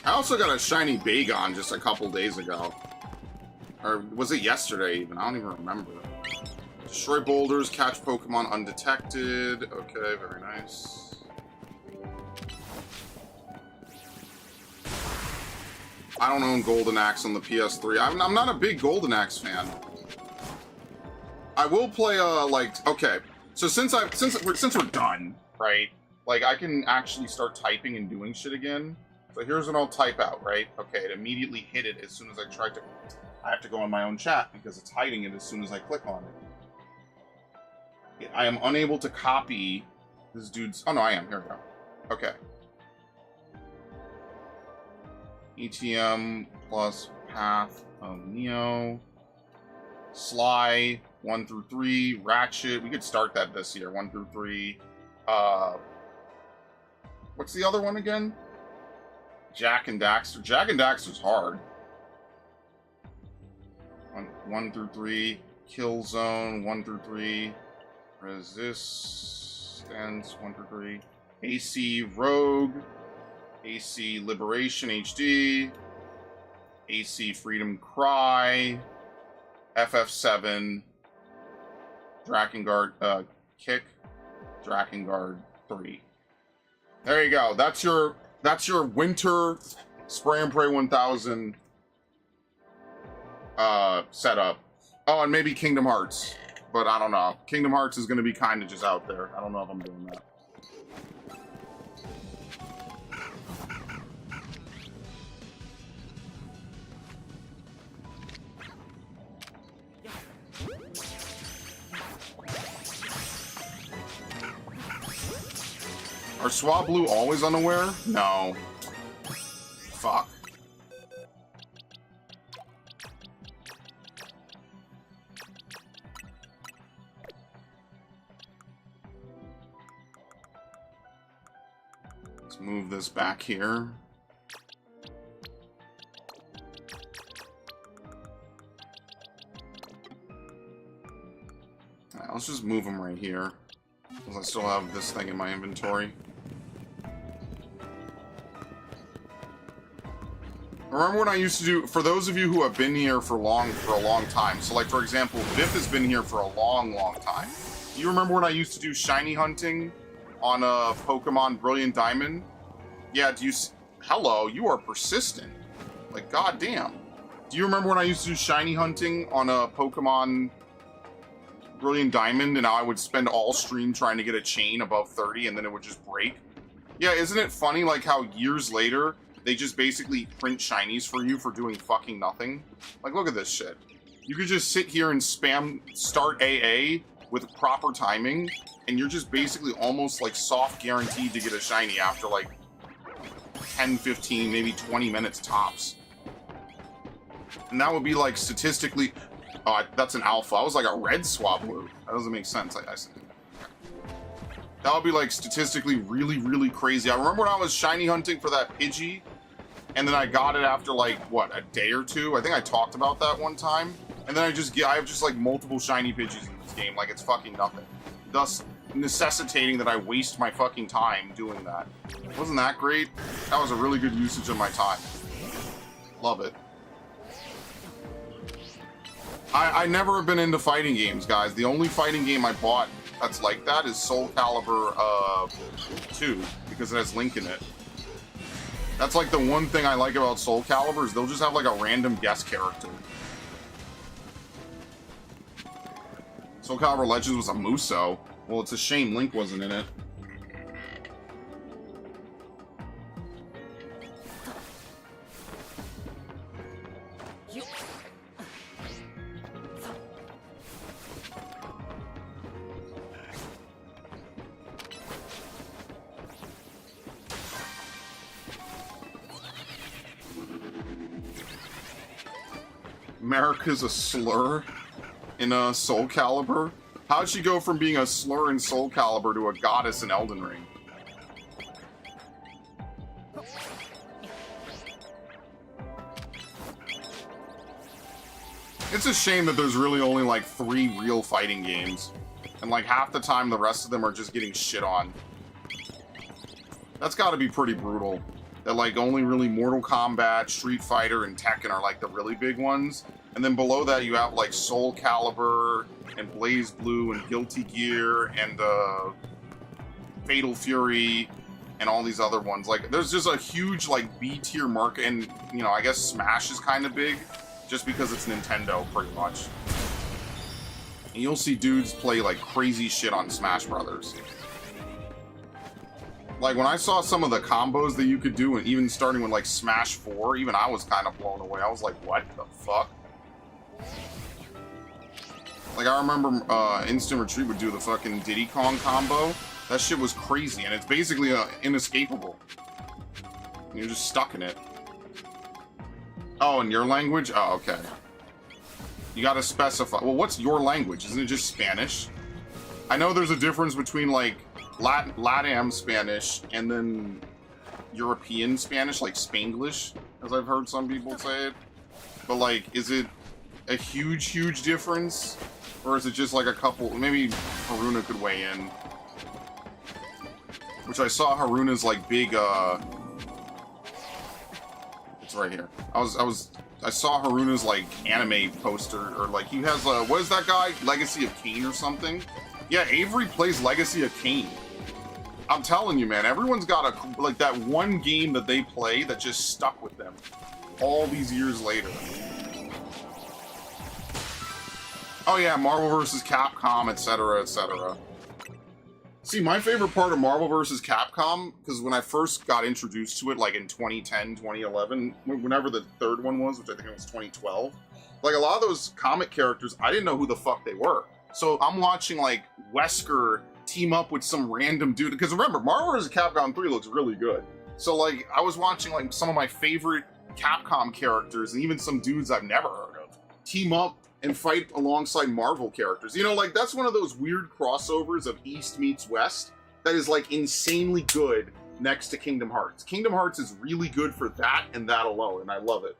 I also got a shiny Bagon just a couple days ago. Or was it yesterday even? I don't even remember. Destroy boulders, catch Pokemon undetected. Okay, very nice. I don't own Golden Axe on the PS3. I'm not a big Golden Axe fan. I will play like, okay. So since we're done, right? Like I can actually start typing and doing shit again. So here's what I'll type out, right? Okay, it immediately hid it as soon as I tried to. I have to go in my own chat because it's hiding it as soon as I click on it. I am unable to copy this dude's. Oh no, I am. Here we go. Okay. ETM plus path of Neo. Sly 1 through 3. Ratchet. We could start that this year. 1 through 3. What's the other one again? Jack and Daxter. Jack and Daxter's hard. 1 through 3. Kill Zone. 1 through 3. Resistance. 1 through 3. AC Rogue. AC Liberation HD. AC Freedom Cry. FF7. Drakengard Kick. Drakengard 3. There you go. That's your winter Spray and Pray 1000 setup. Oh, and maybe Kingdom Hearts. But I don't know. Kingdom Hearts is going to be kind of just out there. I don't know if I'm doing that. Are Swablu always unaware? No. Fuck. Let's move this back here. Alright, let's just move them right here. Because I still have this thing in my inventory. Remember when I used to do, for those of you who have been here for a long time, so like for example, Biff has been here for a long time. Do you remember when I used to do shiny hunting on Pokemon Brilliant Diamond? Yeah, hello, you are persistent. Like, goddamn. Do you remember when I used to do shiny hunting on Pokemon Brilliant Diamond and I would spend all stream trying to get a chain above 30 and then it would just break? Yeah, isn't it funny like how years later, they just basically print shinies for you for doing fucking nothing? Like, look at this shit. You could just sit here and spam start AA with proper timing, and you're just basically almost, like, soft guaranteed to get a shiny after, like, 10, 15, maybe 20 minutes tops. And that would be, like, statistically... Oh, that's an alpha. I was like a red Swablu. That doesn't make sense. That would be, like, statistically really crazy. I remember when I was shiny hunting for that Pidgey, and then I got it after, like, what, a day or two? I think I talked about that one time. And then I have just, like, multiple shiny Pidgeys in this game. Like, it's fucking nothing. Thus, necessitating that I waste my fucking time doing that. Wasn't that great? That was a really good usage of my time. Love it. I never have been into fighting games, guys. The only fighting game I bought that's like that is Soul Calibur 2, because it has Link in it. That's like the one thing I like about Soul Calibur is they'll just have like a random guest character. Soul Calibur Legends was a Muso. Well, it's a shame Link wasn't in it. America's a slur in Soul Calibur? How'd she go from being a slur in Soul Calibur to a goddess in Elden Ring? It's a shame that there's really only like 3 real fighting games. And like half the time the rest of them are just getting shit on. That's gotta be pretty brutal. That like only really Mortal Kombat, Street Fighter, and Tekken are like the really big ones. And then below that you have like Soul Calibur, and Blaze Blue, and Guilty Gear, and Fatal Fury, and all these other ones. Like there's just a huge like B-tier market, and you know, I guess Smash is kind of big. Just because it's Nintendo, pretty much. And you'll see dudes play like crazy shit on Smash Brothers. Like when I saw some of the combos that you could do, and even starting with like Smash 4, even I was kind of blown away. I was like, what the fuck? Like I remember Instant Retreat would do the fucking Diddy Kong combo. That shit was crazy, and it's basically inescapable. And you're just stuck in it. Oh, in your language? Oh, okay. You gotta specify. Well, what's your language? Isn't it just Spanish? I know there's a difference between, like, LATAM Spanish and then European Spanish, like Spanglish, as I've heard some people say it. But, like, is it a huge, huge difference? Or is it just, like, a couple... Maybe Haruna could weigh in. Which I saw Haruna's, like, big, It's right here. I saw Haruna's like anime poster, or like he has what is that guy? Legacy of Kain or something? Yeah, Avery plays Legacy of Kain. I'm telling you, man, everyone's got a like that one game that they play that just stuck with them all these years later. Oh yeah, Marvel vs. Capcom, etc., etc. See, my favorite part of Marvel vs. Capcom, because when I first got introduced to it, like in 2010, 2011, whenever the third one was, which I think it was 2012, like a lot of those comic characters, I didn't know who the fuck they were. So I'm watching like Wesker team up with some random dude, because remember, Marvel vs. Capcom 3 looks really good. So like, I was watching like some of my favorite Capcom characters, and even some dudes I've never heard of, team up and fight alongside Marvel characters. You know, like, that's one of those weird crossovers of East meets West that is, like, insanely good next to Kingdom Hearts. Kingdom Hearts is really good for that and that alone, and I love it.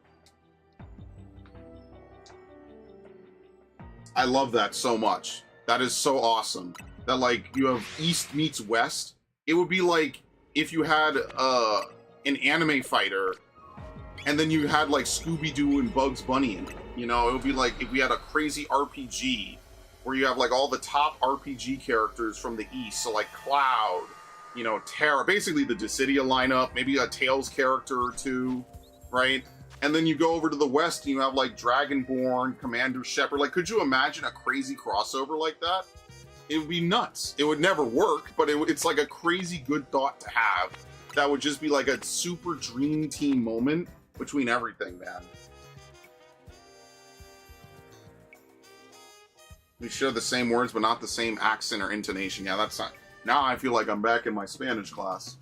I love that so much. That is so awesome. That, like, you have East meets West. It would be like if you had an anime fighter and then you had, like, Scooby-Doo and Bugs Bunny in it. You know, it would be like if we had a crazy RPG where you have like all the top RPG characters from the East. So like Cloud, you know, Terra, basically the Dissidia lineup, maybe a Tails character or two, right? And then you go over to the West and you have like Dragonborn, Commander Shepard. Like, could you imagine a crazy crossover like that? It would be nuts. It would never work, but it's like a crazy good thought to have. That would just be like a super dream team moment between everything, man. We share the same words, but not the same accent or intonation. Yeah, that's not... Now I feel like I'm back in my Spanish class.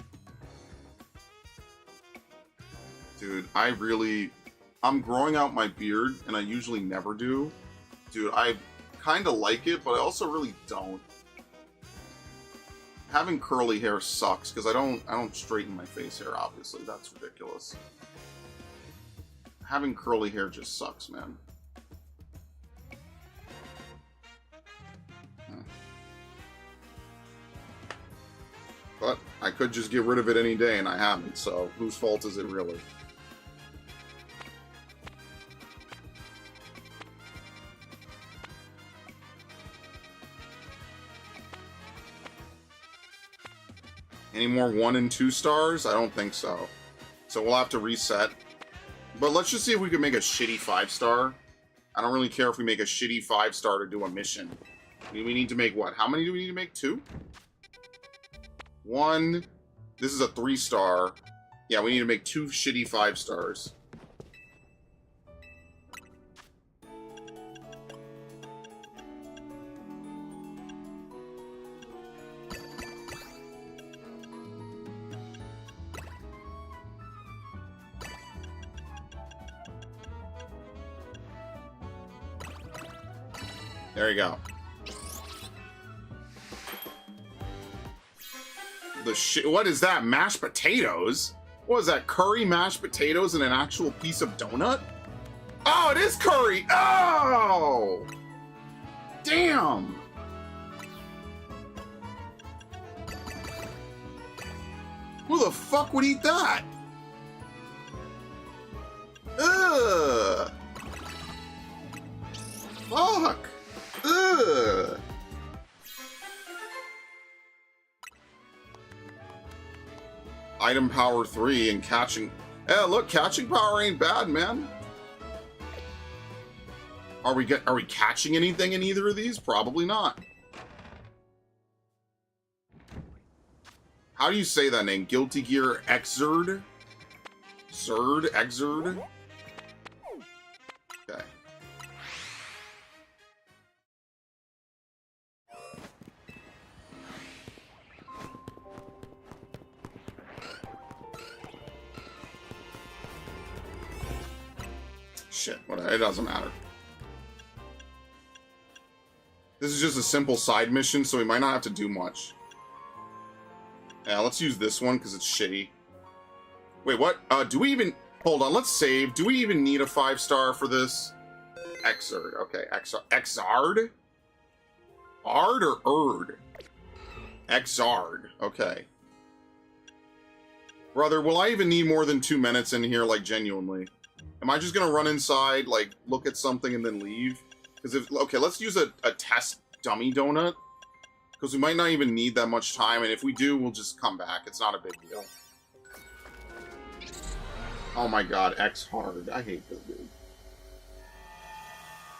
Dude, I'm growing out my beard, and I usually never do. Dude, I kind of like it, but I also really don't. Having curly hair sucks, because I don't straighten my face hair, obviously. That's ridiculous. Having curly hair just sucks, man. But I could just get rid of it any day, and I haven't, so whose fault is it really? Any more 1 and 2 stars? I don't think so. So we'll have to reset. But let's just see if we can make a shitty 5-star. I don't really care if we make a shitty 5-star to do a mission. We need to make what? How many do we need to make? 2? 1. This is a 3-star. Yeah, we need to make 2 shitty 5-stars. There you go. The shit. What is that? Mashed potatoes? What is that? Curry, mashed potatoes, and an actual piece of donut? Oh, it is curry! Oh! Damn! Who the fuck would eat that? Ugh! Fuck! Ugh! Item power 3 and catching. Yeah, look, catching power ain't bad, man. Are we catching anything in either of these? Probably not. How do you say that name? Guilty Gear Xrd? Zerd? Xrd? Okay. Shit, it doesn't matter. This is just a simple side mission, so we might not have to do much. Yeah, let's use this one, because it's shitty. Wait, what? Do we even... Hold on, let's save. Do we even need a 5-star for this? Xrd. Okay, Xrd? Ard or Erd? Xrd. Okay. Brother, will I even need more than 2 minutes in here, like, genuinely? Am I just gonna run inside, like, look at something and then leave? Because if... Okay, let's use a test dummy donut. Because we might not even need that much time, and if we do, we'll just come back. It's not a big deal. Oh my god, X hard. I hate this dude.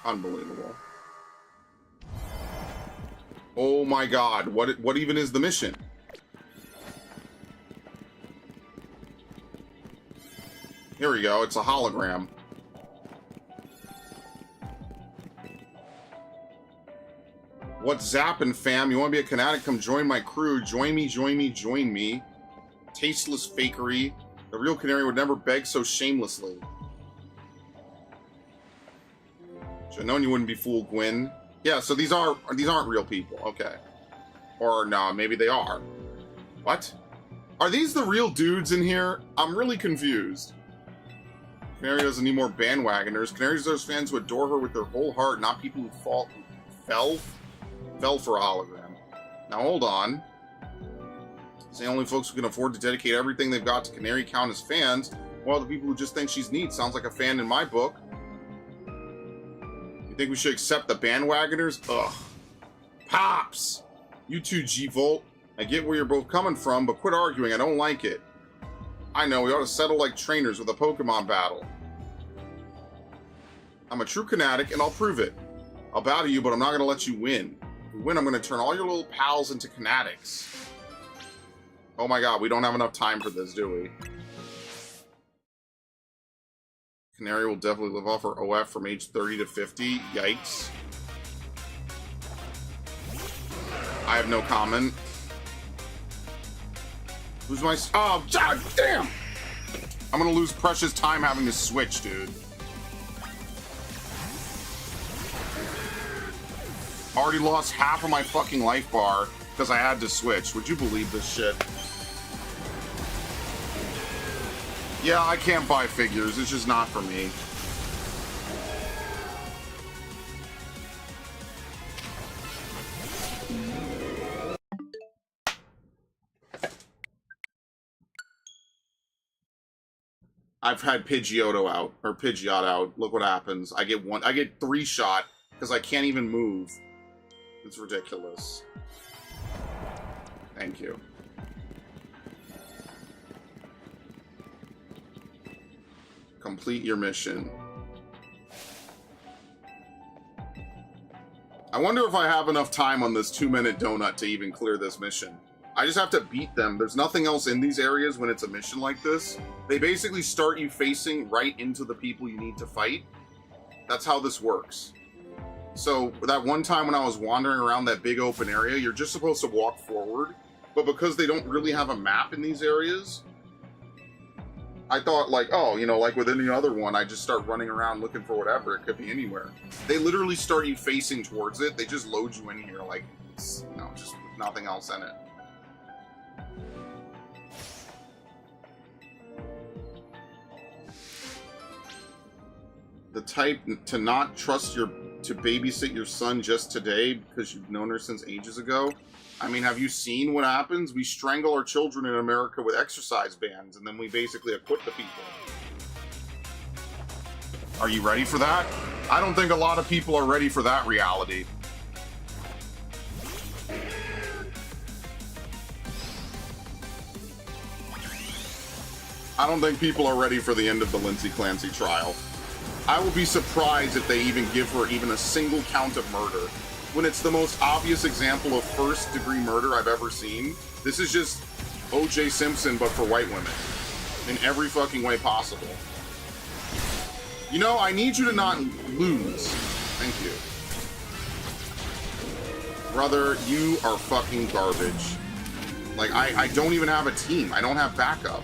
Unbelievable. Oh my god, what even is the mission? Here we go, it's a hologram. What's zappin', fam? You want to be a Kinetic? Come join my crew. Join me, join me, join me. Tasteless fakery. The real Canary would never beg so shamelessly. Should have known you wouldn't be fooled, Gwyn. Yeah, so these aren't real people. Okay. Or no, maybe they are. What? Are these the real dudes in here? I'm really confused. Canary doesn't need more bandwagoners. Canary deserves fans who adore her with their whole heart, not people who fell for a hologram. Now hold on. It's the only folks who can afford to dedicate everything they've got to Canary count as fans, while the people who just think she's neat. Sounds like a fan in my book. You think we should accept the bandwagoners? Ugh. Pops! You two, G-Volt. I get where you're both coming from, but quit arguing. I don't like it. I know, we ought to settle like trainers with a Pokemon battle. I'm a true Kinetic, and I'll prove it. I'll bow to you, but I'm not going to let you win. If we win, I'm going to turn all your little pals into Kinetics. Oh my god, we don't have enough time for this, do we? Canary will definitely live off her OF from age 30 to 50. Yikes. I have no comment. Who's my... Oh, god damn! I'm going to lose precious time having to switch, dude. Already lost half of my fucking life bar because I had to switch. Would you believe this shit? Yeah, I can't buy figures. It's just not for me. I've had Pidgeotto out, or Pidgeot out. Look what happens. I get 3 shot because I can't even move. It's ridiculous. Thank you. Complete your mission. I wonder if I have enough time on this 2-minute donut to even clear this mission. I just have to beat them. There's nothing else in these areas when it's a mission like this. They basically start you facing right into the people you need to fight. That's how this works. So that one time when I was wandering around that big open area, you're just supposed to walk forward. But because they don't really have a map in these areas, I thought like, oh, you know, like with any other one, I just start running around looking for whatever. It could be anywhere. They literally start you facing towards it. They just load you in here like, you know, just with nothing else in it. The type to not trust to babysit your son just today because you've known her since ages ago. I mean, have you seen what happens? We strangle our children in America with exercise bans, and then we basically acquit the people. Are you ready for that? I don't think a lot of people are ready for that reality. I don't think people are ready for the end of the Lindsay Clancy trial. I will be surprised if they even give her even a single count of murder, when it's the most obvious example of first-degree murder I've ever seen. This is just O.J. Simpson, but for white women. In every fucking way possible. You know, I need you to not lose. Thank you. Brother, you are fucking garbage. Like, I don't even have a team. I don't have backup.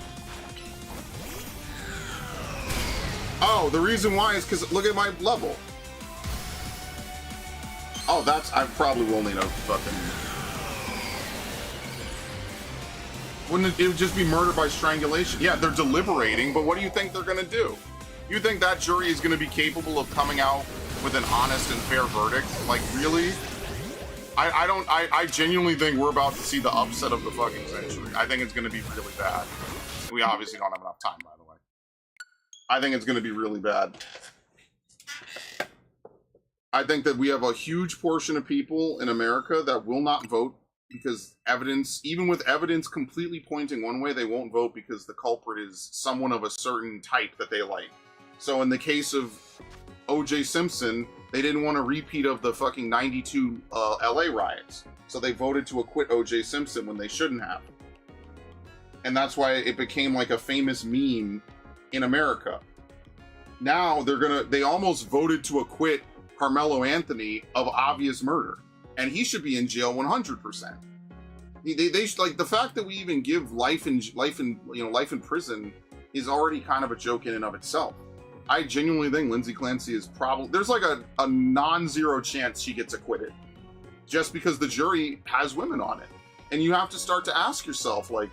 Oh, the reason why is because look at my level. Oh, that's... I probably will need a fucking... Wouldn't it would just be murder by strangulation? Yeah, they're deliberating, but what do you think they're gonna do? You think that jury is gonna be capable of coming out with an honest and fair verdict? Like, really? I genuinely think we're about to see the upset of the fucking century. I think it's gonna be really bad. We obviously don't have enough time, by the way. I think it's going to be really bad. I think that we have a huge portion of people in America that will not vote because evidence, even with evidence completely pointing one way, they won't vote because the culprit is someone of a certain type that they like. So in the case of O.J. Simpson, they didn't want a repeat of the fucking 92 LA riots. So they voted to acquit O.J. Simpson when they shouldn't have. And that's why it became like a famous meme in America. Now they almost voted to acquit Carmelo Anthony of obvious murder, and he should be in jail 100%. They like the fact that we even give life in prison is already kind of a joke in and of itself. I genuinely think Lindsay Clancy is probably there's like a non-zero chance she gets acquitted, just because the jury has women on it, and you have to start to ask yourself like.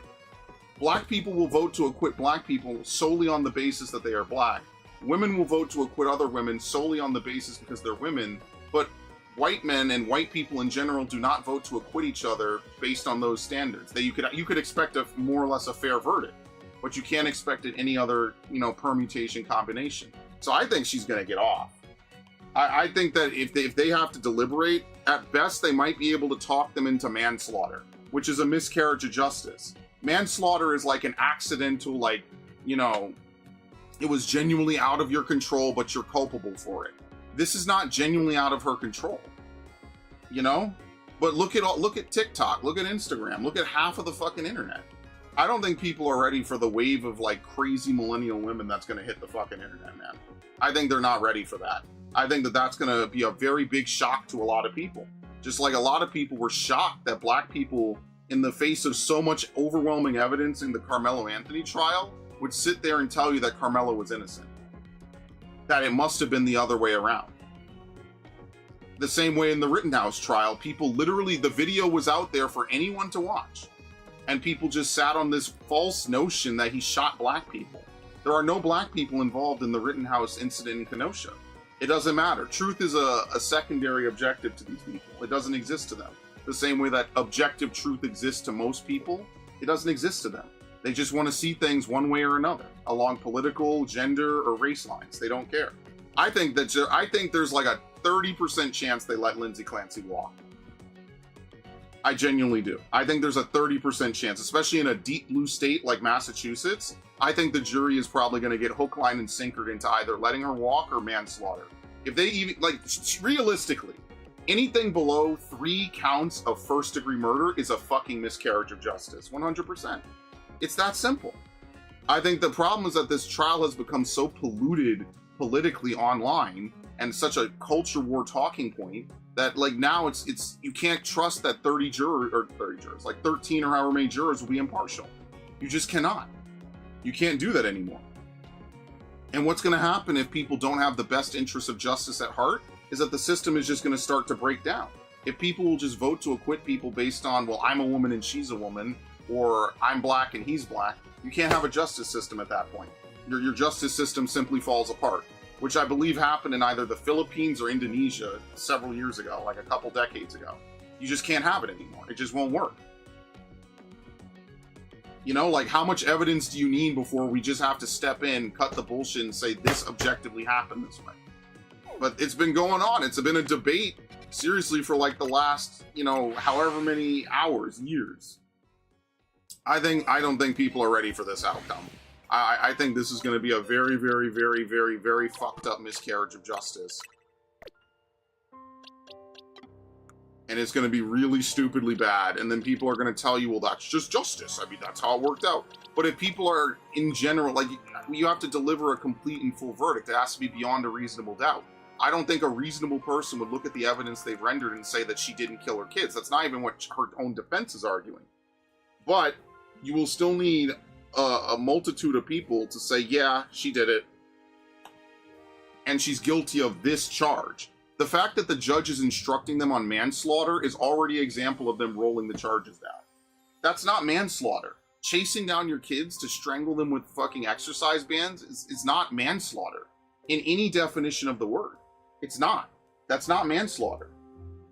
Black people will vote to acquit black people solely on the basis that they are black. Women will vote to acquit other women solely on the basis because they're women. But white men and white people in general do not vote to acquit each other based on those standards. You could expect a more or less a fair verdict, but you can't expect it any other, you know, permutation combination. So I think she's going to get off. I think that if they have to deliberate, at best they might be able to talk them into manslaughter, which is a miscarriage of justice. Manslaughter is like an accidental, like, you know, it was genuinely out of your control, but you're culpable for it. This is not genuinely out of her control, you know? But look at TikTok, look at Instagram, look at half of the fucking internet. I don't think people are ready for the wave of like crazy millennial women that's going to hit the fucking internet, man. I think they're not ready for that. I think that that's going to be a very big shock to a lot of people. Just like a lot of people were shocked that black people, in the face of so much overwhelming evidence in the Carmelo Anthony trial, would sit there and tell you that Carmelo was innocent. That it must have been the other way around. The same way in the Rittenhouse trial, people literally, the video was out there for anyone to watch. And people just sat on this false notion that he shot black people. There are no black people involved in the Rittenhouse incident in Kenosha. It doesn't matter. Truth is a secondary objective to these people. It doesn't exist to them. The same way that objective truth exists to most people, it doesn't exist to them. They just want to see things one way or another, along political, gender, or race lines. They don't care. I think there's like a 30% chance they let Lindsay Clancy walk. I genuinely do. I think there's a 30% chance, especially in a deep blue state like Massachusetts. I think the jury is probably going to get hook, line, and sinkered into either letting her walk or manslaughter. If they even, like, realistically, anything below 3 counts of first-degree murder is a fucking miscarriage of justice, 100%. It's that simple. I think the problem is that this trial has become so polluted politically online and such a culture war talking point that, like, now it's you can't trust that 30 jurors, like 13 or however many jurors will be impartial. You just cannot. You can't do that anymore. And what's going to happen if people don't have the best interests of justice at heart is that the system is just going to start to break down. If people will just vote to acquit people based on, well, I'm a woman and she's a woman, or I'm black and he's black, you can't have a justice system at that point. Your justice system simply falls apart, which I believe happened in either the Philippines or Indonesia several years ago, like a couple decades ago. You just can't have it anymore. It just won't work. You know, like, how much evidence do you need before we just have to step in, cut the bullshit, and say this objectively happened this way? But it's been going on. It's been a debate, seriously, for like the last, you know, however many hours, years. I don't think people are ready for this outcome. I think this is going to be a very, very, very, very, very fucked up miscarriage of justice. And it's going to be really stupidly bad. And then people are going to tell you, well, that's just justice. I mean, that's how it worked out. But if people are, in general, like, you have to deliver a complete and full verdict. It has to be beyond a reasonable doubt. I don't think a reasonable person would look at the evidence they've rendered and say that she didn't kill her kids. That's not even what her own defense is arguing. But you will still need a multitude of people to say, yeah, she did it. And she's guilty of this charge. The fact that the judge is instructing them on manslaughter is already an example of them rolling the charges down. That's not manslaughter. Chasing down your kids to strangle them with fucking exercise bands is not manslaughter. In any definition of the word. It's not. That's not manslaughter.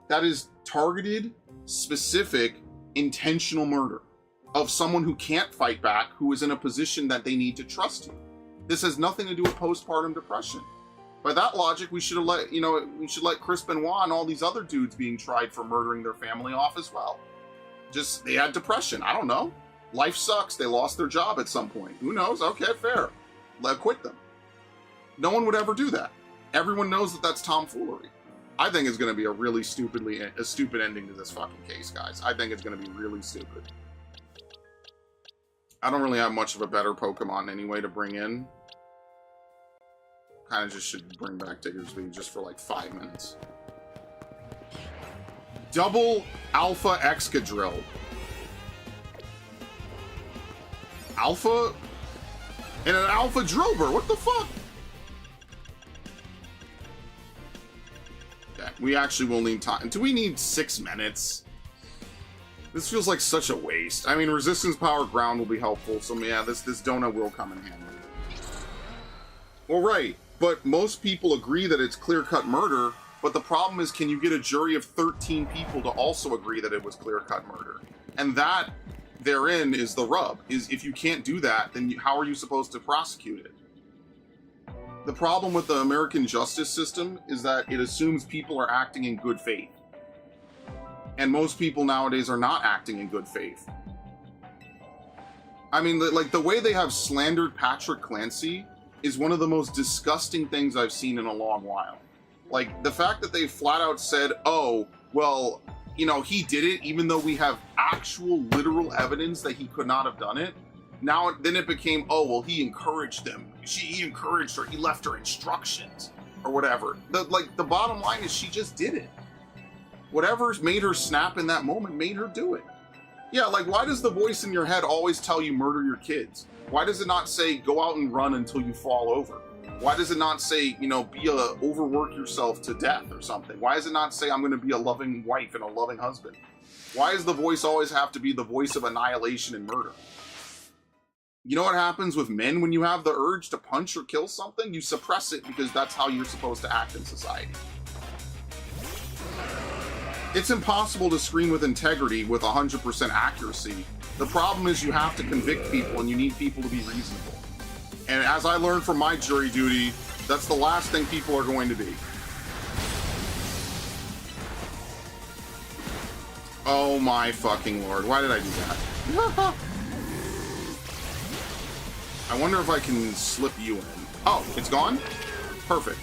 That is targeted, specific, intentional murder of someone who can't fight back, who is in a position that they need to trust you. This has nothing to do with postpartum depression. By that logic, we should let Chris Benoit and all these other dudes being tried for murdering their family off as well. Just, they had depression. I don't know. Life sucks. They lost their job at some point. Who knows? Okay, fair. Quit them. No one would ever do that. Everyone knows that that's tomfoolery. I think it's going to be a stupid ending to this fucking case, guys. I think it's going to be really stupid. I don't really have much of a better Pokemon anyway to bring in. Kind of just should bring back Diggersby just for like 5 minutes. Double Alpha Excadrill. Alpha? And an Alpha Drover. What the fuck? Okay, we actually will need time. Do we need 6 minutes? This feels like such a waste. I mean, Resistance Power Ground will be helpful, so yeah, this donut will come in handy. Well, right, but most people agree that it's clear-cut murder, but the problem is, can you get a jury of 13 people to also agree that it was clear-cut murder? And that, therein, is the rub, is if you can't do that, then how are you supposed to prosecute it? The problem with the American justice system is that it assumes people are acting in good faith. And most people nowadays are not acting in good faith. I mean, like, the way they have slandered Patrick Clancy is one of the most disgusting things I've seen in a long while. Like, the fact that they flat out said, oh, well, you know, he did it even though we have actual literal evidence that he could not have done it. Now, then it became, oh, well, he encouraged them. He encouraged her. He left her instructions or whatever. The bottom line is she just did it. Whatever's made her snap in that moment made her do it. Yeah, like, why does the voice in your head always tell you murder your kids? Why does it not say go out and run until you fall over? Why does it not say, you know, overwork yourself to death or something? Why does it not say I'm going to be a loving wife and a loving husband? Why does the voice always have to be the voice of annihilation and murder? You know what happens with men when you have the urge to punch or kill something? You suppress it because that's how you're supposed to act in society. It's impossible to screen with integrity with 100% accuracy. The problem is you have to convict people and you need people to be reasonable. And as I learned from my jury duty, that's the last thing people are going to be. Oh my fucking lord, why did I do that? I wonder if I can slip you in. Oh, it's gone? Perfect.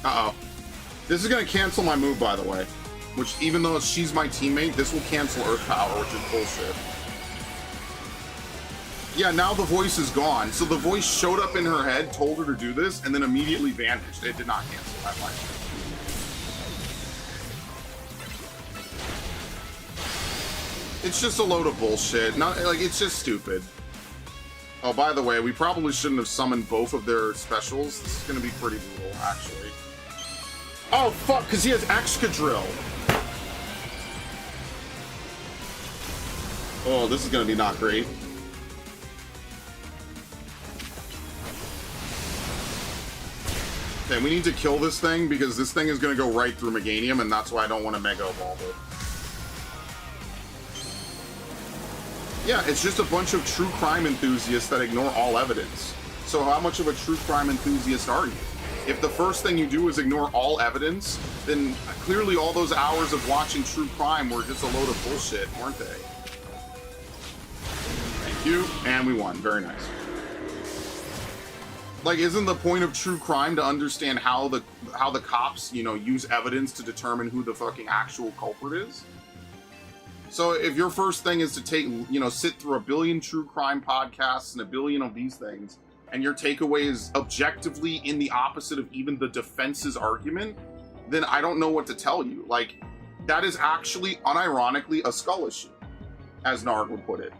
Uh-oh. This is going to cancel my move, by the way. Which, even though she's my teammate, this will cancel Earth Power, which is bullshit. Yeah, now the voice is gone. So the voice showed up in her head, told her to do this, and then immediately vanished. It did not cancel. I lied. It's just a load of bullshit. Not like it's just stupid. Oh, by the way, we probably shouldn't have summoned both of their specials. This is gonna be pretty brutal, actually. Oh fuck, because he has Excadrill. Oh, this is gonna be not great. Okay, we need to kill this thing because this thing is gonna go right through Meganium, and that's why I don't want to Mega Evolve it. Yeah, it's just a bunch of true crime enthusiasts that ignore all evidence. So how much of a true crime enthusiast are you? If the first thing you do is ignore all evidence, then clearly all those hours of watching true crime were just a load of bullshit, weren't they? Thank you, and we won. Very nice. Like, isn't the point of true crime to understand how the cops, you know, use evidence to determine who the fucking actual culprit is? So if your first thing is to take, you know, sit through a billion true crime podcasts and a billion of these things, and your takeaway is objectively in the opposite of even the defense's argument, then I don't know what to tell you. Like, that is actually, unironically, a skull issue, as Nard would put it.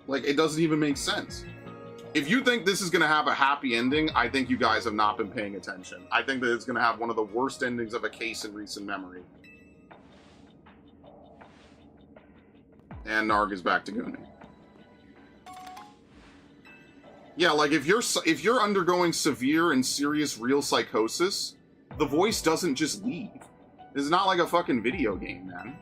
Like, it doesn't even make sense. If you think this is going to have a happy ending, I think you guys have not been paying attention. I think that it's going to have one of the worst endings of a case in recent memory. And Narg is back to Gooning. Yeah, like if you're undergoing severe and serious real psychosis, the voice doesn't just leave. It's not like a fucking video game, man.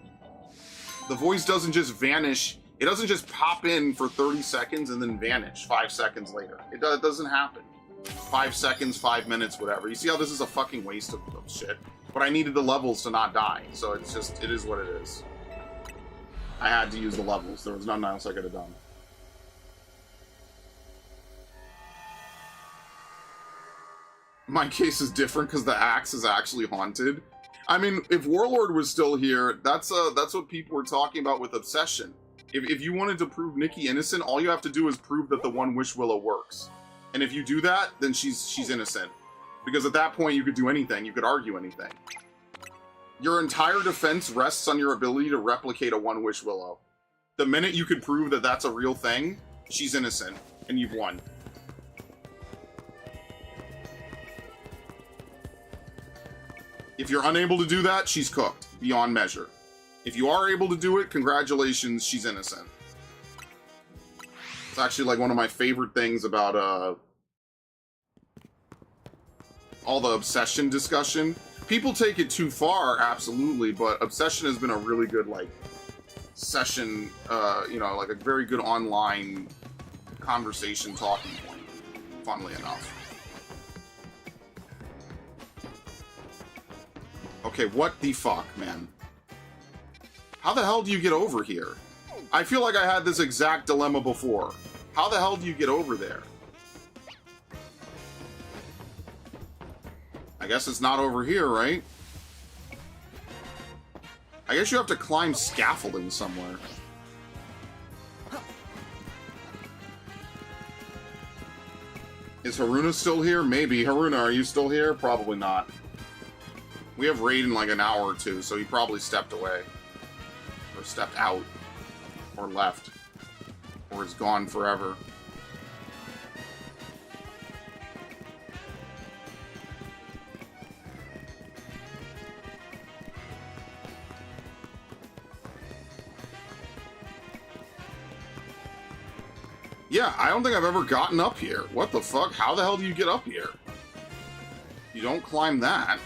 The voice doesn't just vanish. It doesn't just pop in for 30 seconds and then vanish 5 seconds later. It doesn't happen. 5 seconds, 5 minutes, whatever. You see how this is a fucking waste of shit? But I needed the levels to not die, so it's just, it is what it is. I had to use the levels. There was nothing else I could have done. My case is different because the axe is actually haunted. I mean, if Warlord was still here, that's what people were talking about with Obsession. If you wanted to prove Nikki innocent, all you have to do is prove that the One Wish Willow works. And if you do that, then she's innocent. Because at that point, you could do anything. You could argue anything. Your entire defense rests on your ability to replicate a One Wish Willow. The minute you could prove that that's a real thing, she's innocent, and you've won. If you're unable to do that, she's cooked, beyond measure. If you are able to do it, congratulations, she's innocent. It's actually like one of my favorite things about all the Obsession discussion. People take it too far, absolutely, but Obsession has been a really good, like, session, you know, like a very good online conversation talking point, funnily enough. Okay, what the fuck, man? How the hell do you get over here? I feel like I had this exact dilemma before. How the hell do you get over there? I guess it's not over here, right? I guess you have to climb scaffolding somewhere. Is Haruna still here? Maybe. Haruna, are you still here? Probably not. We have raid in like an hour or two, so he probably stepped away. Or stepped out. Or left. Or is gone forever. Yeah, I don't think I've ever gotten up here. What the fuck? How the hell do you get up here? You don't climb that.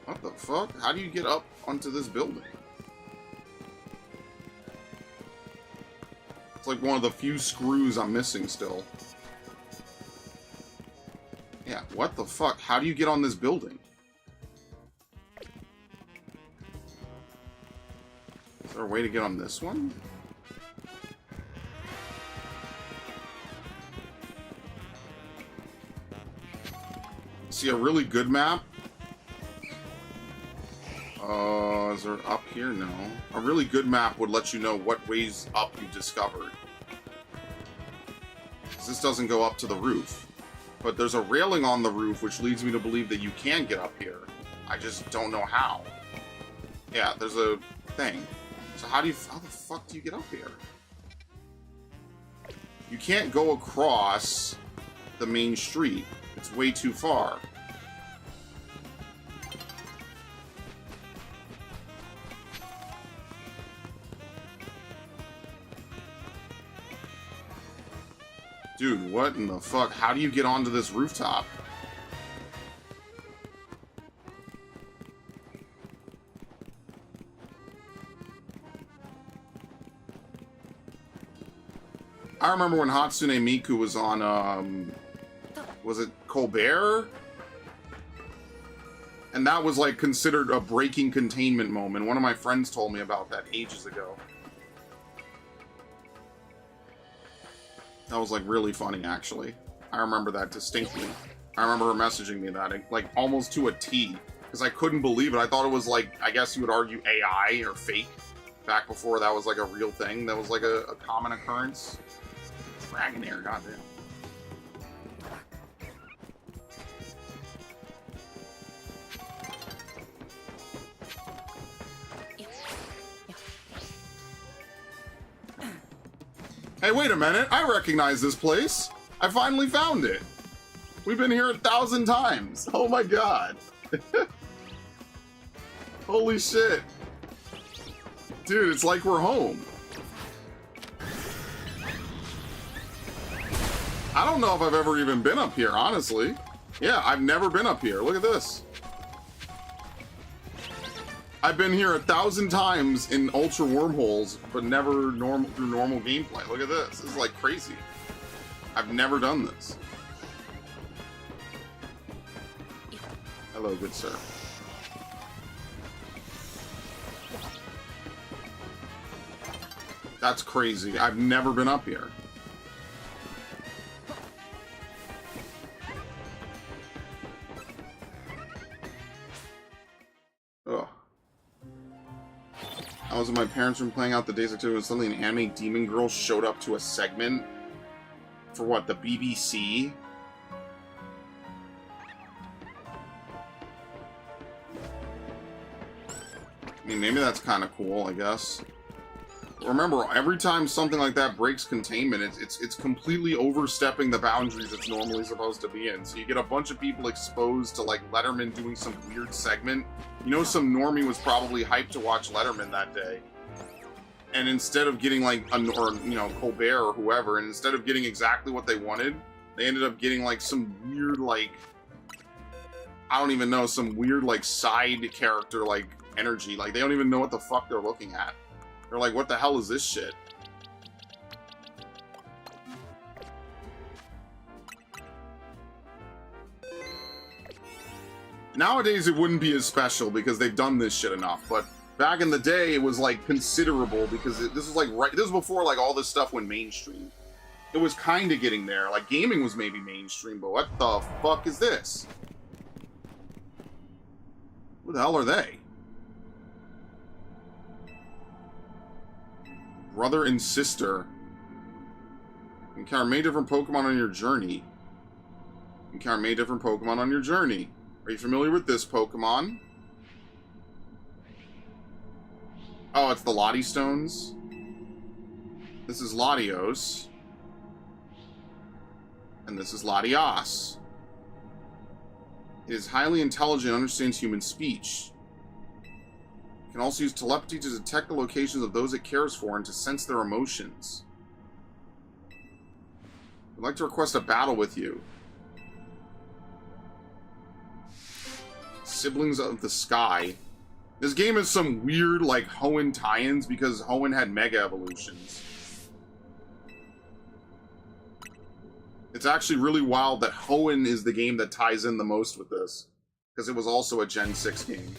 What the fuck? How do you get up onto this building? It's like one of the few screws I'm missing still. Yeah, what the fuck? How do you get on this building? Is there a way to get on this one? See a really good map? Is there up here? No. A really good map would let you know what ways up you discovered. This doesn't go up to the roof. But there's a railing on the roof which leads me to believe that you can get up here. I just don't know how. Yeah, there's a thing. So how the fuck do you get up here? You can't go across the main street. It's way too far. Dude, what in the fuck? How do you get onto this rooftop? I remember when Hatsune Miku was on, was it Colbert? And that was, like, considered a breaking containment moment. One of my friends told me about that ages ago. That was, like, really funny, actually. I remember that distinctly. I remember her messaging me that, like, almost to a T. Because I couldn't believe it. I thought it was, like, I guess you would argue AI or fake. Back before that was, like, a real thing. That was, like, a common occurrence. Dragonair, goddamn. Hey, wait a minute. I recognize this place. I finally found it. We've been here 1,000 times. Oh my god. Holy shit. Dude, it's like we're home. I don't know if I've ever even been up here, honestly. Yeah, I've never been up here. Look at this. I've been here 1,000 times in ultra wormholes, but never through normal gameplay. Look at this. This is like crazy. I've never done this. Hello, good sir. That's crazy. I've never been up here. Ugh. I was in my parents' room playing out the Days activity when suddenly an anime demon girl showed up to a segment for what, the BBC? I mean, maybe that's kind of cool, I guess. Remember, every time something like that breaks containment, it's completely overstepping the boundaries it's normally supposed to be in. So you get a bunch of people exposed to, like, Letterman doing some weird segment. You know, some normie was probably hyped to watch Letterman that day. And instead of getting, like, or, you know, Colbert or whoever, and instead of getting exactly what they wanted, they ended up getting, like, some weird, like, I don't even know, some weird, like, side character, like, energy. Like, they don't even know what the fuck they're looking at. They're like, what the hell is this shit? Nowadays, it wouldn't be as special because they've done this shit enough. But back in the day, it was, like, considerable because this was, like, this was before, like, all this stuff went mainstream. It was kind of getting there. Like, gaming was maybe mainstream, but what the fuck is this? Who the hell are they? Brother and sister. You encounter many different Pokemon on your journey. You encounter many different Pokemon on your journey. Are you familiar with this Pokemon? Oh, it's the Lati Stones. This is Latios. And this is Latias. It is highly intelligent and understands human speech. It can also use telepathy to detect the locations of those it cares for and to sense their emotions. I'd like to request a battle with you. Siblings of the Sky. This game has some weird, like, Hoenn tie-ins because Hoenn had Mega Evolutions. It's actually really wild that Hoenn is the game that ties in the most with this. Because it was also a Gen 6 game.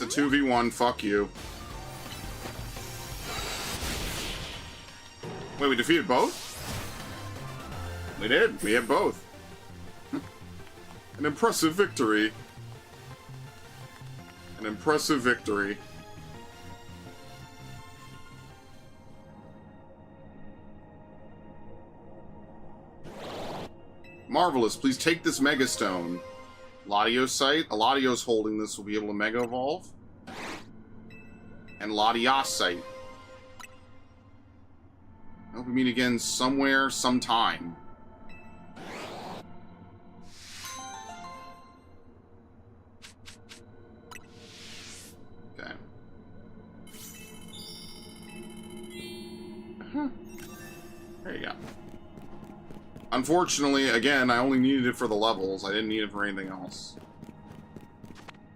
It's a 2v1, fuck you. Wait, we defeated both? We did. We hit both. An impressive victory. An impressive victory. Marvelous. Please take this Mega Stone. Ladio's site. Ladio's holding this. Will be able to Mega Evolve. And Latios site. I hope we meet again somewhere, sometime. Okay. There you go. Unfortunately, again, I only needed it for the levels. I didn't need it for anything else.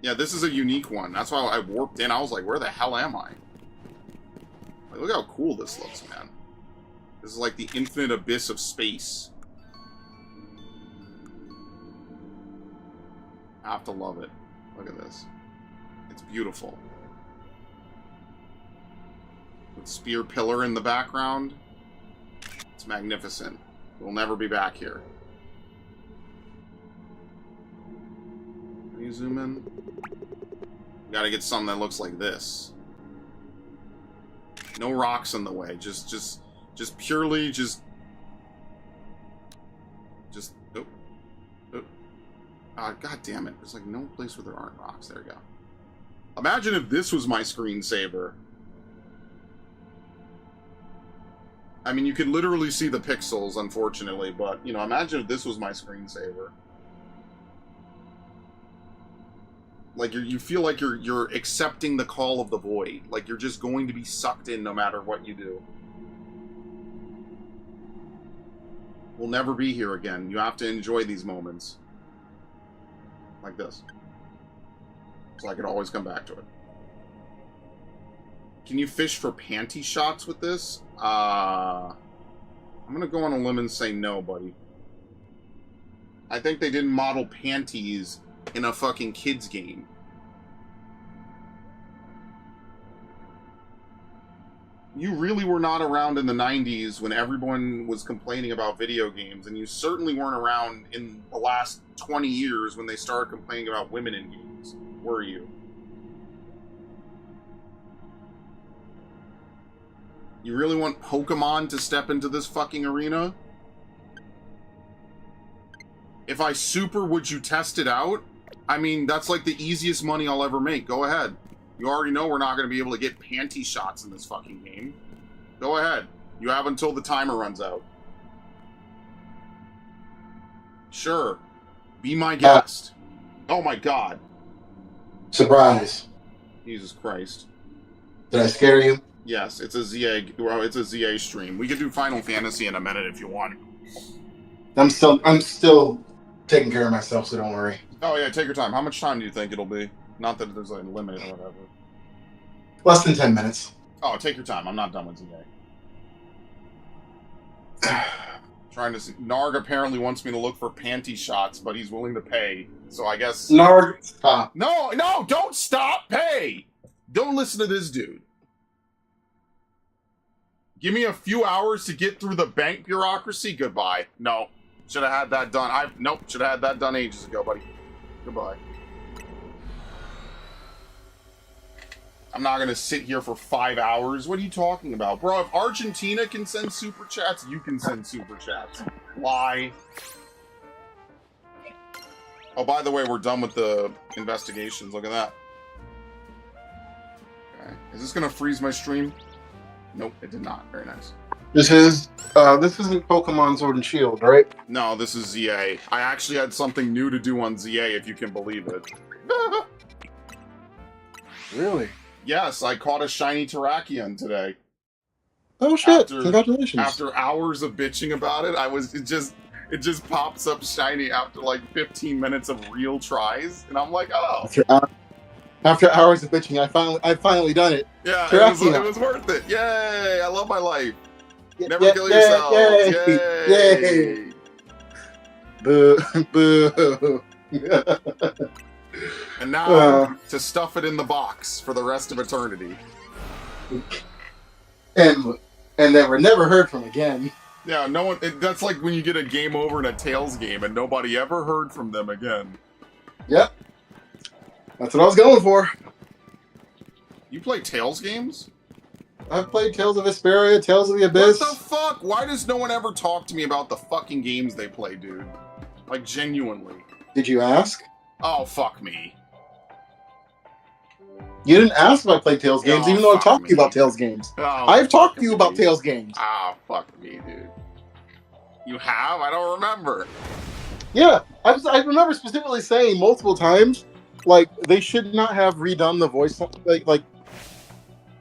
Yeah, this is a unique one. That's why I warped in. I was like, where the hell am I? Like, look how cool this looks, man. This is like the infinite abyss of space. I have to love it. Look at this. It's beautiful. With Spear Pillar in the background. It's magnificent. We'll never be back here. Can you zoom in? We gotta get something that looks like this. No rocks in the way. Just purely oh. God damn it. There's like no place where there aren't rocks. There we go. Imagine if this was my screensaver. I mean, you could literally see the pixels, unfortunately, but, you know, imagine if this was my screensaver. Like, you feel like you're accepting the call of the void. Like, you're just going to be sucked in no matter what you do. We'll never be here again. You have to enjoy these moments. Like this. So I could always come back to it. Can you fish for panty shots with this? I'm gonna go on a limb and say no, buddy. I think they didn't model panties in a fucking kids game. You really were not around in the 90s when everyone was complaining about video games, and you certainly weren't around in the last 20 years when they started complaining about women in games, were you? You really want Pokemon to step into this fucking arena? If I super, would you test it out? I mean, that's like the easiest money I'll ever make. Go ahead. You already know we're not going to be able to get panty shots in this fucking game. Go ahead. You have until the timer runs out. Sure. Be my guest. Oh my god. Surprise. Jesus Christ. Did I scare you? Yes, it's a ZA stream. We could do Final Fantasy in a minute if you want. I'm still taking care of myself, so don't worry. Oh yeah, take your time. How much time do you think it'll be? Not that there's a limit or whatever. Less than 10 minutes. Oh, take your time. I'm not done with ZA. Trying to see. Narg apparently wants me to look for panty shots, but he's willing to pay. So I guess... Narg, stop. No, don't stop! Pay! Don't listen to this dude. Give me a few hours to get through the bank bureaucracy. Goodbye. No. Should have had that done. Nope. Should have had that done ages ago, buddy. Goodbye. I'm not going to sit here for 5 hours. What are you talking about? Bro, if Argentina can send super chats, you can send super chats. Lie. Oh, by the way, we're done with the investigations. Look at that. Okay. Is this going to freeze my stream? Nope, it did not. Very nice. This isn't Pokemon Sword and Shield, right? No, this is ZA. I actually had something new to do on ZA, if you can believe it. Really? Yes, I caught a shiny Terrakion today. Oh shit! Congratulations! After hours of bitching about it, it just pops up shiny after like 15 minutes of real tries, and I'm like, oh. After hours of bitching, I finally done it. Yeah, it was worth it. Yay! I love my life. Never kill yourselves. Yay! Boo! Boo! And now to stuff it in the box for the rest of eternity. And they were never heard from again. Yeah, no one. That's like when you get a game over in a Tales game and nobody ever heard from them again. Yep. That's what I was going for. You play Tales games? I've played Tales of Vesperia, Tales of the Abyss. What the fuck? Why does no one ever talk to me about the fucking games they play, dude? Like, genuinely. Did you ask? Oh, fuck me. You didn't ask if I played Tales games, even though I've talked to you about Tales games. I've talked to you about Tales games. Oh, fuck me, dude. You have? I don't remember. Yeah, I remember specifically saying multiple times, like, they should not have redone the voice, like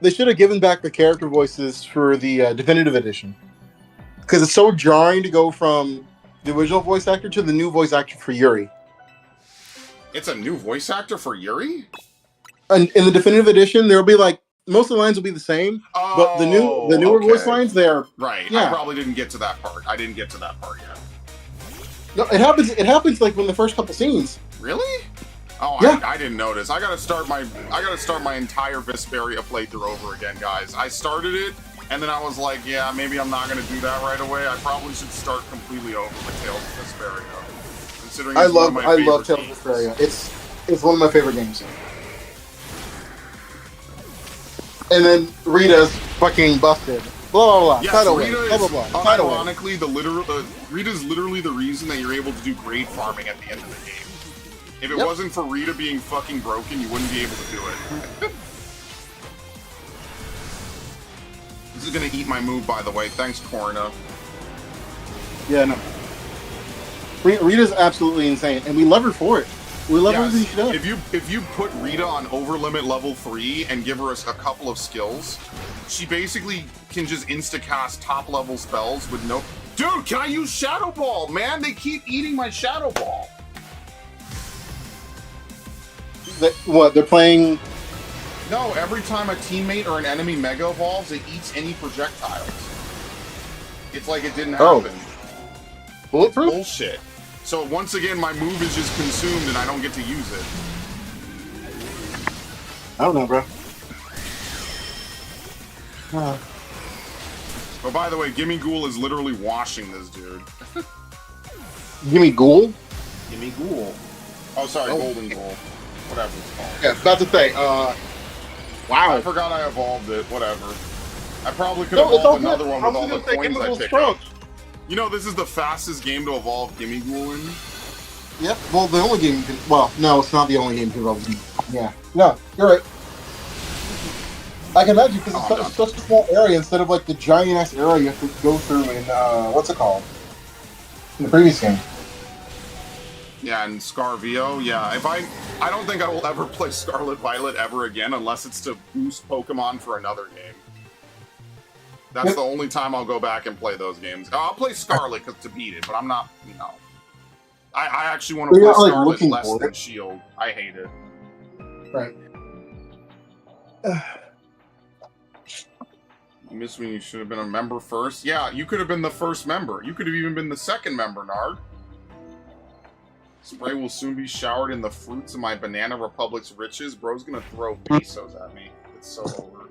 they should have given back the character voices for the definitive edition. Because it's so jarring to go from the original voice actor to the new voice actor for Yuri. It's a new voice actor for Yuri? And in the definitive edition, there'll be like, most of the lines will be the same, but the newer voice lines, they're... Right, yeah. I probably didn't get to that part. I didn't get to that part yet. No, it happens like in the first couple scenes. Really? Oh, yeah. I didn't notice. I gotta start my entire Vesperia playthrough over again, guys. I started it, and then I was like, yeah, maybe I'm not gonna do that right away. I probably should start completely over with Tales of Vesperia. Considering I love Tales of Vesperia. It's one of my favorite games. And then Rita's fucking busted. Blah blah blah. Yes, Rita is, blah blah blah. Ironically, Rita's literally the reason that you're able to do grade farming at the end of the game. If it wasn't for Rita being fucking broken, you wouldn't be able to do it. This is gonna eat my move, by the way. Thanks, Corina. Yeah, no. Rita's absolutely insane, and we love her for it. We love everything she does. If you put Rita on overlimit level 3 and give her a couple of skills, she basically can just insta-cast top-level spells with no... Dude, can I use Shadow Ball? Man, they keep eating my Shadow Ball. What, they're playing... No, every time a teammate or an enemy Mega Evolves, it eats any projectiles. It's like it didn't happen. Bulletproof? Bullshit. So once again, my move is just consumed and I don't get to use it. I don't know, bro. Oh, by the way, Gimme Ghoul is literally washing this dude. Gimme Ghoul? Gimme Ghoul. Oh, sorry, Golden Ghoul. Whatever it's called. Yeah, about to say, wow. I forgot I evolved it. Whatever. I probably could evolve another one with all the coins I picked up. You know, this is the fastest game to evolve Gimme Ghoul in. Yep. Well, the only game you can... Well, no, it's not the only game you can evolve. Yeah. No, you're right. I can imagine, because it's such a small area instead of, like, the giant-ass area you have to go through in, what's it called? In the previous game. Yeah, and Scarvio, yeah. I don't think I will ever play Scarlet Violet ever again unless it's to boost Pokemon for another game. That's the only time I'll go back and play those games. I'll play Scarlet to beat it, but I'm not, you know. I actually want to play Scarlet less than Shield. I hate it. Right. You missed when you should have been a member first. Yeah, you could have been the first member. You could have even been the second member, Nard. Spray will soon be showered in the fruits of my Banana Republic's riches. Bro's gonna throw pesos at me. It's so over.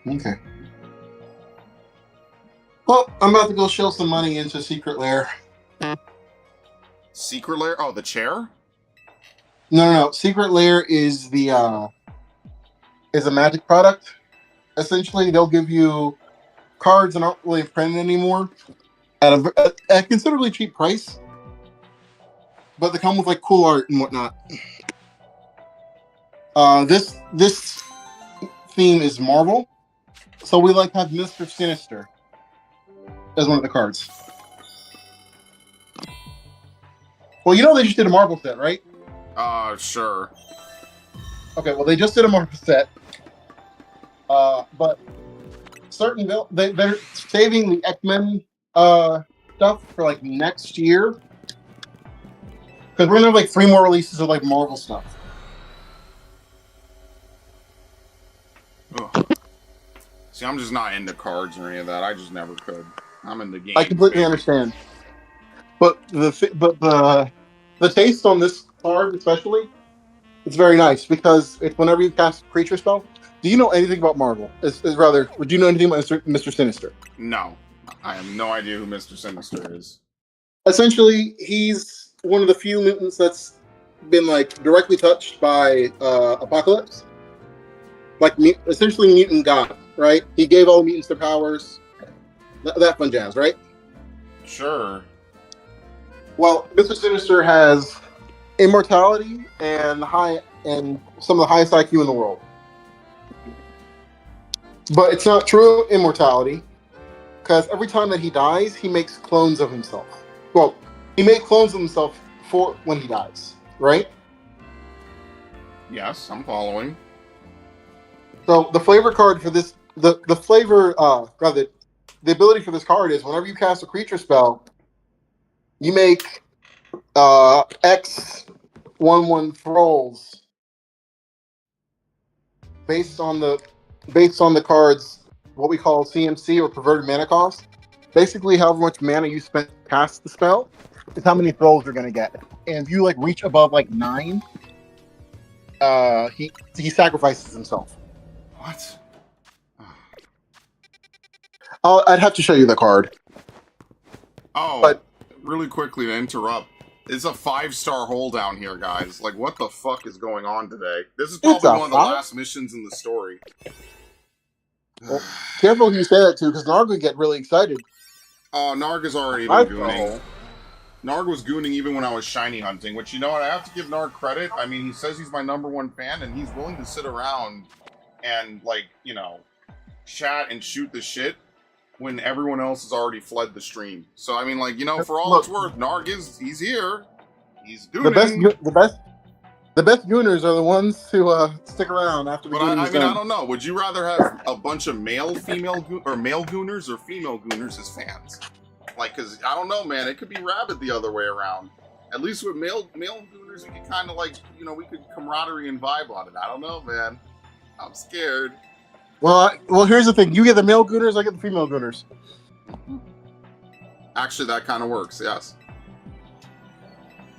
Okay. Well, I'm about to go shell some money into Secret Lair. Secret Lair? Oh, the chair? No. Secret Lair is the is a Magic product. Essentially, they'll give you cards that aren't really printed anymore at a considerably cheap price, but they come with like cool art and whatnot. This theme is Marvel, so we like to have Mr. Sinister as one of the cards. Well, you know they just did a Marvel set, right? Sure. Okay, well they just did a Marvel set, but they're saving the X-Men stuff for like next year, because we're gonna have like 3 more releases of like Marvel stuff. Ugh. See, I'm just not into cards or any of that. I just never could. I'm into games. I completely understand. But the taste on this card, especially, it's very nice because it's whenever you cast a creature spell. Do you know anything about Marvel? Rather, do you know anything about Mr. Sinister? No, I have no idea who Mr. Sinister is. Essentially, he's one of the few mutants that's been like directly touched by Apocalypse, like essentially mutant god, right? He gave all the mutants their powers, that fun jazz, right? Sure. Well, Mr. Sinister has immortality and some of the highest IQ in the world. But it's not true immortality, because every time that he dies, he makes clones of himself. Well, he made clones of himself for when he dies, right? Yes, I'm following. So the flavor card for this, the ability for this card is whenever you cast a creature spell, you make X 1/1 thralls based on the card's what we call CMC or converted mana cost. Basically, however much mana you spent past the spell is how many thralls you're gonna get. And if you like reach above like 9, he sacrifices himself. What? I'd have to show you the card. Oh, but really quickly to interrupt. It's a 5-star hole down here, guys. Like, what the fuck is going on today? This is probably one of the last missions in the story. Well, careful who you say that to, because Narg would get really excited. Oh, Narg has already been gooning. Narg was gooning even when I was shiny hunting, which, you know what, I have to give Narg credit. I mean, he says he's my #1 fan, and he's willing to sit around and, like, you know, chat and shoot the shit when everyone else has already fled the stream. So, I mean, like, you know, for all it's worth, Narg he's here. He's gooning. The best gooners are the ones who stick around after the gooning is done. I don't know. Would you rather have a bunch of male gooners or female gooners as fans? Like, because, I don't know, man. It could be rabid the other way around. At least with male gooners, we could kind of, like, you know, we could camaraderie and vibe on it. I don't know, man. I'm scared. Well, here's the thing. You get the male gooners, I get the female gooners. Actually, that kind of works, yes.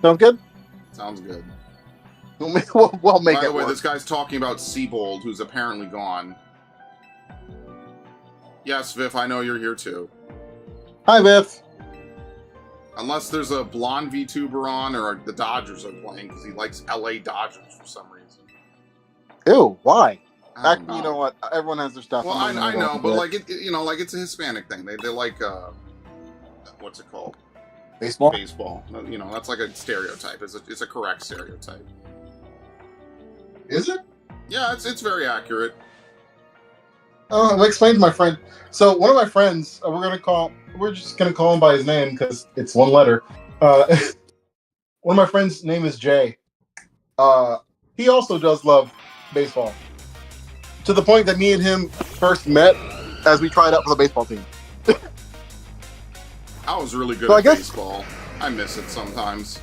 Sound good? Sounds good. We'll make By the way, work. This guy's talking about Seabold, who's apparently gone. Yes, Viv, I know you're here too. Hi, Viv. Unless there's a blonde VTuber on, or the Dodgers are playing, because he likes LA Dodgers for some reason. Ew, why? Actually, you know what? Everyone has their stuff. Well, I know, but like you know, like it's a Hispanic thing. They like what's it called? Baseball. Baseball. You know, that's like a stereotype. It's a correct stereotype. Is it? Yeah, it's very accurate. I'll explain to my friend. So one of my friends, we're just gonna call him by his name because it's one letter. One of my friends' name is Jay. He also does love baseball. To the point that me and him first met as we tried out for the baseball team. I was really good at baseball. I miss it sometimes.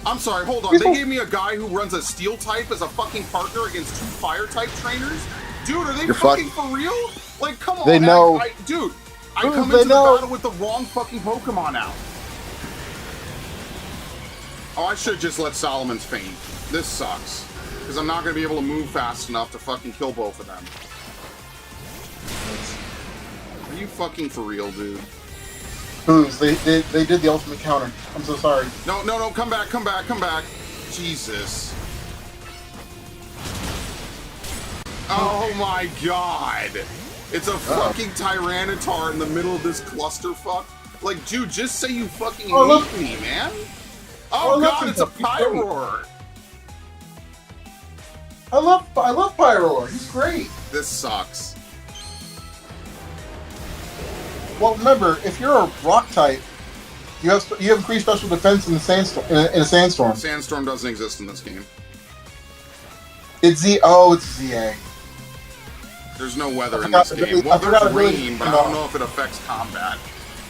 I'm sorry, hold on. They gave me a guy who runs a steel type as a fucking partner against 2 fire type trainers? Dude, are they fucking for real? Like, come on. They know. Dude, I come into the battle with the wrong fucking Pokemon out. Oh, I should just let Solomon's faint. This sucks. Because I'm not going to be able to move fast enough to fucking kill both of them. Are you fucking for real, dude? Booze. They did the ultimate counter. I'm so sorry. No, come back. Jesus. Oh my god. It's a fucking Tyranitar in the middle of this clusterfuck. Like, dude, just say you fucking hate me, man. Oh god, it's a Pyroar. I love Pyroar. He's great. This sucks. Well, remember, if you're a rock type, you have increased special defense in the sandstorm. In a sandstorm. Sandstorm doesn't exist in this game. It's ZA. There's no weather in this game. Well, there's rain, but I don't know if it affects combat.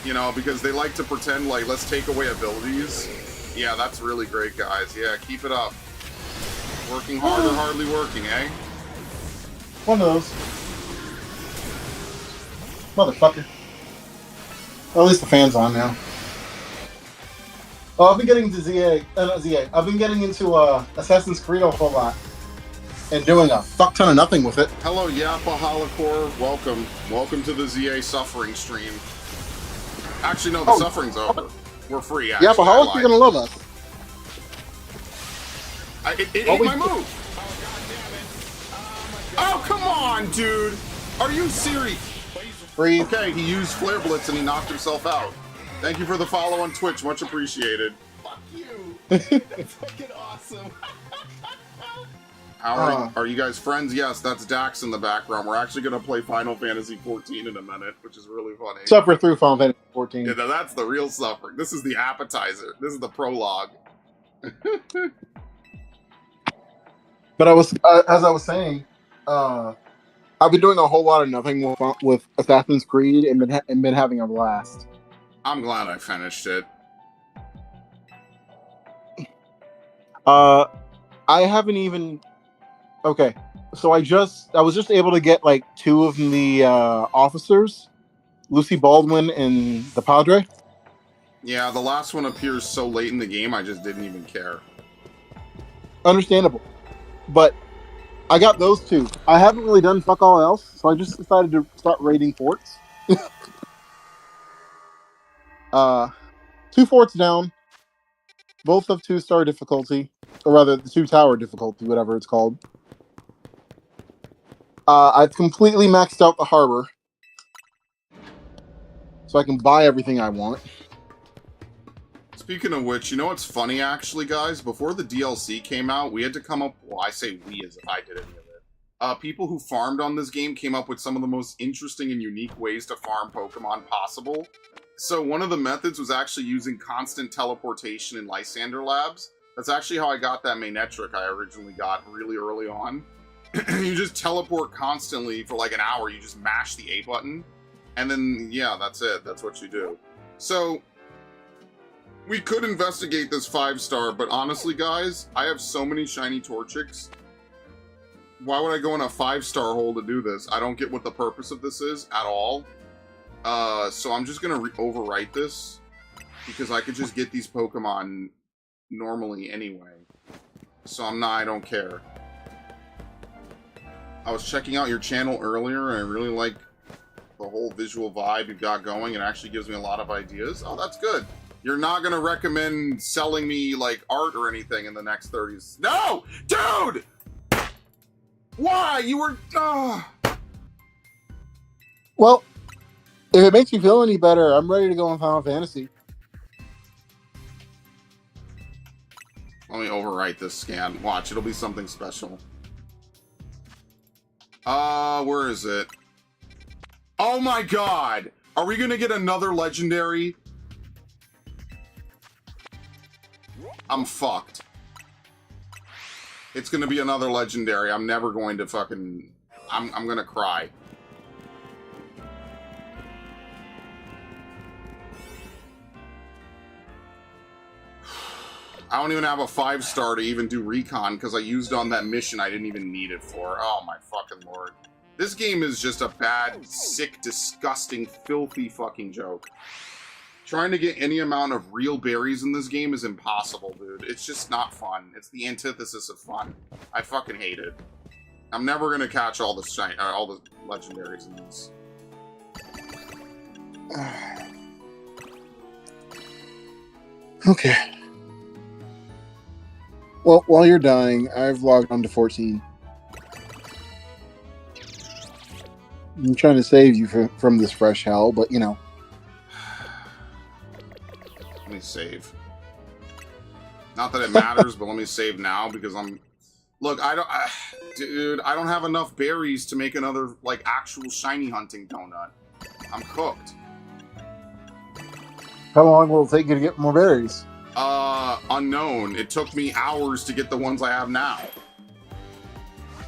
You know, because they like to pretend like, let's take away abilities. Yeah, that's really great, guys. Yeah, keep it up. Working hard or hardly working, eh? One of those. Motherfucker. Well, at least the fan's on now. Oh, I've been getting into ZA. Not ZA. I've been getting into Assassin's Creed a whole lot and doing a fuck ton of nothing with it. Hello, Yappa Holocore. Welcome. Welcome to the ZA Suffering stream. Actually, no, the suffering's over. We're free, actually. Yeah, but how else are you gonna love us? It ate my move! Oh, come on, dude! Are you serious? Free. Okay, he used Flare Blitz and he knocked himself out. Thank you for the follow on Twitch, much appreciated. Fuck you! That's fucking awesome! How are you guys friends? Yes, that's Dax in the background. We're actually gonna play Final Fantasy 14 in a minute, which is really funny. Suffer through Final Fantasy 14. Yeah, that's the real suffering. This is the appetizer. This is the prologue. But I was, as I was saying, I've been doing a whole lot of nothing with Assassin's Creed and been having a blast. I'm glad I finished it. I haven't even. Okay, so I was just able to get like 2 of the officers, Lucy Baldwin and the Padre. Yeah, the last one appears so late in the game, I just didn't even care. Understandable, but I got those 2. I haven't really done fuck all else, so I just decided to start raiding forts. 2 forts down, both of 2-star difficulty, or rather the 2-tower difficulty, whatever it's called. I've completely maxed out the harbor, so I can buy everything I want. Speaking of which, you know what's funny, actually, guys? Before the DLC came out, we had to come up... Well, I say we as if I did any of it. People who farmed on this game came up with some of the most interesting and unique ways to farm Pokemon possible. So one of the methods was actually using constant teleportation in Lysander Labs. That's actually how I got that Manectric I originally got really early on. You just teleport constantly for like an hour. You just mash the A button. And then, yeah, that's it. That's what you do. So, we could investigate this 5-star, but honestly, guys, I have so many shiny Torchics. Why would I go in a 5-star hole to do this? I don't get what the purpose of this is at all. So I'm just going to overwrite this, because I could just get these Pokemon normally anyway. So I don't care. I was checking out your channel earlier, and I really like the whole visual vibe you've got going. It actually gives me a lot of ideas. Oh, that's good. You're not going to recommend selling me, like, art or anything in the next 30s. No! Dude! Why? You were... Well, if it makes you feel any better, I'm ready to go on Final Fantasy. Let me overwrite this scan. Watch, it'll be something special. Where is it? Oh my god! Are we gonna get another legendary? I'm fucked. It's gonna be another legendary. I'm never going to fucking... I'm gonna cry. I don't even have a 5-star to even do recon because I used on that mission I didn't even need it for. Oh my fucking lord. This game is just a bad, sick, disgusting, filthy fucking joke. Trying to get any amount of real berries in this game is impossible, dude. It's just not fun. It's the antithesis of fun. I fucking hate it. I'm never gonna catch all the legendaries in this. Okay. Well, while you're dying, I've logged on to 14. I'm trying to save you from this fresh hell, but you know. Let me save. Not that it matters, but let me save now because I'm... Look, dude, I don't have enough berries to make another, like, actual shiny hunting donut. I'm cooked. How long will it take you to get more berries? Unknown. It took me hours to get the ones I have now.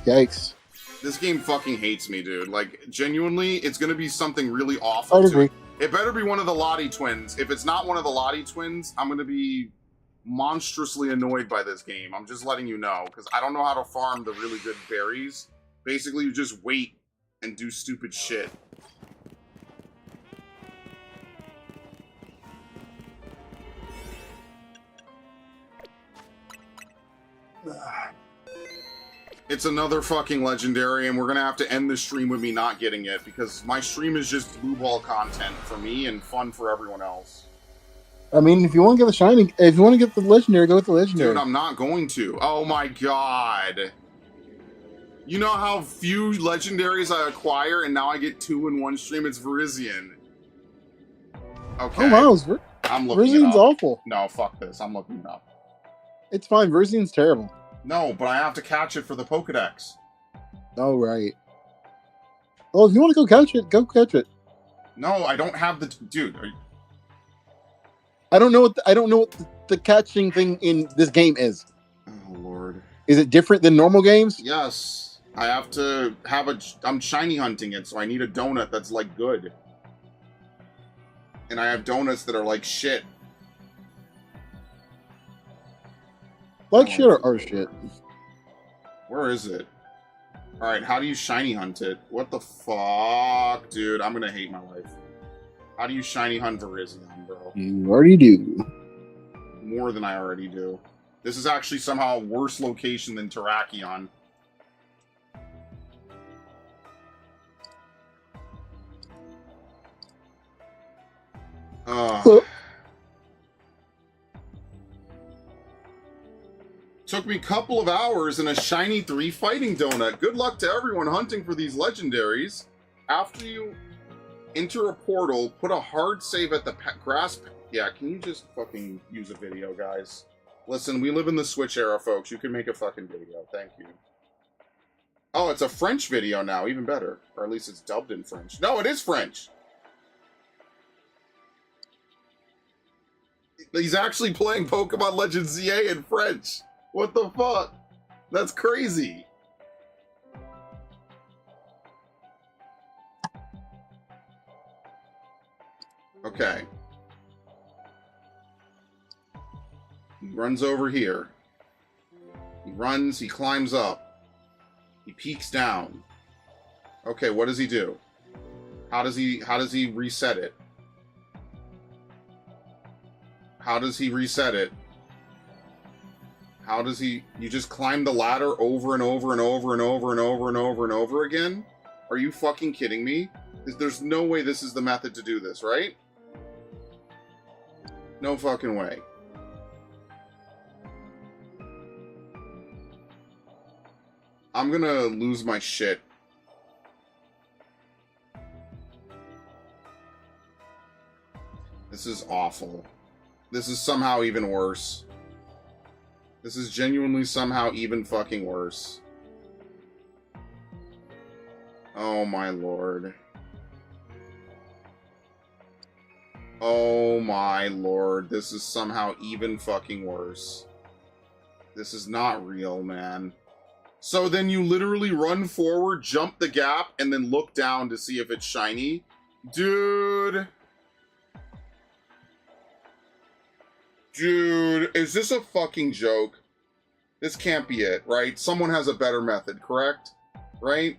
Yikes. This game fucking hates me, dude. Like, genuinely, it's gonna be something really awful. I agree. It better be one of the Lottie twins. If it's not one of the Lottie twins, I'm gonna be monstrously annoyed by this game. I'm just letting you know, because I don't know how to farm the really good berries. Basically, you just wait and do stupid shit. It's another fucking legendary, and we're gonna have to end the stream with me not getting it, because my stream is just blue ball content for me and fun for everyone else. I mean, if you want to get the shiny, if you want to get the legendary, go with the legendary. Dude, I'm not going to. Oh my god. You know how few legendaries I acquire, and now I get 2 in one stream? It's Verizian. Okay. Oh wow, I'm looking it Verzian's up. awful. No, fuck this. I'm looking it up. It's fine. Verzian's terrible. No, but I have to catch it for the Pokedex. Oh right. Well, if you want to go catch it, go catch it. No, I don't have the dude. I don't know what the catching thing in this game is. Oh lord. Is it different than normal games? Yes. I have to have I'm shiny hunting it, so I need a donut that's like good. And I have donuts that are like shit. Like shit or shit. Where is it? Alright, how do you shiny hunt it? What the fuck? Dude, I'm gonna hate my life. How do you shiny hunt Verizion, bro? You already do. More than I already do. This is actually somehow a worse location than Terrakion. Took me a couple of hours and a shiny 3 fighting donut. Good luck to everyone hunting for these legendaries. After you enter a portal, put a hard save at the grass. Yeah, can you just fucking use a video, guys? Listen, we live in the Switch era, folks. You can make a fucking video. Thank you. Oh, it's a French video now. Even better. Or at least it's dubbed in French. No, it is French. He's actually playing Pokemon Legends ZA in French. What the fuck? That's crazy. Okay. He runs over here. He runs, he climbs up. He peeks down. Okay, what does he do? How does he reset it? How does he reset it? How does he... You just climb the ladder over and over and over and over and over and over and over again? Are you fucking kidding me? There's no way this is the method to do this, right? No fucking way. I'm gonna lose my shit. This is awful. This is somehow even worse. This is genuinely somehow even fucking worse. Oh my lord. Oh my lord. This is somehow even fucking worse. This is not real, man. So then you literally run forward, jump the gap, and then look down to see if it's shiny? Dude. Dude, is this a fucking joke? This can't be it, right? Someone has a better method, correct? Right?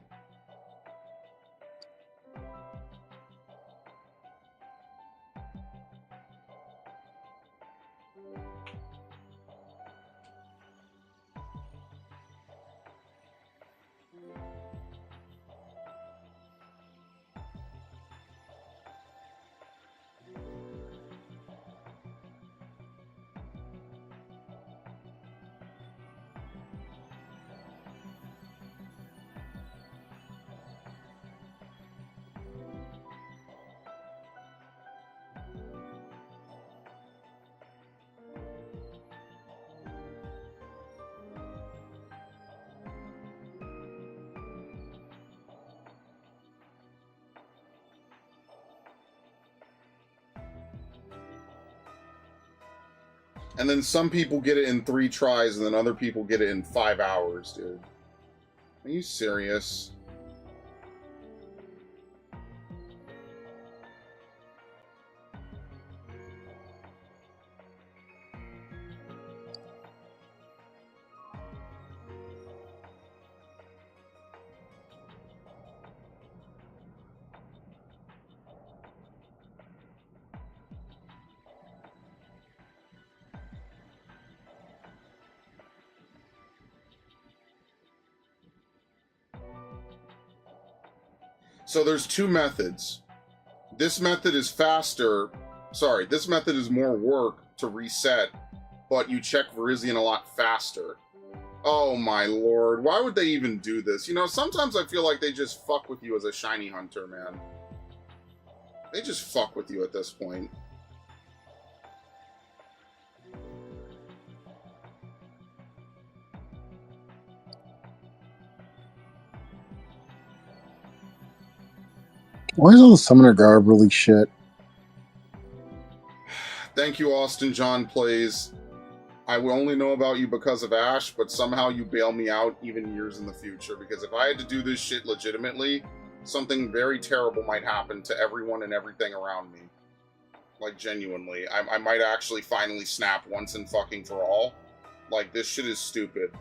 And then some people get it in 3 tries, and then other people get it in 5 hours, dude. Are you serious? So there's two methods. This method is faster. Sorry, this method is more work to reset, but you check Virizion a lot faster. Oh my lord, why would they even do this? You know, sometimes I feel like they just fuck with you as a shiny hunter, man. They just fuck with you at this point. Why is all the summoner garb really shit? Thank you, Austin John Plays. I will only know about you because of Ash, but somehow you bail me out even years in the future, because if I had to do this shit legitimately, something very terrible might happen to everyone and everything around me. Like, genuinely. I might actually finally snap once and fucking for all. Like, this shit is stupid.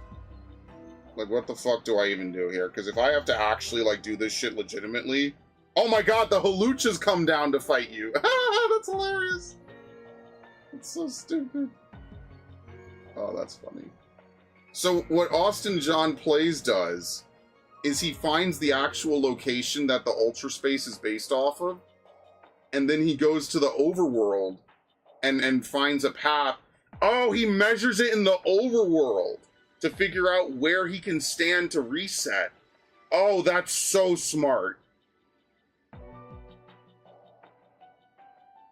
Like, what the fuck do I even do here? Because if I have to actually, like, do this shit legitimately... Oh my god, the Haluchas come down to fight you! That's hilarious! It's so stupid. Oh, that's funny. So, what Austin John Plays does is he finds the actual location that the Ultra Space is based off of, and then he goes to the overworld and finds a path. Oh, he measures it in the overworld to figure out where he can stand to reset. Oh, that's so smart.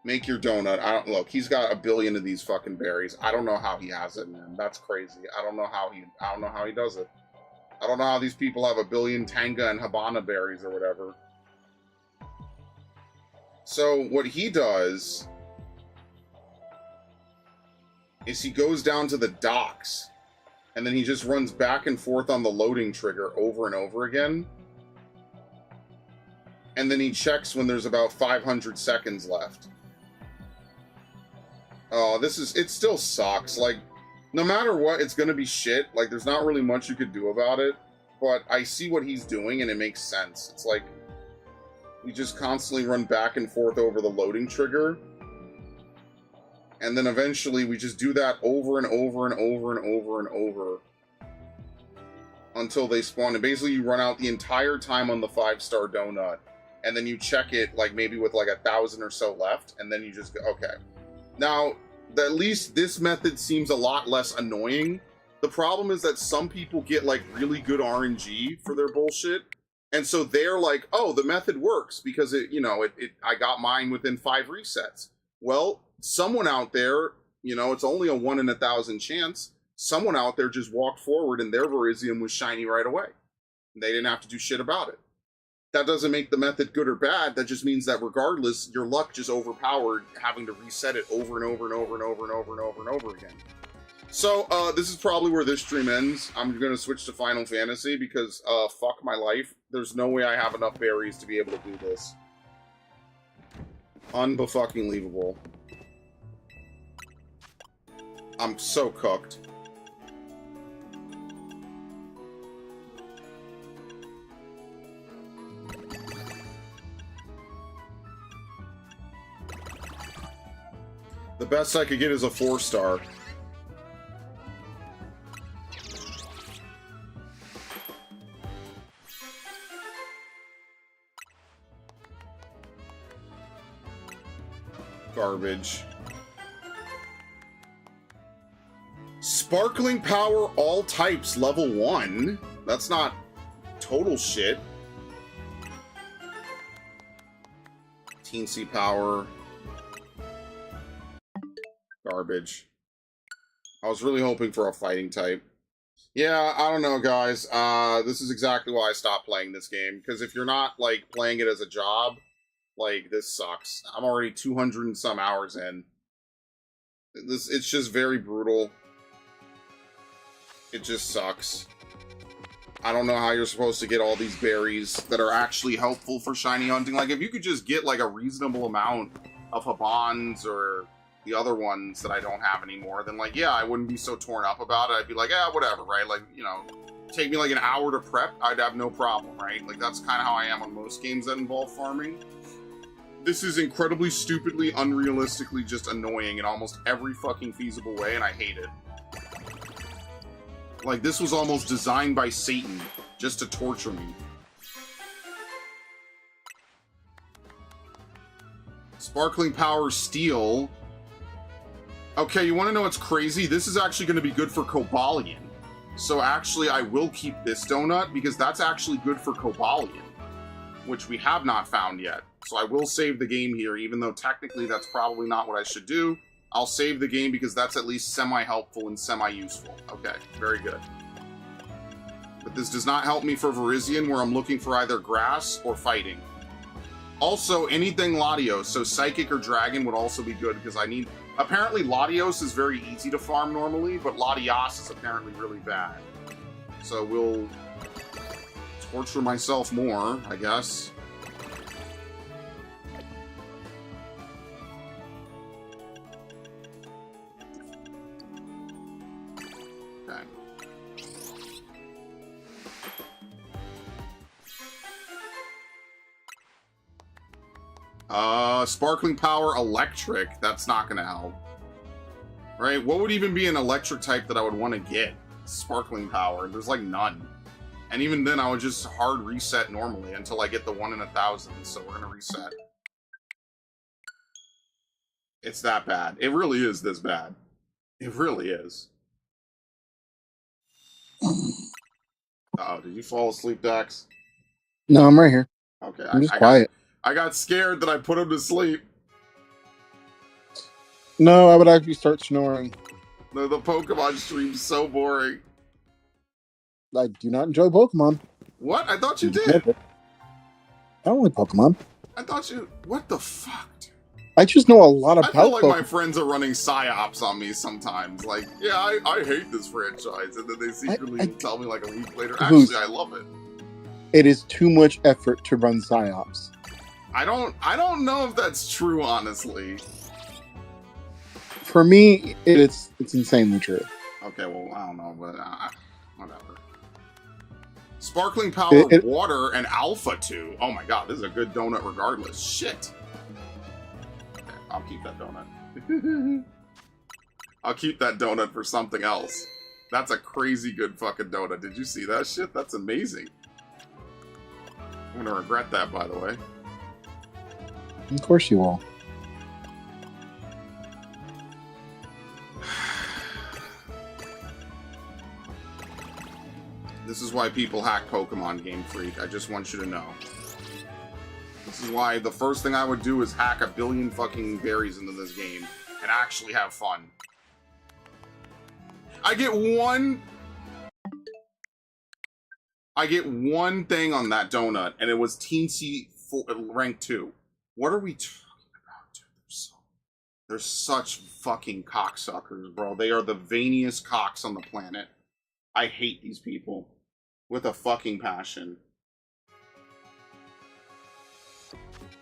Make your donut. I don't look. He's got a billion of these fucking berries. I don't know how he has it, man. That's crazy. I don't know how he does it. I don't know how these people have a billion Tanga and Habana berries or whatever. So what he does is he goes down to the docks and then he just runs back and forth on the loading trigger over and over again. And then he checks when there's about 500 seconds left. Oh, it still sucks. Like, no matter what, it's gonna be shit. Like, there's not really much you could do about it. But I see what he's doing, and it makes sense. It's like, we just constantly run back and forth over the loading trigger. And then eventually we just do that over and over and over and over and over. Until they spawn. And basically you run out the entire time on the 5-star donut. And then you check it, like, maybe with, like, 1,000 or so left. And then you just go, okay. Now, at least this method seems a lot less annoying. The problem is that some people get, like, really good RNG for their bullshit. And so they're like, oh, the method works because I got mine within 5 resets. Well, someone out there, it's only a 1 in 1,000 chance. Someone out there just walked forward and their Virizion was shiny right away. They didn't have to do shit about it. That doesn't make the method good or bad. That just means that regardless, your luck just overpowered having to reset it over and over and over and over and over and over and over again. So, this is probably where this stream ends. I'm going to switch to Final Fantasy because, fuck my life. There's no way I have enough berries to be able to do this. Unbefucking-leavable. I'm so cooked. The best I could get is a 4-star. Garbage. Sparkling Power all types level 1? That's not total shit. Teensy Power. Garbage. I was really hoping for a fighting type. Yeah, I don't know, guys. This is exactly why I stopped playing this game. Because if you're not, like, playing it as a job, like, this sucks. I'm already 200 and some hours in. It's just very brutal. It just sucks. I don't know how you're supposed to get all these berries that are actually helpful for shiny hunting. Like, if you could just get, like, a reasonable amount of Habans or the other ones that I don't have anymore, then, like, yeah, I wouldn't be so torn up about it. I'd be like, yeah, whatever, right? Like, take me, like, an hour to prep, I'd have no problem, right? Like, that's kind of how I am on most games that involve farming. This is incredibly, stupidly, unrealistically just annoying in almost every fucking feasible way, and I hate it. Like, this was almost designed by Satan just to torture me. Sparkling Power Steel. Okay, you want to know what's crazy? This is actually going to be good for Cobalion. So actually, I will keep this donut because that's actually good for Cobalion, which we have not found yet. So I will save the game here, even though technically that's probably not what I should do. I'll save the game because that's at least semi-helpful and semi-useful. Okay, very good. But this does not help me for Virizion, where I'm looking for either grass or fighting. Also, anything Latios, so Psychic or Dragon would also be good because I need... Apparently, Latios is very easy to farm normally, but Latias is apparently really bad. So we'll torture myself more, I guess. Okay. Sparkling Power Electric. That's not going to help. Right? What would even be an electric type that I would want to get? Sparkling Power. There's like none. And even then, I would just hard reset normally until I get the 1 in 1,000. So we're going to reset. It's that bad. It really is this bad. It really is. Oh, did you fall asleep, Dax? No, I'm right here. Okay, I'm just quiet. I got scared that I put him to sleep. No, I would actually start snoring. The Pokemon stream's so boring. I do not enjoy Pokemon. What? I thought you did. I don't like Pokemon. I thought you... What the fuck, dude? I just know a lot I feel about like my friends are running psyops on me sometimes. Like, yeah, I hate this franchise. And then they secretly tell me like a week later, actually, I love it. It is too much effort to run psyops. I don't know if that's true, honestly. For me, it's insanely true. Okay, well, I don't know, but whatever. Sparkling Power Water and Alpha 2. Oh my god, this is a good donut regardless. Shit. Okay, I'll keep that donut. I'll keep that donut for something else. That's a crazy good fucking donut. Did you see that shit? That's amazing. I'm gonna regret that, by the way. Of course you will. This is why people hack Pokemon, Game Freak. I just want you to know. This is why the first thing I would do is hack 1 billion fucking berries into this game and actually have fun. I get one thing on that donut, and it was Teensy rank 2. What are we talking about, dude? They're such fucking cocksuckers, bro. They are the veiniest cocks on the planet. I hate these people with a fucking passion.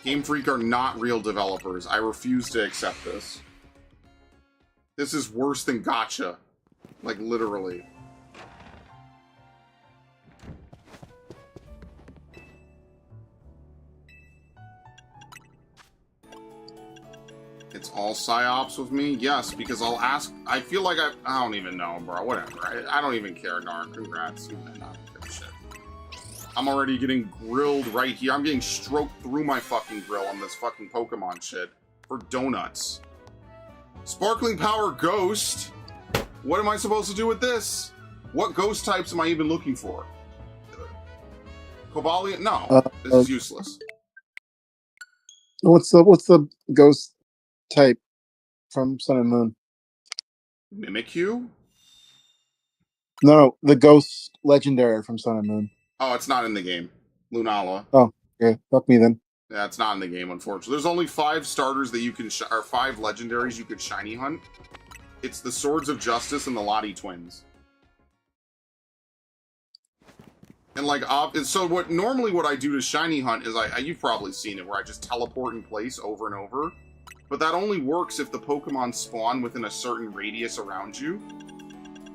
Game Freak are not real developers. I refuse to accept this. This is worse than Gacha. Like, literally. It's all psyops with me? Yes, because I'll ask... I feel like I don't even know, bro. Whatever. I don't even care, darn. Congrats. I don't give a shit. I'm already getting grilled right here. I'm getting stroked through my fucking grill on this fucking Pokemon shit. For donuts. Sparkling Power Ghost? What am I supposed to do with this? What ghost types am I even looking for? Cobalion? No. This is useless. What's the ghost type from Sun and Moon? Mimikyu? No, the ghost legendary from Sun and Moon. Oh, it's not in the game. Lunala. Oh, yeah. Fuck me then. Yeah, it's not in the game, unfortunately. There's only 5 starters that you can, or 5 legendaries you could shiny hunt. It's the Swords of Justice and the Lottie twins. And like, so normally what I do to shiny hunt is you've probably seen it, where I just teleport in place over and over. But that only works if the Pokemon spawn within a certain radius around you.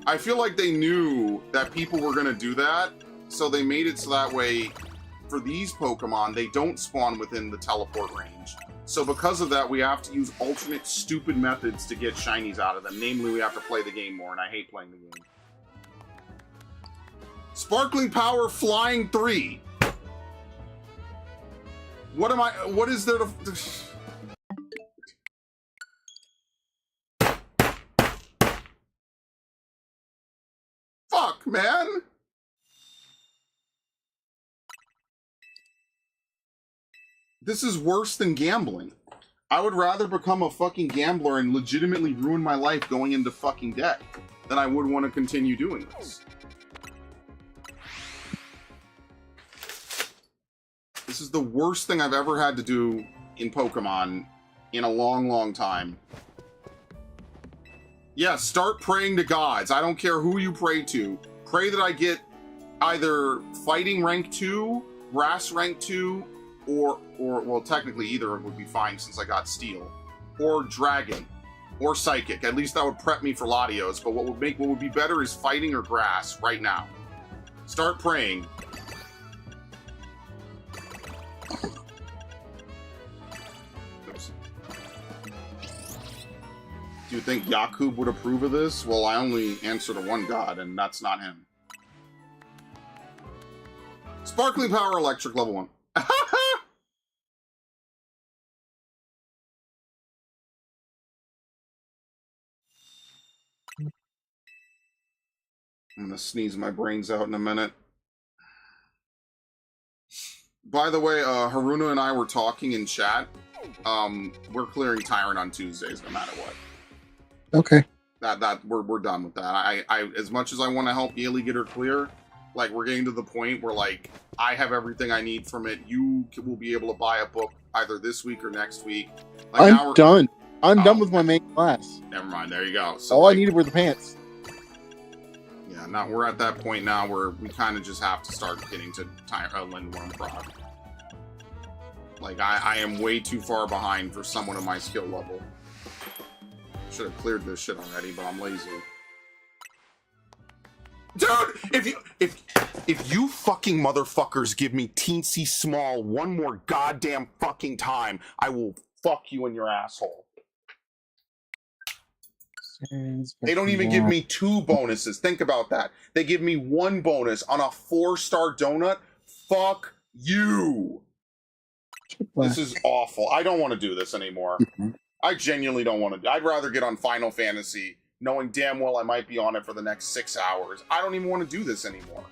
I feel like they knew that people were going to do that, so they made it so that way, for these Pokemon, they don't spawn within the teleport range. So because of that, we have to use alternate stupid methods to get shinies out of them. Namely, we have to play the game more, and I hate playing the game. Sparkling Power Flying 3. What is there to... fuck, man? This is worse than gambling. I would rather become a fucking gambler and legitimately ruin my life going into fucking debt than I would want to continue doing this. This is the worst thing I've ever had to do in Pokemon in a long, long time. Yeah, start praying to gods. I don't care who you pray to. Pray that I get either Fighting Rank 2, Grass Rank 2, or well, technically either would be fine since I got Steel, or Dragon, or Psychic. At least that would prep me for Latios, but what would be better is Fighting or Grass right now. Start praying. Oops. Do you think Yakub would approve of this? Well, I only answer to one god, and that's not him. Sparkling Power Electric level 1. I'm gonna sneeze my brains out in a minute. By the way, Haruna and I were talking in chat. We're clearing Tyrant on Tuesdays, no matter what. Okay. We're done with that. I as much as I want to help Yali get her clear, like we're getting to the point where like I have everything I need from it. You will be able to buy a book either this week or next week. Like, I'm done. I'm done with my main class. Never mind. There you go. So, all like, I needed were the pants. Yeah, now we're at that point now where we kind of just have to start getting to Lindworm Prod. Like, I am way too far behind for someone of my skill level. Should have cleared this shit already, but I'm lazy. Dude, if you fucking motherfuckers give me teensy small one more goddamn fucking time, I will fuck you in your asshole. They don't even give me 2 bonuses. Think about that. They give me 1 bonus on a 4-star donut. Fuck you. This is awful. I don't want to do this anymore. I genuinely don't want to. I'd rather get on Final Fantasy knowing damn well I might be on it for the next 6 hours. I don't even want to do this anymore.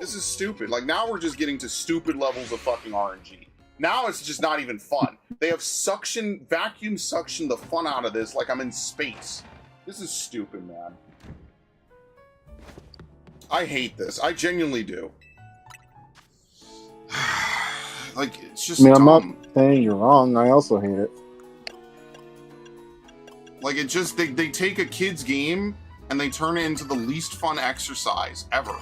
This is stupid. Like, now we're just getting to stupid levels of fucking RNG. Now it's just not even fun. They have vacuum suction the fun out of this like I'm in space. This is stupid, man. I hate this. I genuinely do. Like, it's just dumb. I'm not saying you're wrong. I also hate it. Like, it just, they take a kid's game and they turn it into the least fun exercise ever.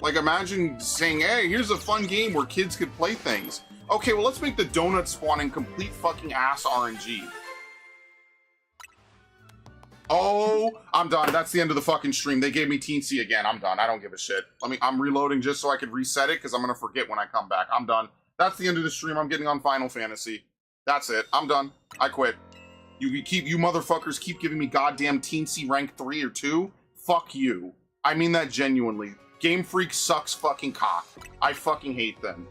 Like, imagine saying, hey, here's a fun game where kids could play things. Okay, well, let's make the donut spawning complete fucking ass RNG. Oh, I'm done. That's the end of the fucking stream. They gave me teensy again. I'm done. I don't give a shit. I'm reloading just so I could reset it because I'm going to forget when I come back. I'm done. That's the end of the stream. I'm getting on Final Fantasy. That's it. I'm done. I quit. You motherfuckers keep giving me goddamn teensy rank 3 or 2. Fuck you. I mean that genuinely. Game Freak sucks fucking cock. I fucking hate them.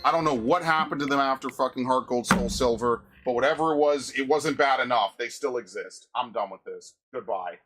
I don't know what happened to them after fucking Heart Gold Soul Silver. But whatever it wasn't bad enough. They still exist. I'm done with this. Goodbye.